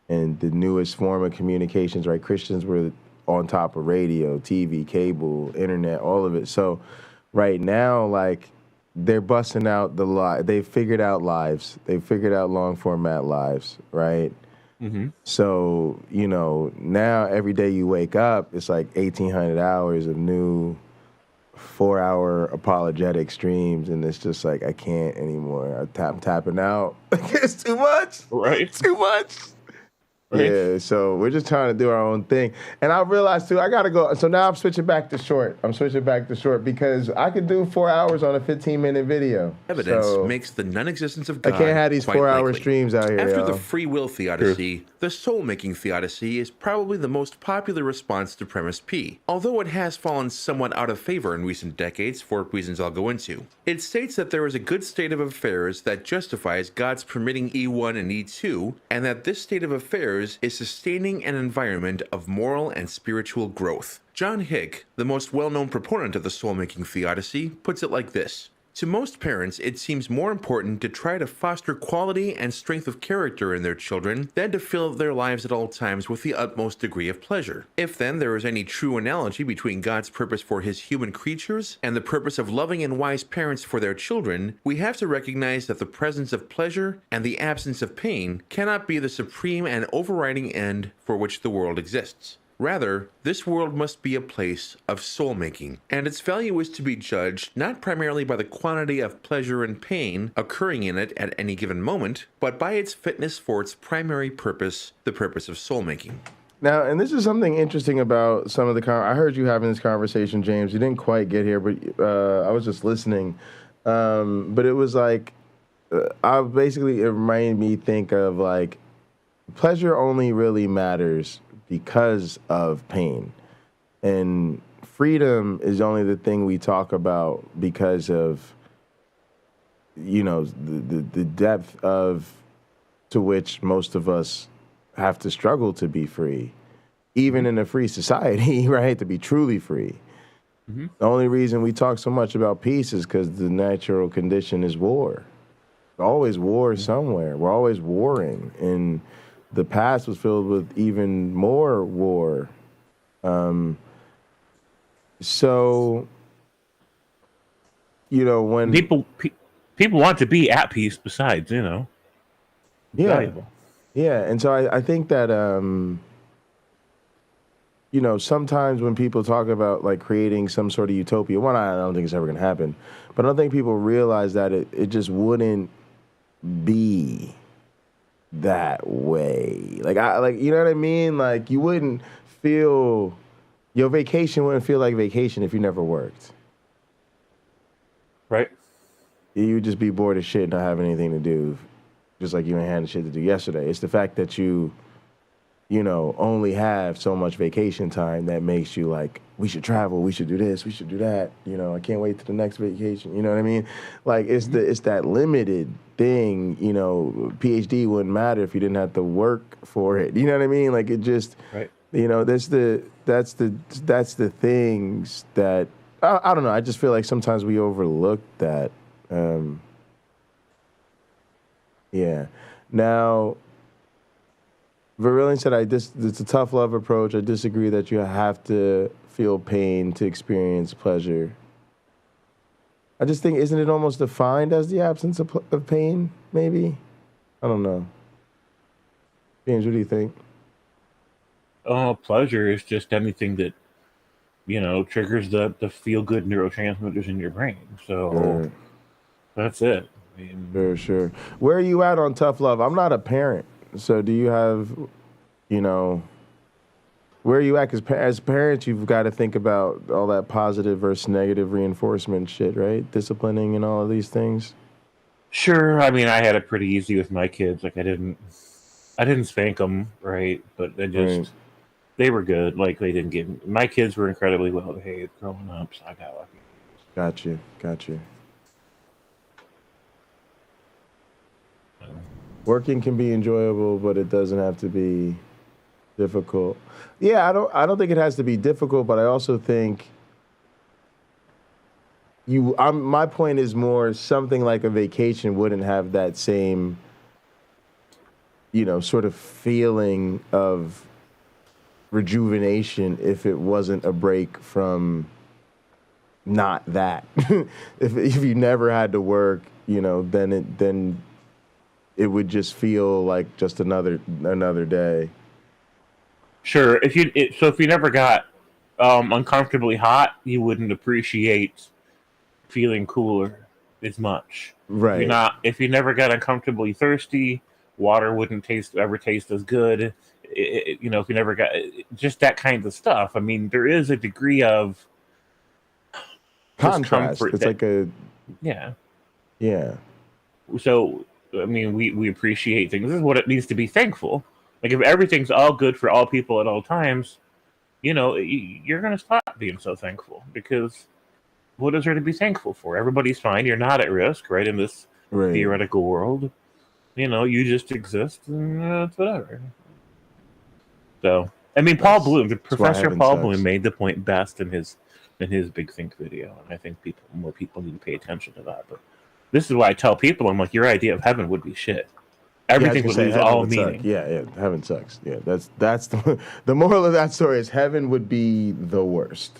and the newest form of communications, right? Christians were on top of radio, TV, cable, internet, all of it. So right now, like, they're busting out they've figured out lives. They've figured out long format lives, right? Mm-hmm. So, now every day you wake up, it's like 1,800 hours of new 4-hour apologetic streams, and it's just like, I can't anymore. I'm tapping out. It's too much. Right. Too much. Right. Yeah, so we're just trying to do our own thing. And I realized, too, I got to go. So now I'm switching back to short. Because I could do 4 hours on a 15-minute video. Evidence makes the non-existence of I God can't have these quite 4-hour likely. streams out here, After yo. the free will theodicy, the soul-making theodicy is probably the most popular response to premise P, although it has fallen somewhat out of favor in recent decades for reasons I'll go into. It states that there is a good state of affairs that justifies God's permitting E1 and E2, and that this state of affairs is sustaining an environment of moral and spiritual growth. John Hick, the most well-known proponent of the soul-making theodicy, puts it like this. To most parents, it seems more important to try to foster quality and strength of character in their children than to fill their lives at all times with the utmost degree of pleasure. If then there is any true analogy between God's purpose for his human creatures and the purpose of loving and wise parents for their children, we have to recognize that the presence of pleasure and the absence of pain cannot be the supreme and overriding end for which the world exists. Rather, this world must be a place of soul-making, and its value is to be judged not primarily by the quantity of pleasure and pain occurring in it at any given moment, but by its fitness for its primary purpose, the purpose of soul-making. Now, and this is something interesting about some of the I heard you having this conversation, James. You didn't quite get here, but I was just listening. But it was like, it reminded me think of like, pleasure only really matters because of pain, and freedom is only the thing we talk about because of the depth of to which most of us have to struggle to be free, even in a free society, right? To be truly free. Mm-hmm. The only reason we talk so much about peace is because the natural condition is war. Always war somewhere. We're always warring, and the past was filled with even more war. So, when people want to be at peace, besides, valuable. Yeah, and so I think that sometimes when people talk about like creating some sort of utopia, one, I don't think it's ever going to happen, but I don't think people realize that it just wouldn't be that way. Like you know what I mean? Like you wouldn't feel your vacation wouldn't feel like vacation if you never worked. Right. You would just be bored as shit and not have anything to do. Just like you ain't had shit to do yesterday. It's the fact that you only have so much vacation time that makes you like, we should travel, we should do this, we should do that. I can't wait to the next vacation. You know what I mean? Like it's that limited thing. PhD wouldn't matter if you didn't have to work for it. You know what I mean? Like it just, right. That's the things that I don't know. I just feel like sometimes we overlook that. Yeah. Now, Virillion said, it's a tough love approach. I disagree that you have to feel pain to experience pleasure. I just think, isn't it almost defined as the absence of pain, maybe? I don't know. James, what do you think? Oh, pleasure is just anything that, triggers the feel-good neurotransmitters in your brain. So that's it. I mean, Sure. Where are you at on tough love? I'm not a parent. So do you have, where are you at? Because as parents, you've got to think about all that positive versus negative reinforcement shit, right? Disciplining and all of these things. Sure. I mean, I had it pretty easy with my kids. Like I didn't spank them, right? But they were good. Like they didn't get, my kids were incredibly well behaved growing up, so I got lucky. Got you. Working can be enjoyable, but it doesn't have to be difficult. Yeah, I don't think it has to be difficult, but I also think my point is more something like a vacation wouldn't have that same, sort of feeling of rejuvenation if it wasn't a break from not that. if you never had to work, then it would just feel like just another day. Sure. If you never got uncomfortably hot, you wouldn't appreciate feeling cooler as much. Right. If you never got uncomfortably thirsty, water wouldn't ever taste as good. If you never got just that kind of stuff. I mean, there is a degree of contrast. It's like a yeah. So I mean, we appreciate things. This is what it means to be thankful. Like if everything's all good for all people at all times, you're going to stop being so thankful because what is there to be thankful for? Everybody's fine. You're not at risk, right? In this theoretical world, you just exist and it's whatever. So, I mean, Paul Bloom, Professor Paul Bloom made the point best in his Big Think video, and I think more people need to pay attention to that. But this is why I tell people, I'm like, your idea of heaven would be shit. Everything would lose all meaning. Yeah, heaven sucks. Yeah, that's the moral of that story is heaven would be the worst.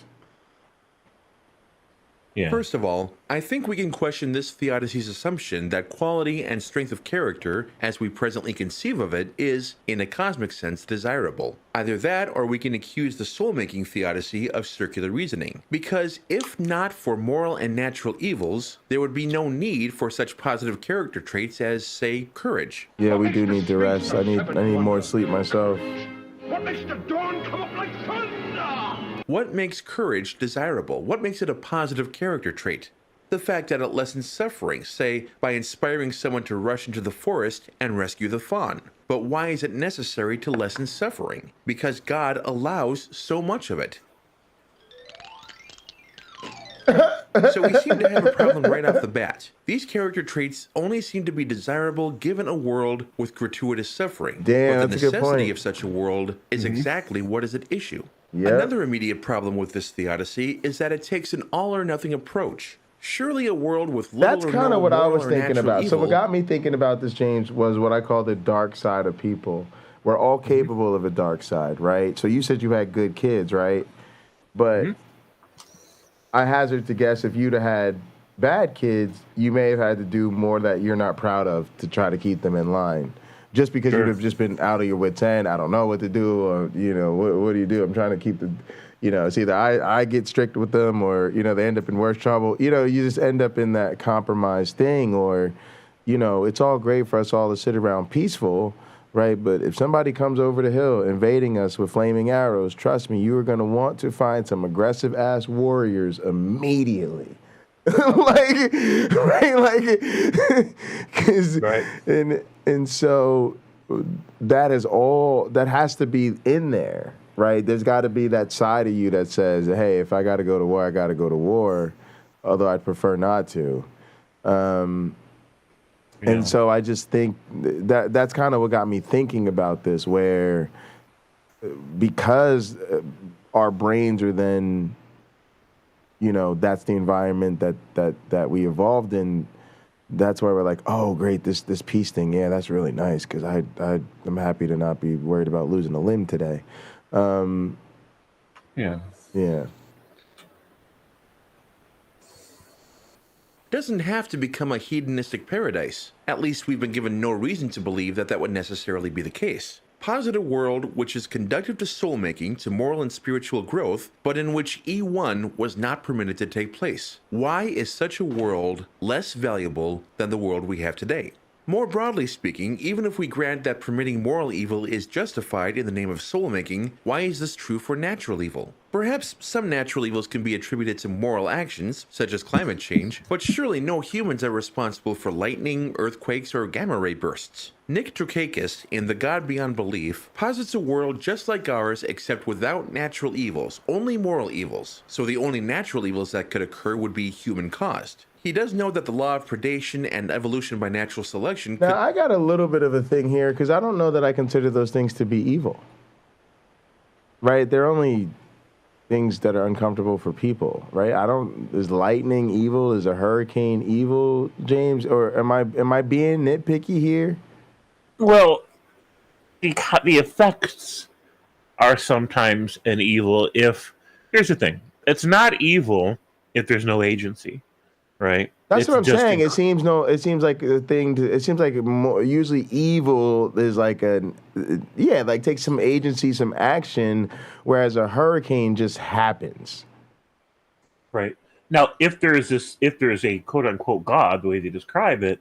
Yeah. First of all, I think we can question this Theodicies assumption that quality and strength of character, as we presently conceive of it, is, in a cosmic sense, desirable. Either that, or we can accuse the soul-making Theodicy of circular reasoning. Because if not for moral and natural evils, there would be no need for such positive character traits as, say, courage. Yeah, we do need to rest. I need more sleep myself. What makes the dawn come up like thunder? What makes courage desirable? What makes it a positive character trait? The fact that it lessens suffering, say, by inspiring someone to rush into the forest and rescue the fawn. But why is it necessary to lessen suffering? Because God allows so much of it. So we seem to have a problem right off the bat. These character traits only seem to be desirable given a world with gratuitous suffering. Damn, but that's the a good necessity point. of such a world is exactly what is at issue. Yep. Another immediate problem with this theodicy is that it takes an all-or-nothing approach. Surely a world with little That's or kind no of what I moral was or thinking natural about. So what evil. got me thinking about this, James, was what I call the dark side of people. We're all capable of a dark side, right? So you said you had good kids, right? But I hazard to guess if you'd have had bad kids, you may have had to do more that you're not proud of to try to keep them in line. Just because you'd have just been out of your wits' end, I don't know what to do, or, what do you do? I'm trying to keep the, it's either I get strict with them or, they end up in worse trouble. You just end up in that compromised thing or, it's all great for us all to sit around peaceful, right? But if somebody comes over the hill invading us with flaming arrows, trust me, you are going to want to find some aggressive-ass warriors immediately. And so that has to be in there, right? There's got to be that side of you that says, hey, if I got to go to war, I got to go to war, although I'd prefer not to. And so I just think that's kind of what got me thinking about this, where because our brains are then, that's the environment that we evolved in. That's why we're like, oh, great, this peace thing, yeah, that's really nice because I'm happy to not be worried about losing a limb today. Yeah. Doesn't have to become a hedonistic paradise. At least we've been given no reason to believe that would necessarily be the case. Posit a world which is conducive to soul-making, to moral and spiritual growth, but in which E1 was not permitted to take place. Why is such a world less valuable than the world we have today? More broadly speaking, even if we grant that permitting moral evil is justified in the name of soul-making, why is this true for natural evil? Perhaps some natural evils can be attributed to moral actions, such as climate change, but surely no humans are responsible for lightning, earthquakes, or gamma-ray bursts. Nick Trukakis, in The God Beyond Belief, posits a world just like ours except without natural evils, only moral evils. So the only natural evils that could occur would be human-caused. He does know that the law of predation and evolution by natural selection Now, I got a little bit of a thing here because I don't know that I consider those things to be evil. right? They're only things that are uncomfortable for people, right? Is lightning evil? Is a hurricane evil, James? Or am I being nitpicky here? Well, the effects are sometimes an evil if, here's the thing, it's not evil if there's no agency, right? That's what I'm saying. It seems like a thing. It seems like usually evil is like like takes some agency, some action, whereas a hurricane just happens. Right. Now, if there's a quote unquote God, the way they describe it,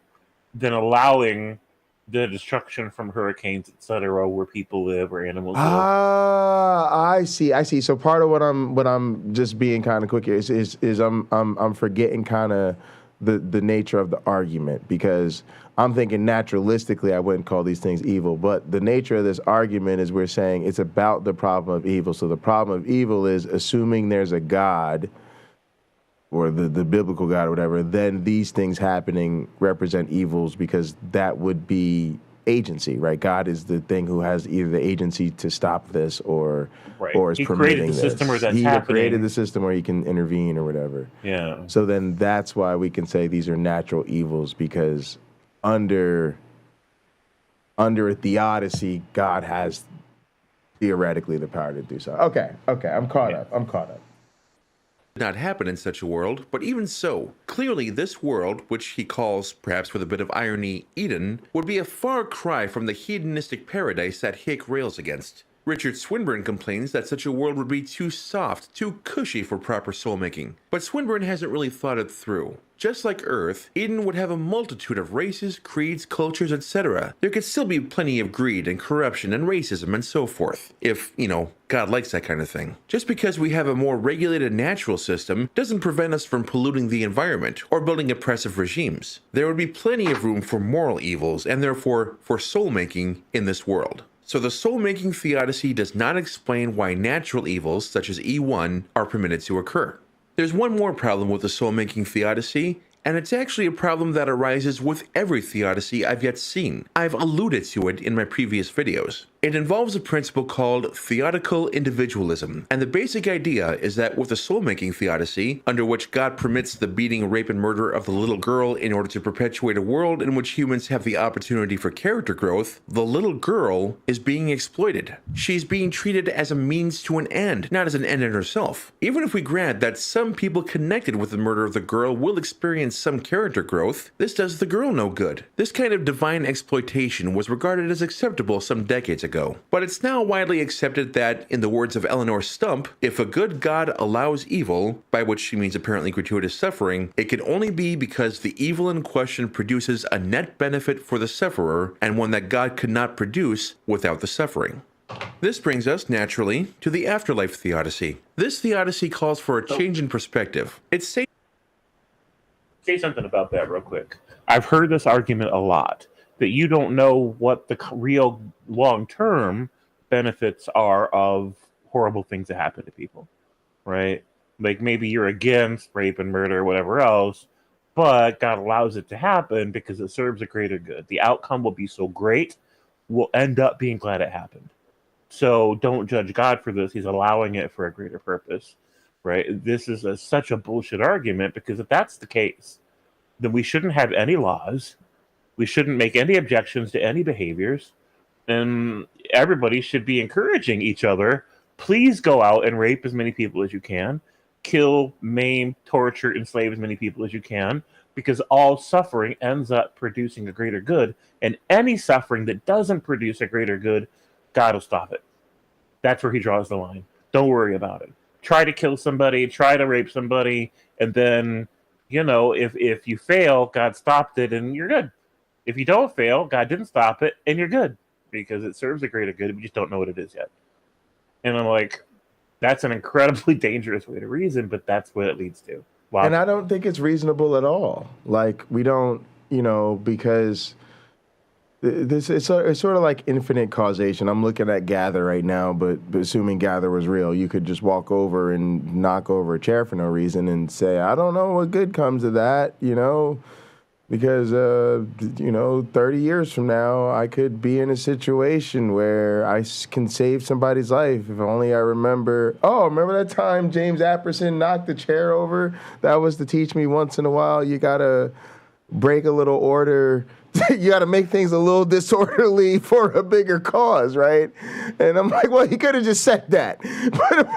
then allowing the destruction from hurricanes, etc., where people live, where animals live. I see. So part of what I'm just being kind of quick here is I'm forgetting kind of the nature of the argument, because I'm thinking naturalistically I wouldn't call these things evil, but the nature of this argument is we're saying it's about the problem of evil. So the problem of evil is assuming there's a God, or the biblical God or whatever, then these things happening represent evils, because that would be agency, right? God is the thing who has either the agency to stop this or is he permitting created the this. system where that's he happening. created the system where he can intervene or whatever. Yeah. So then that's why we can say these are natural evils, because under a theodicy, God has theoretically the power to do so. Okay, I'm caught up. Not happen in such a world, but even so, clearly this world, which he calls, perhaps with a bit of irony, Eden, would be a far cry from the hedonistic paradise that Hick rails against. Richard Swinburne complains that such a world would be too soft, too cushy for proper soul-making. But Swinburne hasn't really thought it through. Just like Earth, Eden would have a multitude of races, creeds, cultures, etc. There could still be plenty of greed and corruption and racism and so forth, if, God likes that kind of thing. Just because we have a more regulated natural system doesn't prevent us from polluting the environment or building oppressive regimes. There would be plenty of room for moral evils and therefore for soul-making in this world. So the soul-making theodicy does not explain why natural evils, such as E1, are permitted to occur. There's one more problem with the soul-making theodicy, and it's actually a problem that arises with every theodicy I've yet seen. I've alluded to it in my previous videos. It involves a principle called theodical individualism, and the basic idea is that with a soul-making theodicy, under which God permits the beating, rape, and murder of the little girl in order to perpetuate a world in which humans have the opportunity for character growth, the little girl is being exploited. She's being treated as a means to an end, not as an end in herself. Even if we grant that some people connected with the murder of the girl will experience some character growth, this does the girl no good. This kind of divine exploitation was regarded as acceptable some decades ago. But it's now widely accepted that, in the words of Eleanor Stump, if a good God allows evil, by which she means apparently gratuitous suffering, it can only be because the evil in question produces a net benefit for the sufferer, and one that God could not produce without the suffering. This brings us, naturally, to the afterlife theodicy. This theodicy calls for a change in perspective. It's say something about that real quick. I've heard this argument a lot, that you don't know what the real long-term benefits are of horrible things that happen to people, right? Like maybe you're against rape and murder or whatever else, but God allows it to happen because it serves a greater good. The outcome will be so great, we'll end up being glad it happened. So don't judge God for this. He's allowing it for a greater purpose, right? This is such a bullshit argument, because if that's the case, then we shouldn't have any laws. We shouldn't make any objections to any behaviors, and everybody should be encouraging each other. Please go out and rape as many people as you can, kill, maim, torture, enslave as many people as you can, because all suffering ends up producing a greater good, and any suffering that doesn't produce a greater good, God will stop it. That's where he draws the line. Don't worry about it. Try to kill somebody, try to rape somebody, and then, if you fail, God stopped it and you're good. If you don't fail, God didn't stop it, and you're good, because it serves a greater good. We just don't know what it is yet. And I'm like, that's an incredibly dangerous way to reason, but that's what it leads to. Wow. And I don't think it's reasonable at all. Like, we don't, because it's sort of like infinite causation. I'm looking at Gather right now, but assuming Gather was real, you could just walk over and knock over a chair for no reason and say, I don't know what good comes of that, Because, 30 years from now, I could be in a situation where I can save somebody's life if only I remember. Oh, remember that time James Apperson knocked the chair over? That was to teach me once in a while you got to break a little order. You got to make things a little disorderly for a bigger cause, right? And I'm like, well, he could have just said that.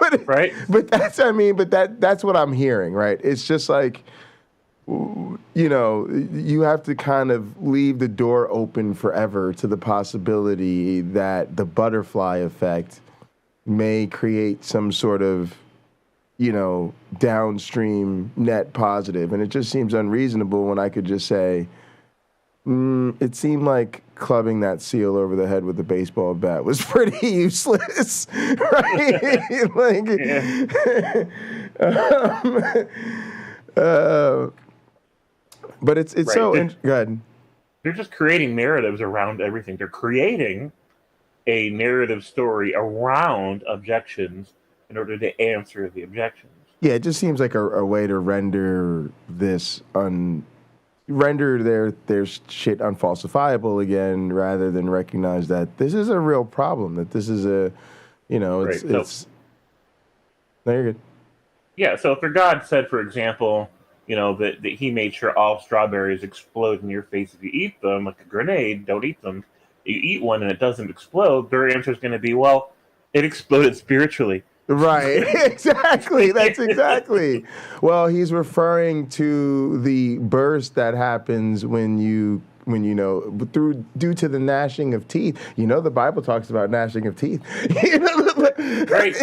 but right. But that's what I'm hearing, right? It's just like, you have to kind of leave the door open forever to the possibility that the butterfly effect may create some sort of, downstream net positive. And it just seems unreasonable when I could just say, it seemed like clubbing that seal over the head with a baseball bat was pretty useless, right? But it's right. So go ahead. They're just creating narratives around everything. They're creating a narrative story around objections in order to answer the objections. Yeah, it just seems like a way to render this render their shit unfalsifiable again, rather than recognize that this is a real problem. That this is a, it's. No, you're good. Yeah. So if your God said, for example, that he made sure all strawberries explode in your face if you eat them, like a grenade, don't eat them. You eat one and it doesn't explode, their answer is going to be, well, it exploded spiritually. Right, exactly. That's exactly. Well, he's referring to the burst that happens when due to the gnashing of teeth. The Bible talks about gnashing of teeth. Right.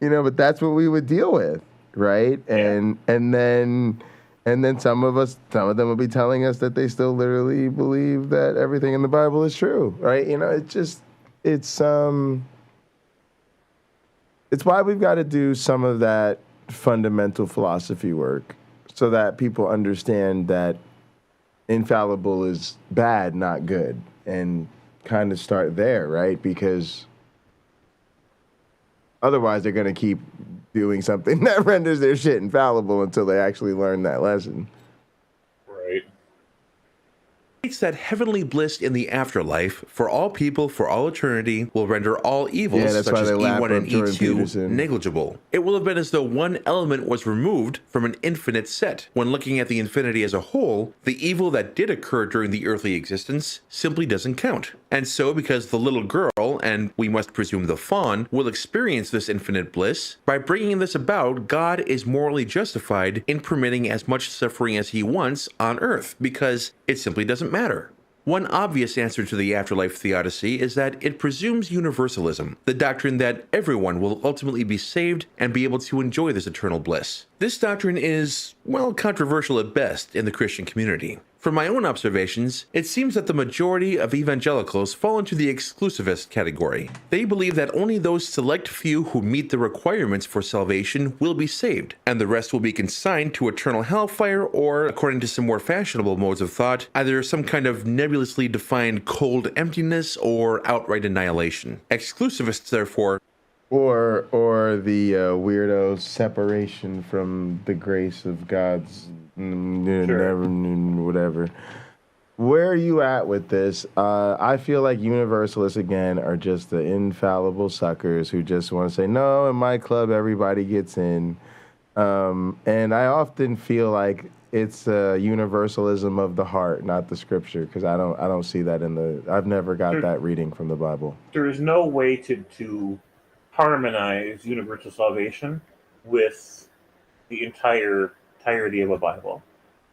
But that's what we would deal with. Right, and then some of them will be telling us that they still literally believe that everything in the Bible is true. Right, it's why we've got to do some of that fundamental philosophy work so that people understand that infallible is bad, not good, and kind of start there, right? Because otherwise they're going to keep doing something that renders their shit infallible until they actually learn that lesson. Right. It's that heavenly bliss in the afterlife for all people for all eternity will render all evils, such as E1 and E2, negligible. It will have been as though one element was removed from an infinite set. When looking at the infinity as a whole, the evil that did occur during the earthly existence simply doesn't count. And so, because the little girl, and we must presume the fawn, will experience this infinite bliss, by bringing this about, God is morally justified in permitting as much suffering as he wants on earth, because it simply doesn't matter. One obvious answer to the afterlife theodicy is that it presumes universalism, the doctrine that everyone will ultimately be saved and be able to enjoy this eternal bliss. This doctrine is, controversial at best in the Christian community. From my own observations, it seems that the majority of evangelicals fall into the exclusivist category. They believe that only those select few who meet the requirements for salvation will be saved, and the rest will be consigned to eternal hellfire or, according to some more fashionable modes of thought, either some kind of nebulously defined cold emptiness or outright annihilation. Exclusivists, therefore, or the weirdo separation from the grace of God's whatever. Where are you at with this? I feel like universalists, again, are just the infallible suckers who just want to say, no, in my club, everybody gets in. And I often feel like it's universalism of the heart, not the scripture, because I don't see that I've never got that reading from the Bible. There is no way to harmonize universal salvation with the entirety of a Bible.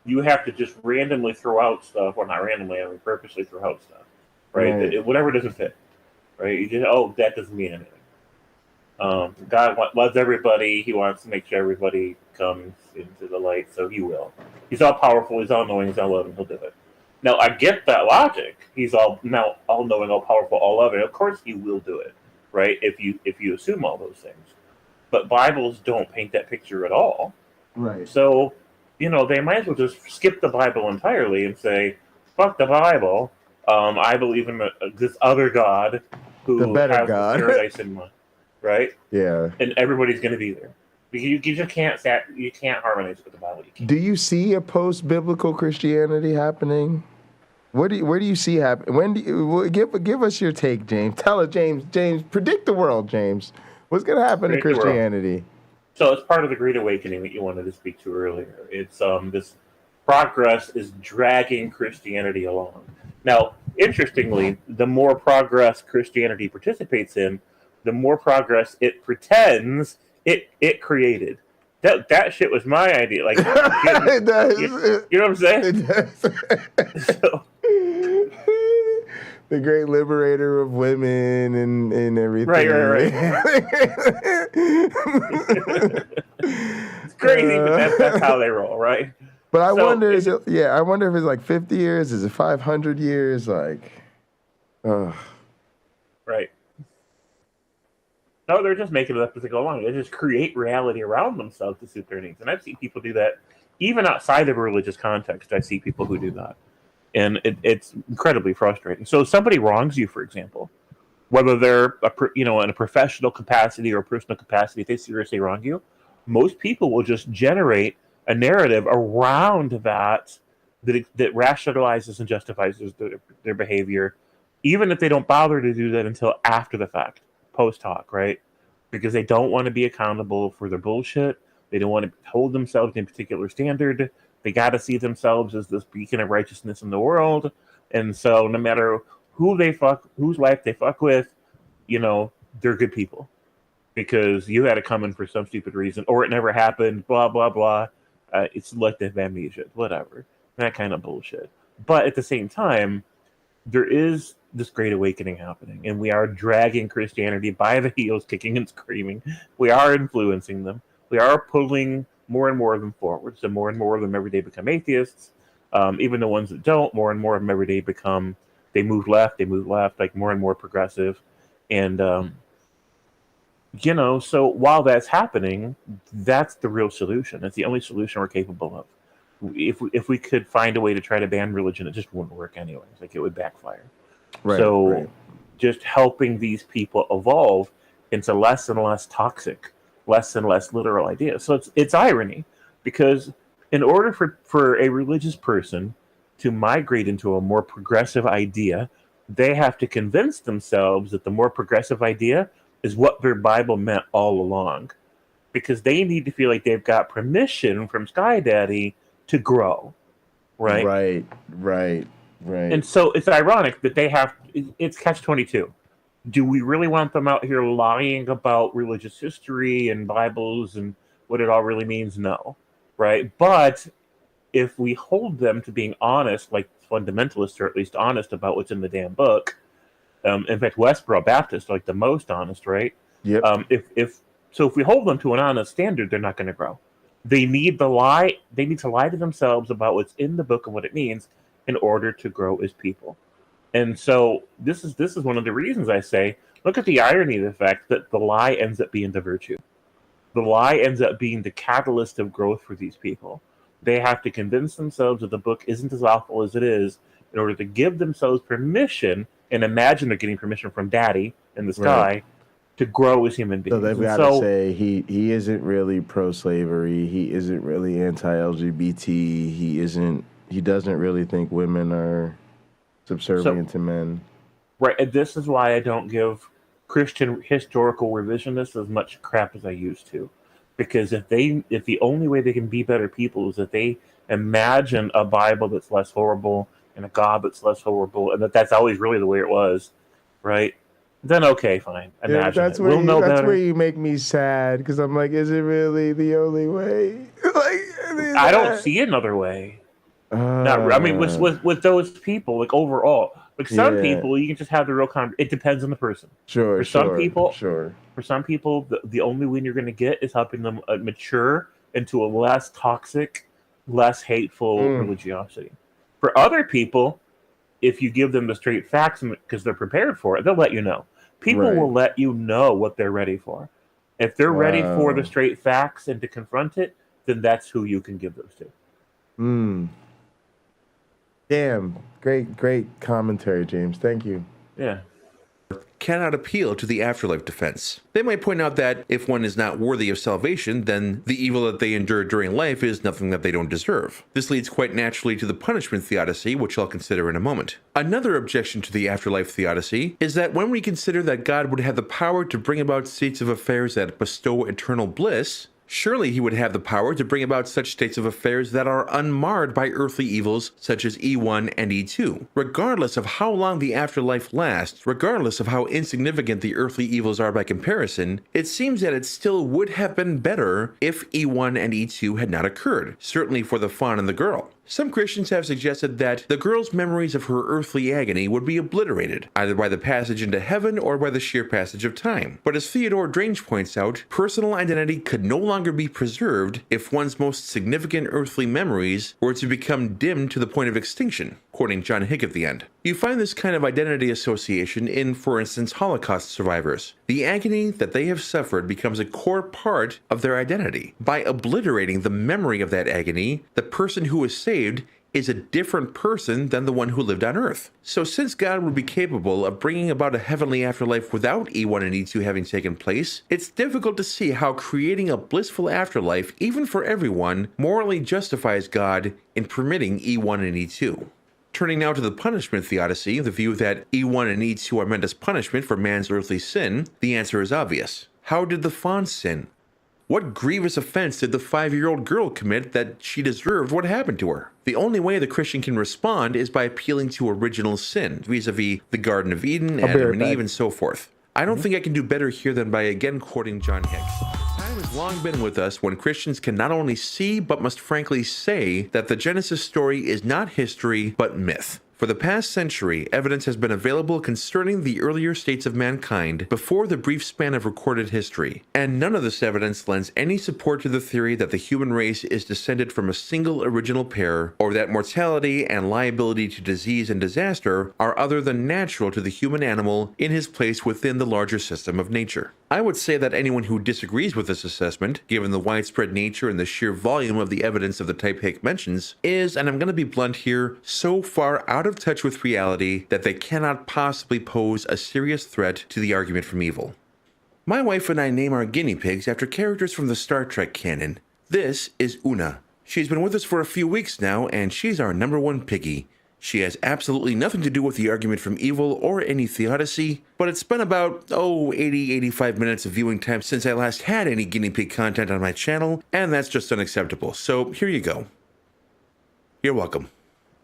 You have to just randomly throw out stuff, well, not randomly, purposely throw out stuff, right? Whatever doesn't fit, right? You just, that doesn't mean anything. God loves everybody. He wants to make sure everybody comes into the light, so he will. He's all powerful. He's all knowing. He's all loving. He'll do it. Now, I get that logic. He's all knowing, all powerful, all loving. Of course, he will do it, right? If you assume all those things, but Bibles don't paint that picture at all. Right. So, they might as well just skip the Bible entirely and say, fuck the Bible. I believe in this other God who the better has God. paradise in mind, right? Yeah. And everybody's going to be there. You just can't harmonize with the Bible. You can't. Do you see a post-biblical Christianity happening? Where do you see happen? When do you give us your take, James? Tell us, James. James, predict the world, James. What's going to happen to Christianity? So it's part of the Great Awakening that you wanted to speak to earlier. It's this progress is dragging Christianity along. Now, interestingly, the more progress Christianity participates in, the more progress it pretends it created. That shit was my idea. Like, it does. You know what I'm saying? It does. So, the great liberator of women and everything. Right. It's crazy, but that's how they roll, right? But I wonder, I wonder if it's like 50 years, is it 500 years? Like, right. No, they're just making it up as they go along. They just create reality around themselves to suit their needs. And I've seen people do that even outside of a religious context. I see people who do that. And it's incredibly frustrating. So if somebody wrongs you, for example, whether they're in a professional capacity or a personal capacity, if they seriously wrong you, most people will just generate a narrative around that rationalizes and justifies their behavior, even if they don't bother to do that until after the fact, post hoc, right? Because they don't want to be accountable for their bullshit. They don't want to hold themselves in a particular standard. They got to see themselves as this beacon of righteousness in the world. And so no matter whose life they fuck with, they're good people. Because you had it coming for some stupid reason, or it never happened, blah, blah, blah. It's selective amnesia, whatever. That kind of bullshit. But at the same time, there is this great awakening happening, and we are dragging Christianity by the heels, kicking and screaming. We are influencing them. We are pulling more and more of them forward. So more and more of them every day become atheists. Even the ones that don't, more and more of them every day they move left, like more and more progressive. And, so while that's happening, that's the real solution. That's the only solution we're capable of. If we could find a way to try to ban religion, it just wouldn't work anyways. Like, it would backfire. Right. Just helping these people evolve into less and less toxic, less and less literal ideas. So it's irony, because in order for a religious person to migrate into a more progressive idea, they have to convince themselves that the more progressive idea is what their Bible meant all along, because they need to feel like they've got permission from Sky Daddy to grow, right? Right. And so it's ironic that it's catch-22. Do we really want them out here lying about religious history and Bibles and what it all really means? No, right? But if we hold them to being honest, like fundamentalists are at least honest about what's in the damn book, in fact, Westboro Baptist are like the most honest, right? Yep. If we hold them to an honest standard, they're not going to grow. They need to lie to themselves about what's in the book and what it means in order to grow as people. And so this is one of the reasons I say, look at the irony of the fact that the lie ends up being the virtue. The lie ends up being the catalyst of growth for these people. They have to convince themselves that the book isn't as awful as it is in order to give themselves permission and imagine they're getting permission from Daddy in the sky to grow as human beings. So they've got to say he isn't really pro-slavery. He isn't really anti-LGBT. He doesn't really think women are subservient to men. Right, and this is why I don't give Christian historical revisionists as much crap as I used to. Because if the only way they can be better people is that they imagine a Bible that's less horrible and a God that's less horrible, and that's always really the way it was, right? Then okay, fine. Imagine that's it. Where you make me sad, because I'm like, is it really the only way? I don't see another way. I mean, with those people, like overall, like some people, you can just have the real it depends on the person. For some people, the only win you're going to get is helping them mature into a less toxic, less hateful religiosity. For other people, if you give them the straight facts because they're prepared for it, they'll let you know. People will let you know what they're ready for. If they're ready for the straight facts and to confront it, then that's who you can give those to. Damn. Great commentary, James. Thank you. Yeah. cannot appeal to the afterlife defense. They might point out that if one is not worthy of salvation, then the evil that they endured during life is nothing that they don't deserve. This leads quite naturally to the punishment theodicy, which I'll consider in a moment. Another objection to the afterlife theodicy is that when we consider that God would have the power to bring about states of affairs that bestow eternal bliss, surely he would have the power to bring about such states of affairs that are unmarred by earthly evils such as E1 and E2. Regardless of how long the afterlife lasts, regardless of how insignificant the earthly evils are by comparison, it seems that it still would have been better if E1 and E2 had not occurred, certainly for the fawn and the girl. Some Christians have suggested that the girl's memories of her earthly agony would be obliterated, either by the passage into heaven or by the sheer passage of time. But as Theodore Drange points out, personal identity could no longer be preserved if one's most significant earthly memories were to become dimmed to the point of extinction, quoting John Hick at the end. You find this kind of identity association in, for instance, Holocaust survivors. The agony that they have suffered becomes a core part of their identity. By obliterating the memory of that agony, the person who is saved is a different person than the one who lived on earth. So since God would be capable of bringing about a heavenly afterlife without E1 and E2 having taken place, it's difficult to see how creating a blissful afterlife, even for everyone, morally justifies God in permitting E1 and E2. Turning now to the punishment theodicy, the view that E1 and E2 are meant as punishment for man's earthly sin, the answer is obvious. How did the fawn sin? What grievous offense did the 5-year-old girl commit that she deserved what happened to her? The only way the Christian can respond is by appealing to original sin, vis-a-vis the Garden of Eden, Adam and Eve, and so forth. I don't think I can do better here than by again quoting John Hick. Time has long been with us when Christians can not only see, but must frankly say, that the Genesis story is not history, but myth. For the past century, evidence has been available concerning the earlier states of mankind before the brief span of recorded history, and none of this evidence lends any support to the theory that the human race is descended from a single original pair, or that mortality and liability to disease and disaster are other than natural to the human animal in his place within the larger system of nature. I would say that anyone who disagrees with this assessment, given the widespread nature and the sheer volume of the evidence of the type Hick mentions, is, and I'm going to be blunt here, so far out of touch with reality that they cannot possibly pose a serious threat to the argument from evil. My wife and I name our guinea pigs after characters from the Star Trek canon. This is Una. She's been with us for a few weeks now, and she's our #1 piggy. She has absolutely nothing to do with the argument from evil or any theodicy, but it's been about, 80-85 minutes of viewing time since I last had any guinea pig content on my channel, and that's just unacceptable. So here you go. You're welcome.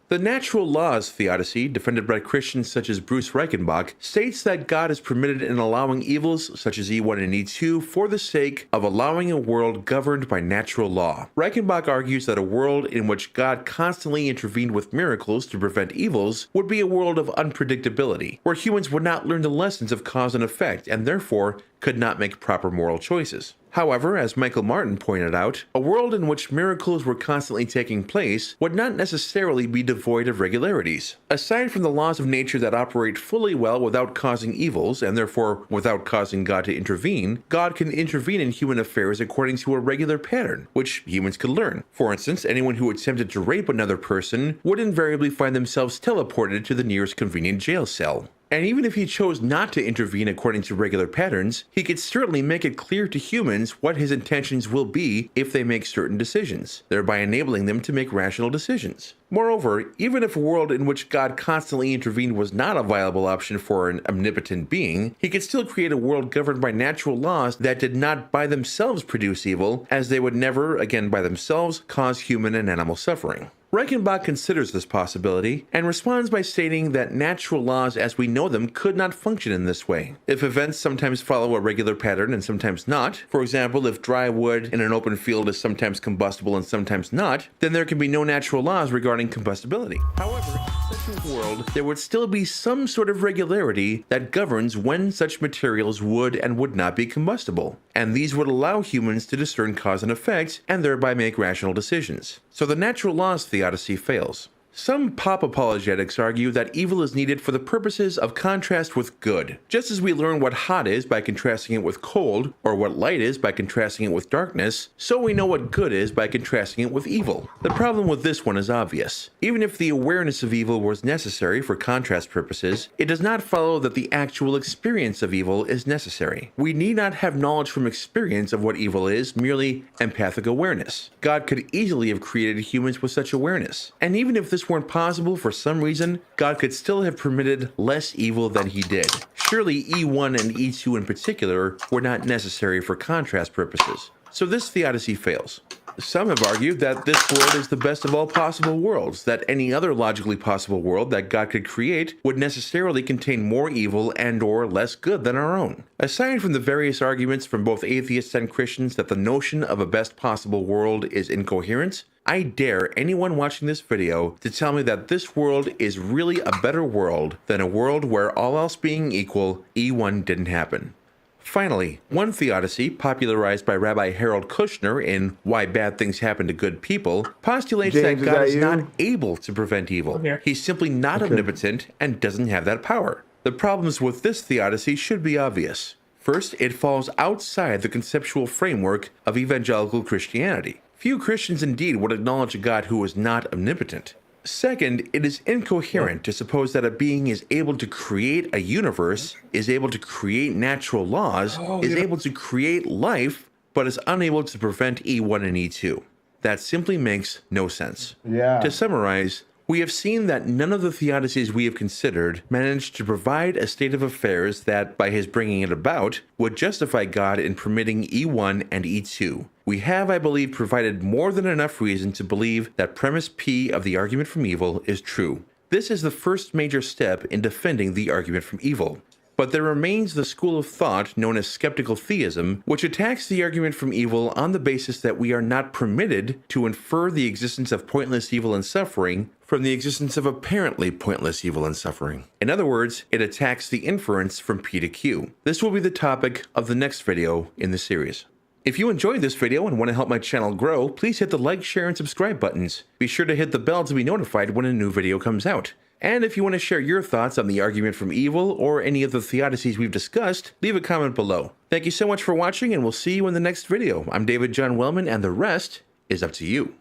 The natural laws theodicy, defended by Christians such as Bruce Reichenbach, states that God is permitted in allowing evils such as E1 and E2 for the sake of allowing a world governed by natural law. Reichenbach argues that a world in which God constantly intervened with miracles to prevent evils would be a world of unpredictability, where humans would not learn the lessons of cause and effect and therefore could not make proper moral choices. However, as Michael Martin pointed out, a world in which miracles were constantly taking place would not necessarily be devoid of regularities. Aside from the laws of nature that operate fully well without causing evils, and therefore without causing God to intervene, God can intervene in human affairs according to a regular pattern, which humans could learn. For instance, anyone who attempted to rape another person would invariably find themselves teleported to the nearest convenient jail cell. And even if he chose not to intervene according to regular patterns, he could certainly make it clear to humans what his intentions will be if they make certain decisions, thereby enabling them to make rational decisions. Moreover, even if a world in which God constantly intervened was not a viable option for an omnipotent being, he could still create a world governed by natural laws that did not by themselves produce evil, as they would never, again by themselves, cause human and animal suffering. Reichenbach considers this possibility and responds by stating that natural laws as we know them could not function in this way. If events sometimes follow a regular pattern and sometimes not, for example, if dry wood in an open field is sometimes combustible and sometimes not, then there can be no natural laws regarding combustibility. However, in such a world, there would still be some sort of regularity that governs when such materials would and would not be combustible, and these would allow humans to discern cause and effect and thereby make rational decisions. So the natural laws theodicy fails. Some pop apologetics argue that evil is needed for the purposes of contrast with good. Just as we learn what hot is by contrasting it with cold, or what light is by contrasting it with darkness, so we know what good is by contrasting it with evil. The problem with this one is obvious. Even if the awareness of evil was necessary for contrast purposes, it does not follow that the actual experience of evil is necessary. We need not have knowledge from experience of what evil is, merely empathic awareness. God could easily have created humans with such awareness. And even if this weren't possible for some reason, God could still have permitted less evil than he did. Surely E1 and E2 in particular were not necessary for contrast purposes. So this theodicy fails. Some have argued that this world is the best of all possible worlds, that any other logically possible world that God could create would necessarily contain more evil and or less good than our own. Aside from the various arguments from both atheists and Christians that the notion of a best possible world is incoherent, I dare anyone watching this video to tell me that this world is really a better world than a world where, all else being equal, E1 didn't happen. Finally, one theodicy, popularized by Rabbi Harold Kushner in Why Bad Things Happen to Good People, postulates James, that God is you? not able to prevent evil. He's simply not omnipotent and doesn't have that power. The problems with this theodicy should be obvious. First, it falls outside the conceptual framework of evangelical Christianity. Few Christians indeed would acknowledge a God who is not omnipotent. Second, it is incoherent to suppose that a being is able to create a universe, is able to create natural laws, is able to create life, but is unable to prevent E1 and E2. That simply makes no sense. To summarize, we have seen that none of the theodicies we have considered managed to provide a state of affairs that, by his bringing it about, would justify God in permitting E1 and E2. We have, I believe, provided more than enough reason to believe that premise P of the argument from evil is true. This is the first major step in defending the argument from evil. But there remains the school of thought known as skeptical theism, which attacks the argument from evil on the basis that we are not permitted to infer the existence of pointless evil and suffering from the existence of apparently pointless evil and suffering. In other words, it attacks the inference from P to Q. This will be the topic of the next video in the series. If you enjoyed this video and want to help my channel grow, please hit the like, share, and subscribe buttons. Be sure to hit the bell to be notified when a new video comes out. And if you want to share your thoughts on the argument from evil or any of the theodicies we've discussed, leave a comment below. Thank you so much for watching, and we'll see you in the next video. I'm David John Wellman, and the rest is up to you.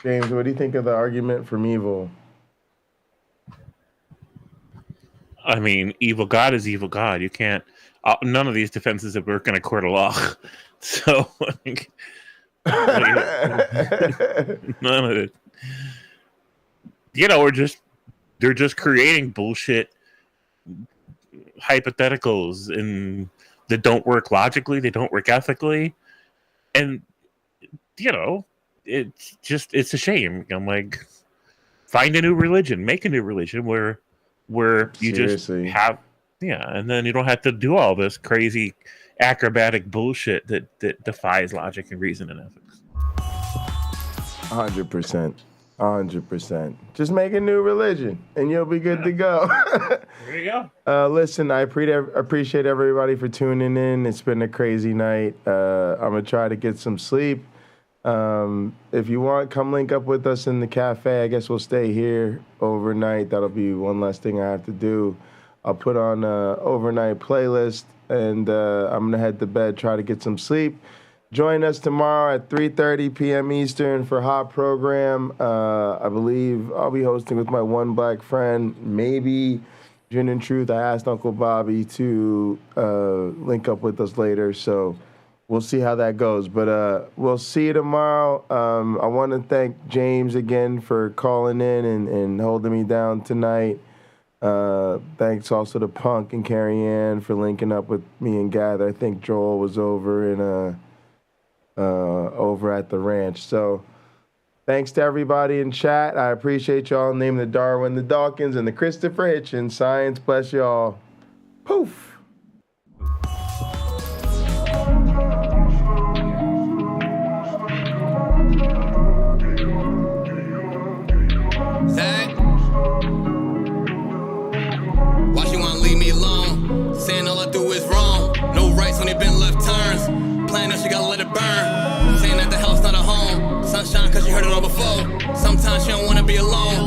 James, what do you think of the argument from evil? I mean, evil God is evil God. You can't. None of these defenses have worked in a court of law. So, none of it. You know, they're just creating bullshit hypotheticals and that don't work logically, they don't work ethically, and you know, it's a shame. I'm like, find a new religion, make a new religion where you just have, and then you don't have to do all this crazy acrobatic bullshit that defies logic and reason and ethics. 100%. 100%. Just make a new religion and you'll be good to go. There you go. Listen, I appreciate everybody for tuning in. It's been a crazy night. I'm going to try to get some sleep. If you want, come link up with us in the cafe. I guess we'll stay here overnight. That'll be one less thing I have to do. I'll put on an overnight playlist, and I'm going to head to bed, try to get some sleep. Join us tomorrow at 3:30 p.m. Eastern for Hot Program. I believe I'll be hosting with my one black friend, maybe Gin and Truth. I asked Uncle Bobby to link up with us later, so we'll see how that goes. But we'll see you tomorrow. I want to thank James again for calling in and holding me down tonight. Thanks also to Punk and Carrie Ann for linking up with me and Gather. I think Joel was over at the ranch. So thanks to everybody in chat. I appreciate y'all. Name the Darwin, the Dawkins, and the Christopher Hitchens. Science bless y'all. Poof. Why she wanna leave me alone? Saying all I do is wrong. No rights, only been left turns. Playing that she gotta let it burn. Saying that the house not a home. Sunshine cause you heard it all before. Sometimes she don't wanna be alone.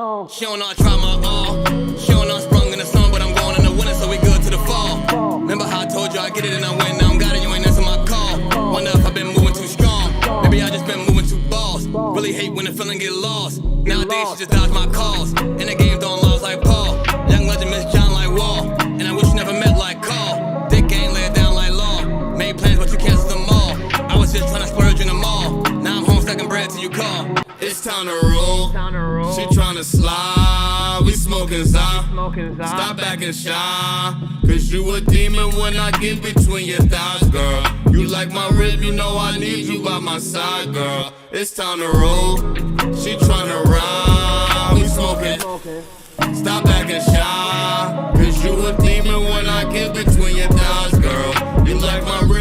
She don't know I tried my all. She don't know I sprung in the summer, but I'm going in the winter, so we good to the fall. Remember how I told you I get it and I win, now I got it, you ain't answer my call. Wonder if I've been moving too strong. Maybe I just been moving too balls. Really hate when the feeling get lost. Nowadays she just dodge my calls. In the game throwing laws like Paul. Young legend Miss John like Wall. And I wish you never met like Carl. Dick game lay it down like law. Made plans but you canceled them all. I was just trying to splurge in the mall. Now I'm home stacking bread till you call. It's time to roll. She tryna slide. We smoking Zah. Stop acting shy. Cause you a demon when I get between your thighs, girl. You like my rib, you know I need you by my side, girl. It's time to roll. She tryna ride. We smoking. Stop acting shy. Cause you a demon when I get between your thighs, girl. You like my rib.